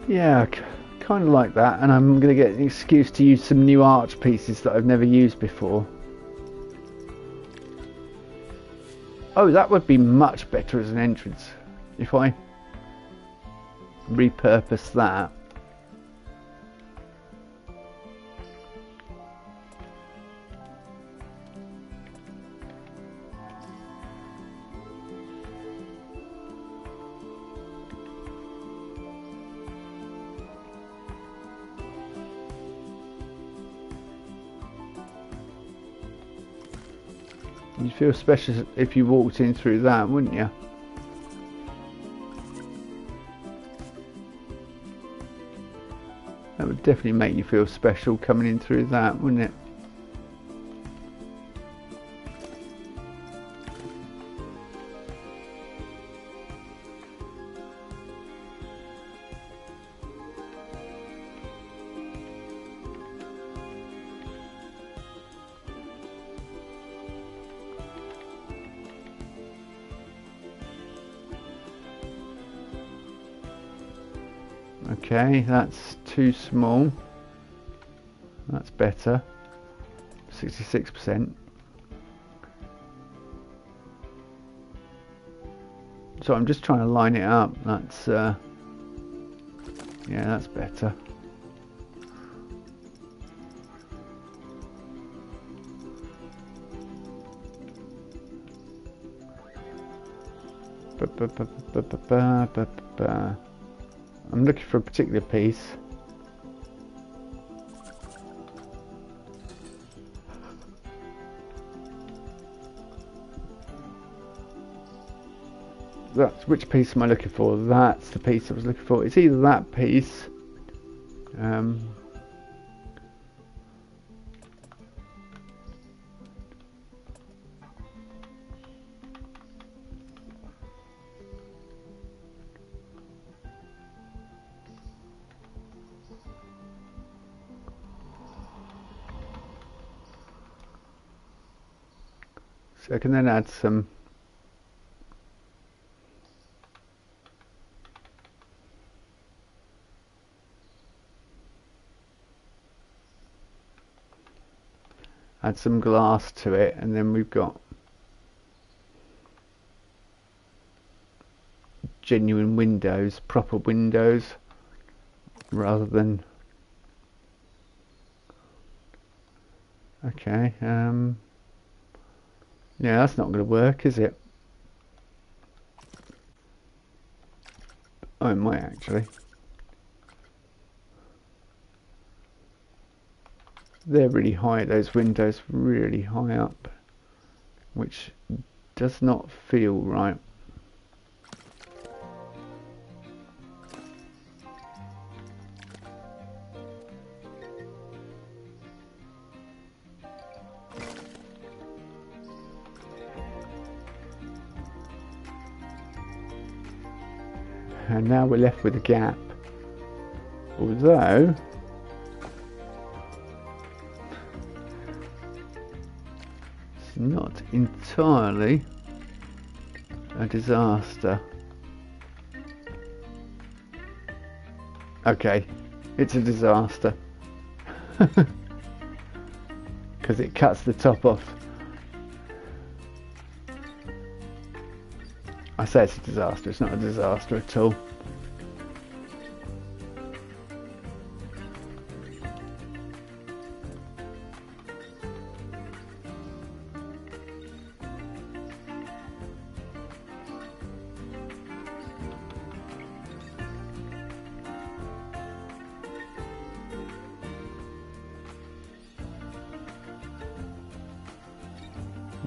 S1: Yeah, kind of like that, and I'm going to get an excuse to use some new arch pieces that I've never used before. Oh, that would be much better as an entrance if I repurpose that. You'd feel special if you walked in through that, wouldn't you? That would definitely make you feel special coming in through that, wouldn't it? Okay, that's too small. That's better. 66%. So I'm just trying to line it up. That's yeah, that's better. I'm looking for a particular piece. That's, which piece am I looking for? That's the piece I was looking for. It's either that piece. So I can then add some glass to it, and then we've got genuine windows, proper windows, rather than okay. Yeah, that's not going to work, is it? Oh, it might actually. They're really high, those windows, really high up, which does not feel right. And now we're left with a gap, although it's not entirely a disaster. Okay, it's a disaster because it cuts the top off. I say it's a disaster, it's not a disaster at all.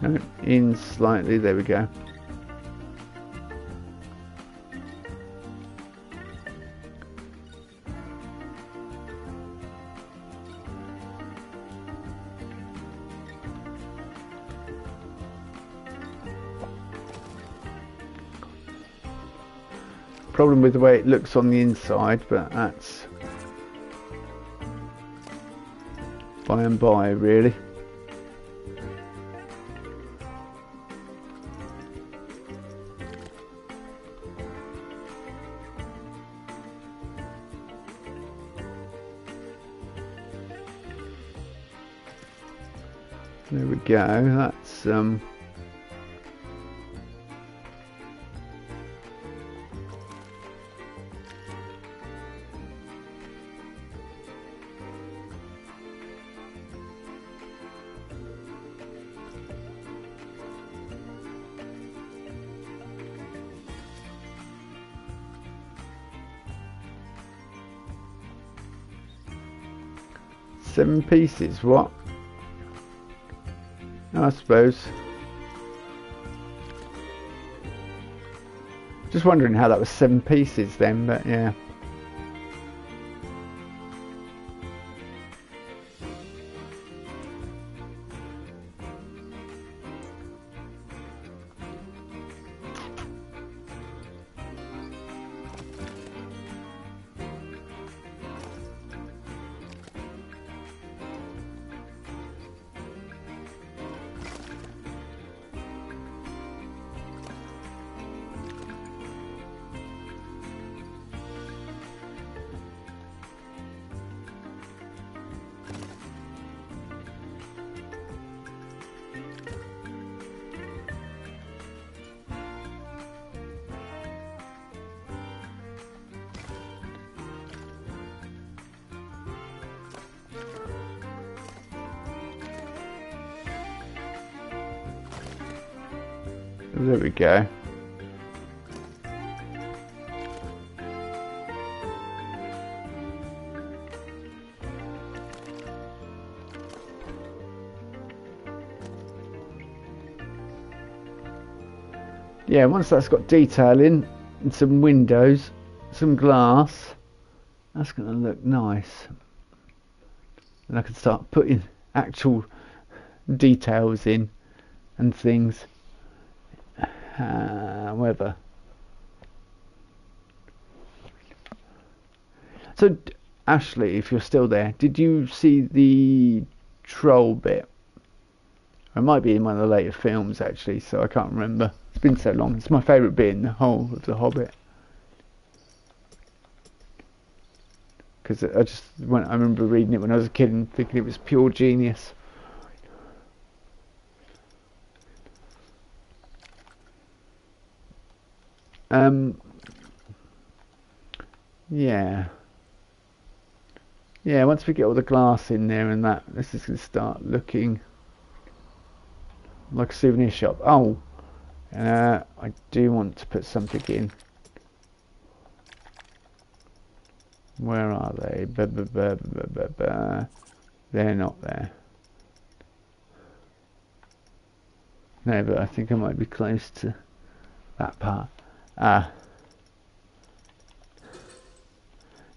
S1: No, in slightly, there we go. Problem with the way it looks on the inside, but that's by and by, really. There we go, that's seven pieces, what? I suppose Just wondering how that was 7 pieces then, but yeah. There we go. Yeah, once that's got detail in and some windows, some glass, that's going to look nice. And I can start putting actual details in and things. However, so Ashley, if you're still there, did you see the troll bit? It might be in one of the later films actually, so I can't remember. It's been so long. It's my favourite bit in the whole of The Hobbit. Because I remember reading it when I was a kid and thinking it was pure genius. Yeah. Yeah, once we get all the glass in there and that, this is going to start looking like a souvenir shop. Oh, I do want to put something in. Where are they? They're not there. No, but I think I might be close to that part.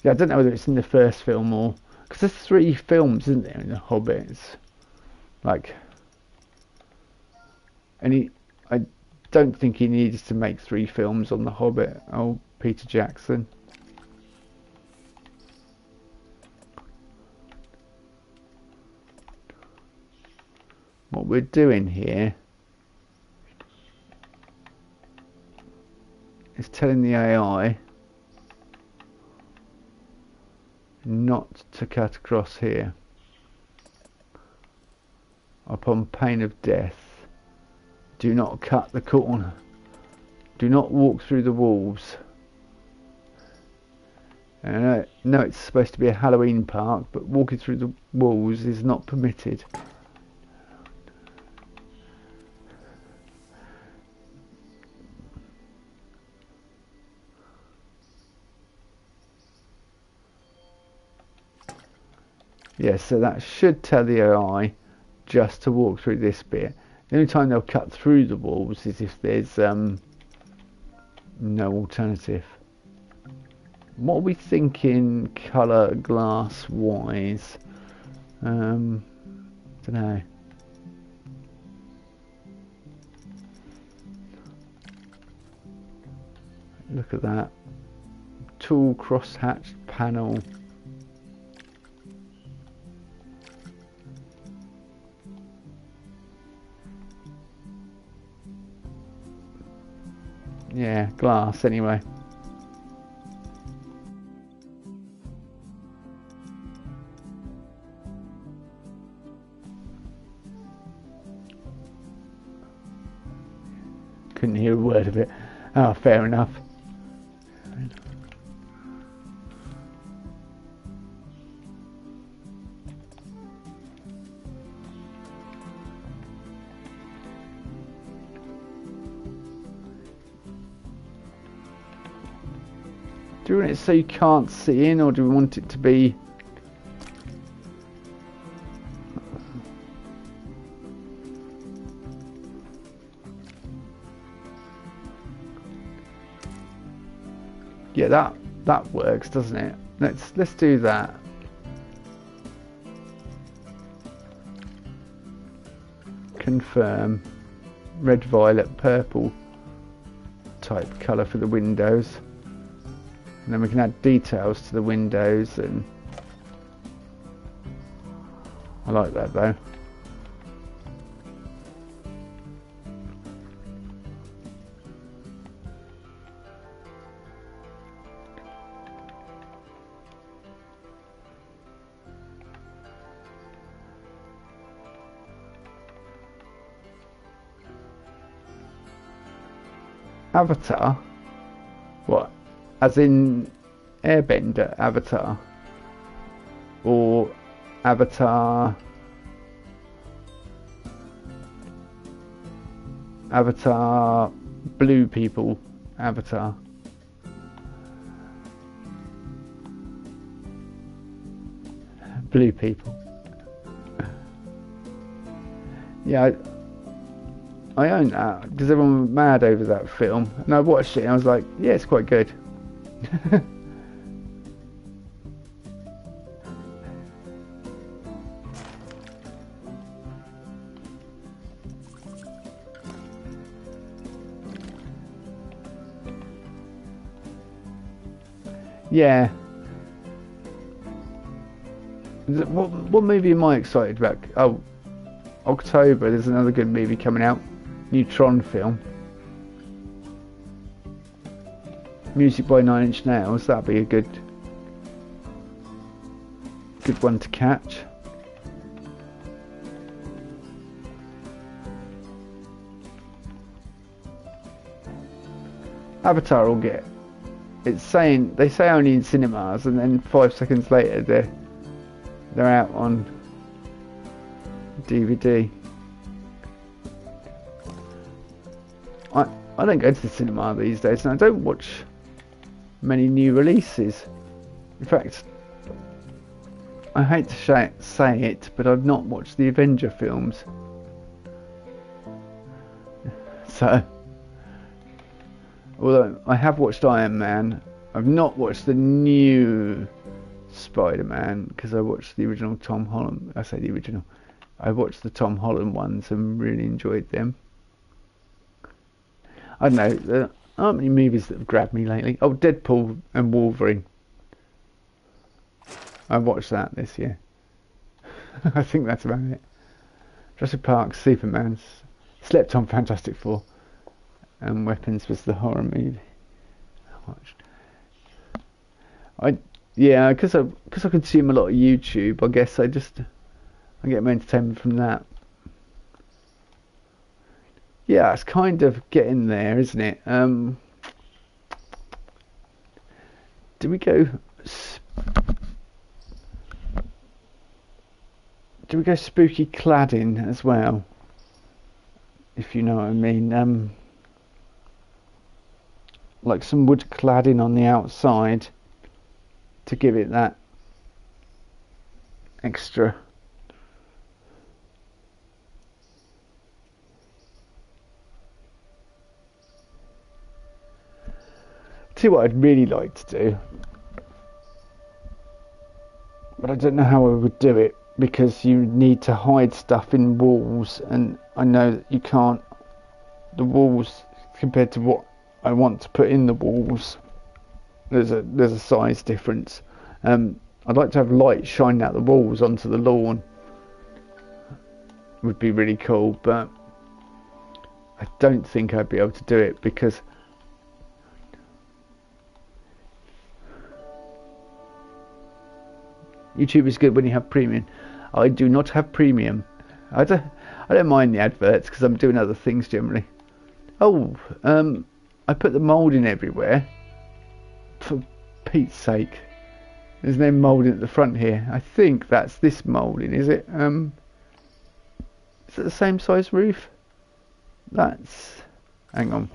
S1: Yeah, I don't know whether it's in the first film or... Because there's 3 films, isn't there, in The Hobbit? It's like... I don't think he needed to make 3 films on The Hobbit. Oh, Peter Jackson. What we're doing here is telling the AI not to cut across here upon pain of death. Do not cut the corner. Do not walk through the walls. And I know it's supposed to be a Halloween park, but walking through the walls is not permitted. Yeah, so that should tell the AI just to walk through this bit. The only time they'll cut through the walls is if there's no alternative. What are we thinking colour glass wise? Don't know. Look at that. Tool cross-hatched panel. Yeah, glass anyway. Couldn't hear a word of it. Oh, fair enough. Do we want it so you can't see in, or do we want it to be... Yeah, that works, doesn't it? Let's do that. Confirm. Red, violet, purple type colour for the windows. And then we can add details to the windows, and I like that though. Avatar? What? As in Airbender Avatar? Or Avatar... Avatar blue people Avatar? Blue people. Yeah, I own that because everyone was mad over that film, and I watched it and I was like, yeah, it's quite good. Yeah. What movie am I excited about? Oh, October, there's another good movie coming out. Neutron film. Music by 9 Inch Nails. That'll be a good one to catch. Avatar will get. It's saying they say only in cinemas, and then 5 seconds later they're out on DVD. I don't go to the cinema these days, and I don't watch many new releases. In fact, I hate to say it, but I've not watched the Avenger films. So, although I have watched Iron Man, I've not watched the new Spider-Man because I watched the original Tom Holland. I say the original. I watched the Tom Holland ones and really enjoyed them. I don't know, there aren't many movies that have grabbed me lately. Oh, Deadpool and Wolverine. I watched that this year. I think that's about it. Jurassic Park, Superman, slept on Fantastic Four, and Weapons was the horror movie I watched. Yeah, because I consume a lot of YouTube, I guess I get my entertainment from that. Yeah, it's kind of getting there, isn't it? Do we go spooky cladding as well? If you know what I mean. Like some wood cladding on the outside to give it that extra. See what I'd really like to do, but I don't know how I would do it, because you need to hide stuff in walls, and I know that you can't. The walls, compared to what I want to put in the walls, there's a size difference. I'd like to have light shining out the walls onto the lawn. Would be really cool, but I don't think I'd be able to do it because YouTube is good when you have premium. I do not have premium. I don't mind the adverts because I'm doing other things generally. Oh, I put the moulding everywhere. For Pete's sake. There's no moulding at the front here. I think that's this moulding, is it? Is it the same size roof? Hang on.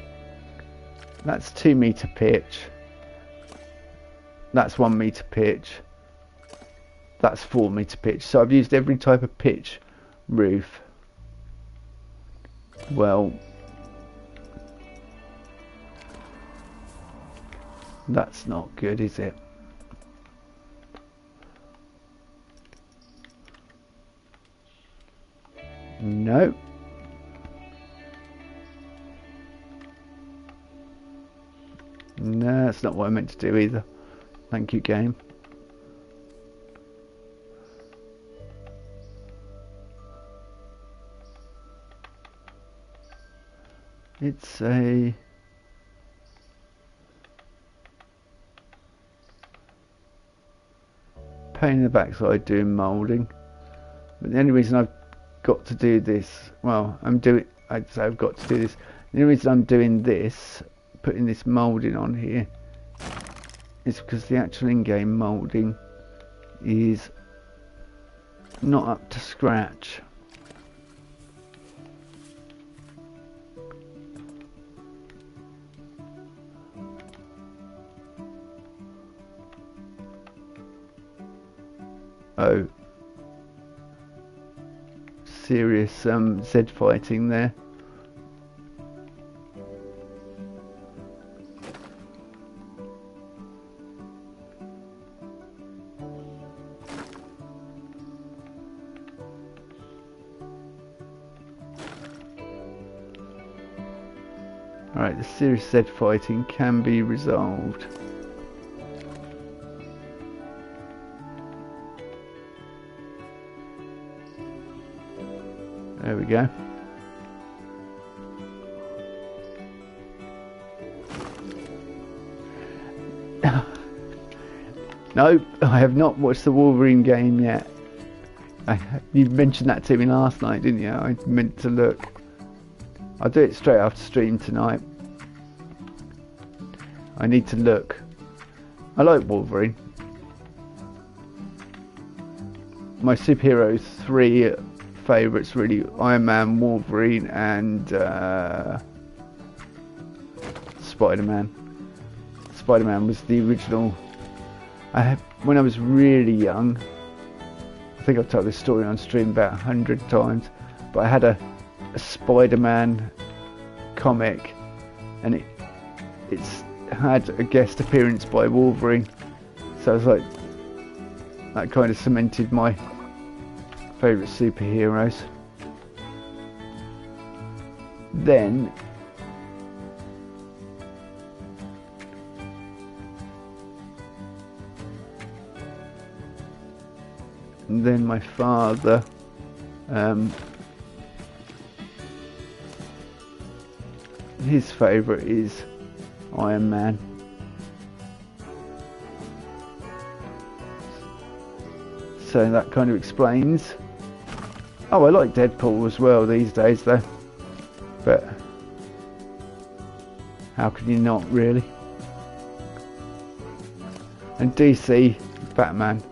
S1: That's 2 metre pitch. That's 1 metre pitch. That's 4 metre pitch. So I've used every type of pitch roof. Well, That's not good, is it? No. No, that's not what I meant to do either. Thank you, game. It's a... pain in the backside doing moulding. But the only reason I've got to do this, well, I'd say I've got to do this. The only reason I'm doing this, putting this moulding on here, is because the actual in-game moulding is not up to scratch. Oh, serious Z fighting there. Alright, the serious Z fighting can be resolved. There we go. No, I have not watched the Wolverine game yet. You mentioned that to me last night, didn't you? I meant to look. I'll do it straight after stream tonight. I need to look. I like Wolverine. My superhero 3 favourites really: Iron Man, Wolverine, and Spider-Man. Spider-Man was the original. When I was really young, I think I've told this story on stream about 100 times, but I had a Spider-Man comic, and it's had a guest appearance by Wolverine, so I was like, that kind of cemented my favourite superheroes. Then my father his favourite is Iron Man. So that kind of explains. Oh, I like Deadpool as well these days though, but how can you not, really? And DC, Batman.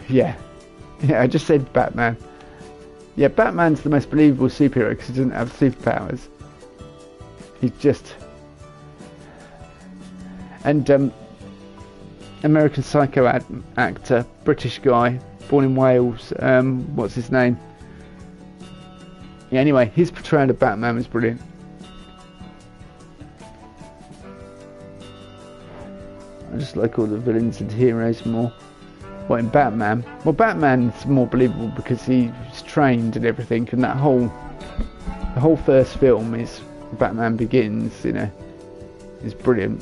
S1: Yeah, I just said Batman. Yeah, Batman's the most believable superhero because he doesn't have superpowers. He's just... And American Psycho actor, British guy, born in Wales, what's his name? Yeah, anyway, his portrayal of Batman was brilliant. I just like all the villains and heroes more. Well, in Batman, well, Batman's more believable because he's trained and everything, and the whole first film is Batman Begins, you know, is brilliant.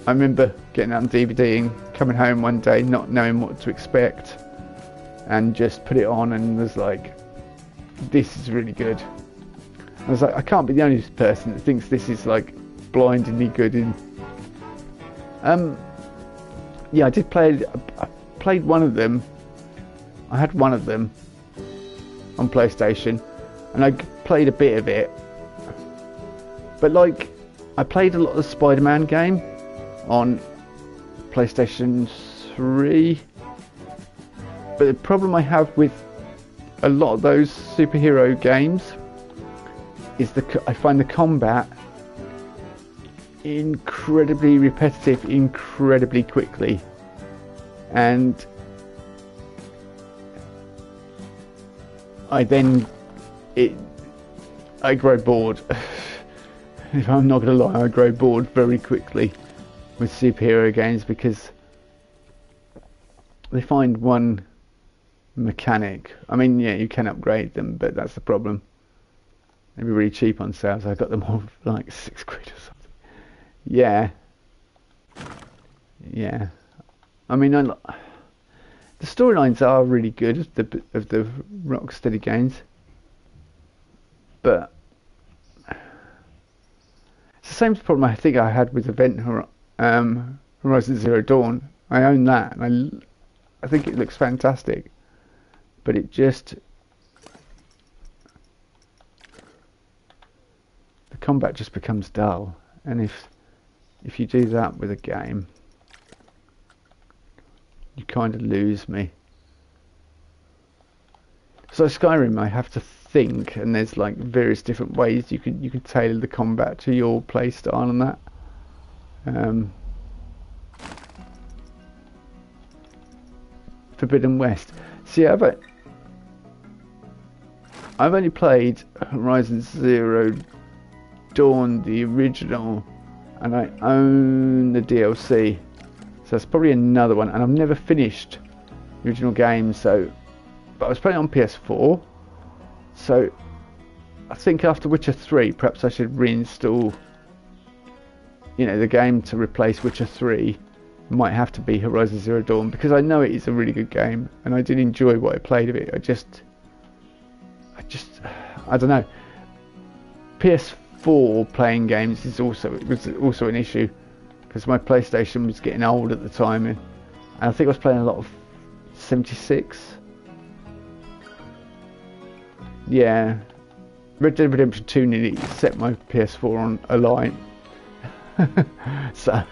S1: I remember getting it on DVD and coming home one day not knowing what to expect, and just put it on and was like, this is really good. I was like, I can't be the only person that thinks this is like blindingly good. Yeah, I played one of them. I had one of them on PlayStation, and I played a bit of it. But like, I played a lot of the Spider-Man game on PlayStation 3. But the problem I have with a lot of those superhero games is I find the combat incredibly repetitive, incredibly quickly, and I grow bored. if I'm not going to lie, I grow bored very quickly with superhero games because they find one mechanic. I mean, yeah, you can upgrade them, but that's the problem. They'd be really cheap on sales. I got them all for like £6 or something. Yeah. Yeah. I mean, the storylines are really good of the Rocksteady games, but it's the same problem I think I had with Horizon Zero Dawn. I own that, and I think it looks fantastic, but it just, the combat just becomes dull, and if you do that with a game, you kind of lose me. So Skyrim, I have to think, and there's like various different ways you can tailor the combat to your play style and that. Forbidden West. See, I've only played Horizon Zero Dawn, the original, and I own the DLC. So it's probably another one, and I've never finished the original game. So, but I was playing on PS4. So I think after Witcher 3, perhaps I should reinstall, the game to replace Witcher 3. Might have to be Horizon Zero Dawn, because I know it is a really good game, and I did enjoy what I played of it. I don't know. PS4 playing games was also an issue, because my PlayStation was getting old at the time, and I think I was playing a lot of 76. Yeah, Red Dead Redemption 2 nearly set my PS4 on a line. So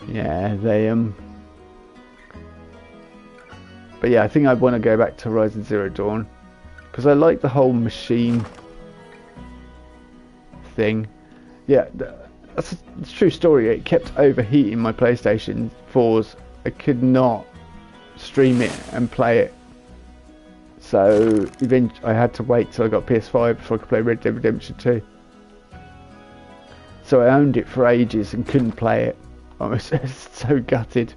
S1: yeah, but yeah, I think I want to go back to Horizon Zero Dawn, because I like the whole machine thing. Yeah, that's a true story. It kept overheating my PlayStation 4s. I could not stream it and play it. So eventually I had to wait till I got PS5 before I could play Red Dead Redemption 2. So I owned it for ages and couldn't play it. I was so gutted.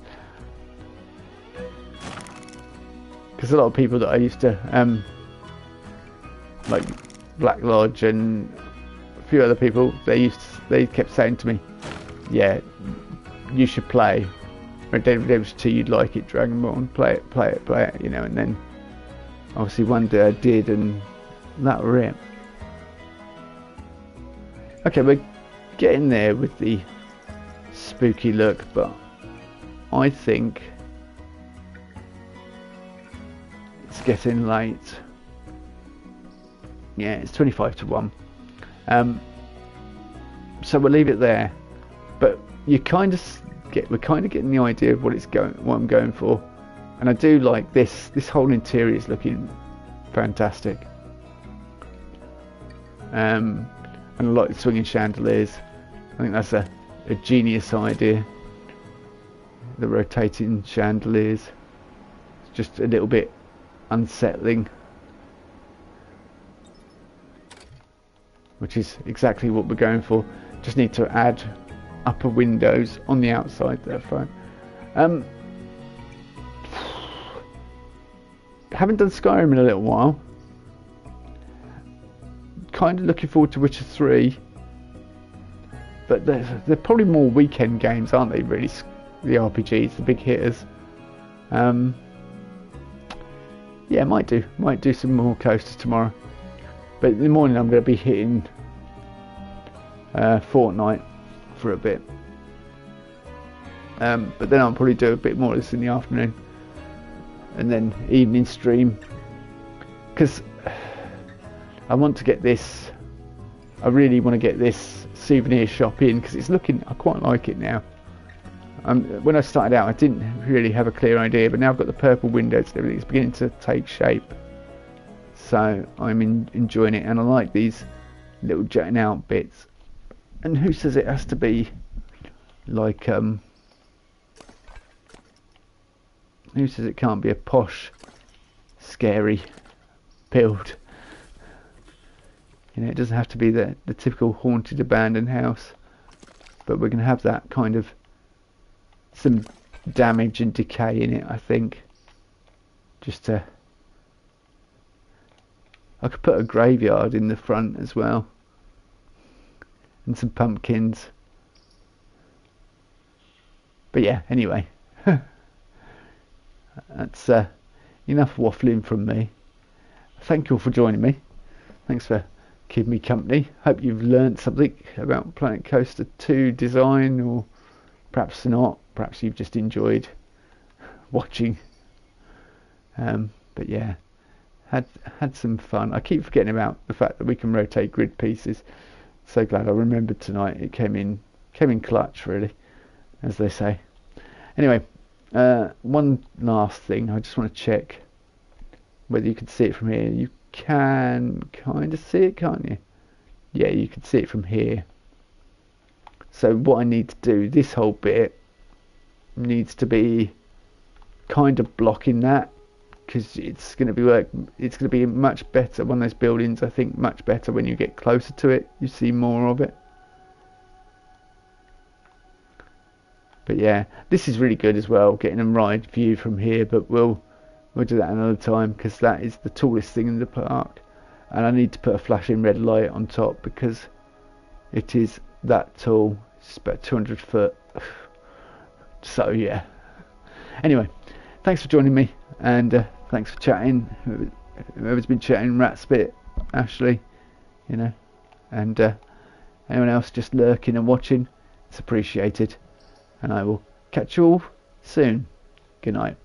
S1: Because a lot of people that I used to, like Black Lodge and a few other people, they kept saying to me, yeah, you should play Red Dead Redemption 2, you'd like it, Dragonborn, play it, and then obviously one day I did, and that was it. Okay, we're getting there with the spooky look, but I think it's getting late. Yeah, it's 25 to 1. So we'll leave it there. But we're kind of getting the idea of what I'm going for. And I do like this whole interior is looking fantastic. And I like the swinging chandeliers. I think that's a genius idea. The rotating chandeliers. It's just a little bit unsettling, which is exactly what we're going for. Just need to add upper windows on the outside there, fine. Haven't done Skyrim in a little while. Kind of looking forward to Witcher 3. But they're probably more weekend games, aren't they, really? The RPGs, the big hitters. Yeah, might do some more coasters tomorrow. But in the morning I'm going to be hitting Fortnite for a bit. But then I'll probably do a bit more of this in the afternoon. And then evening stream. Because I want to get this... I really want to get this souvenir shop in, because it's looking... I quite like it now. When I started out I didn't really have a clear idea, but now I've got the purple windows and everything. It's beginning to take shape. So I'm enjoying it, and I like these little jutting out bits. And who says it has to be like who says it can't be a posh, scary build? You know, it doesn't have to be the typical haunted abandoned house, but we're going to have that kind of some damage and decay in it, I think. Just to, I could put a graveyard in the front as well, and some pumpkins. But yeah, anyway, that's enough waffling from me. Thank you all for joining me. Thanks for keeping me company. Hope you've learned something about Planet Coaster 2 design, or perhaps not. Perhaps you've just enjoyed watching. But yeah, had some fun. I keep forgetting about the fact that we can rotate grid pieces. So glad I remembered tonight. It came in clutch, really, as they say. Anyway, one last thing. I just want to check whether you can see it from here. You can kind of see it, can't you? Yeah, you can see it from here. So what I need to do, this whole bit needs to be kind of blocking that, because it's going to be much better. One of those buildings, I think, much better when you get closer to it. You see more of it. But yeah, this is really good as well, getting a ride view from here. But we'll do that another time, because that is the tallest thing in the park, and I need to put a flashing red light on top because it is that tall. It's about 200 foot. So yeah. Anyway, thanks for joining me, and thanks for chatting. Whoever's been chatting, Ratspit, Ashley, you know, and anyone else just lurking and watching, it's appreciated. And I will catch you all soon. Good night.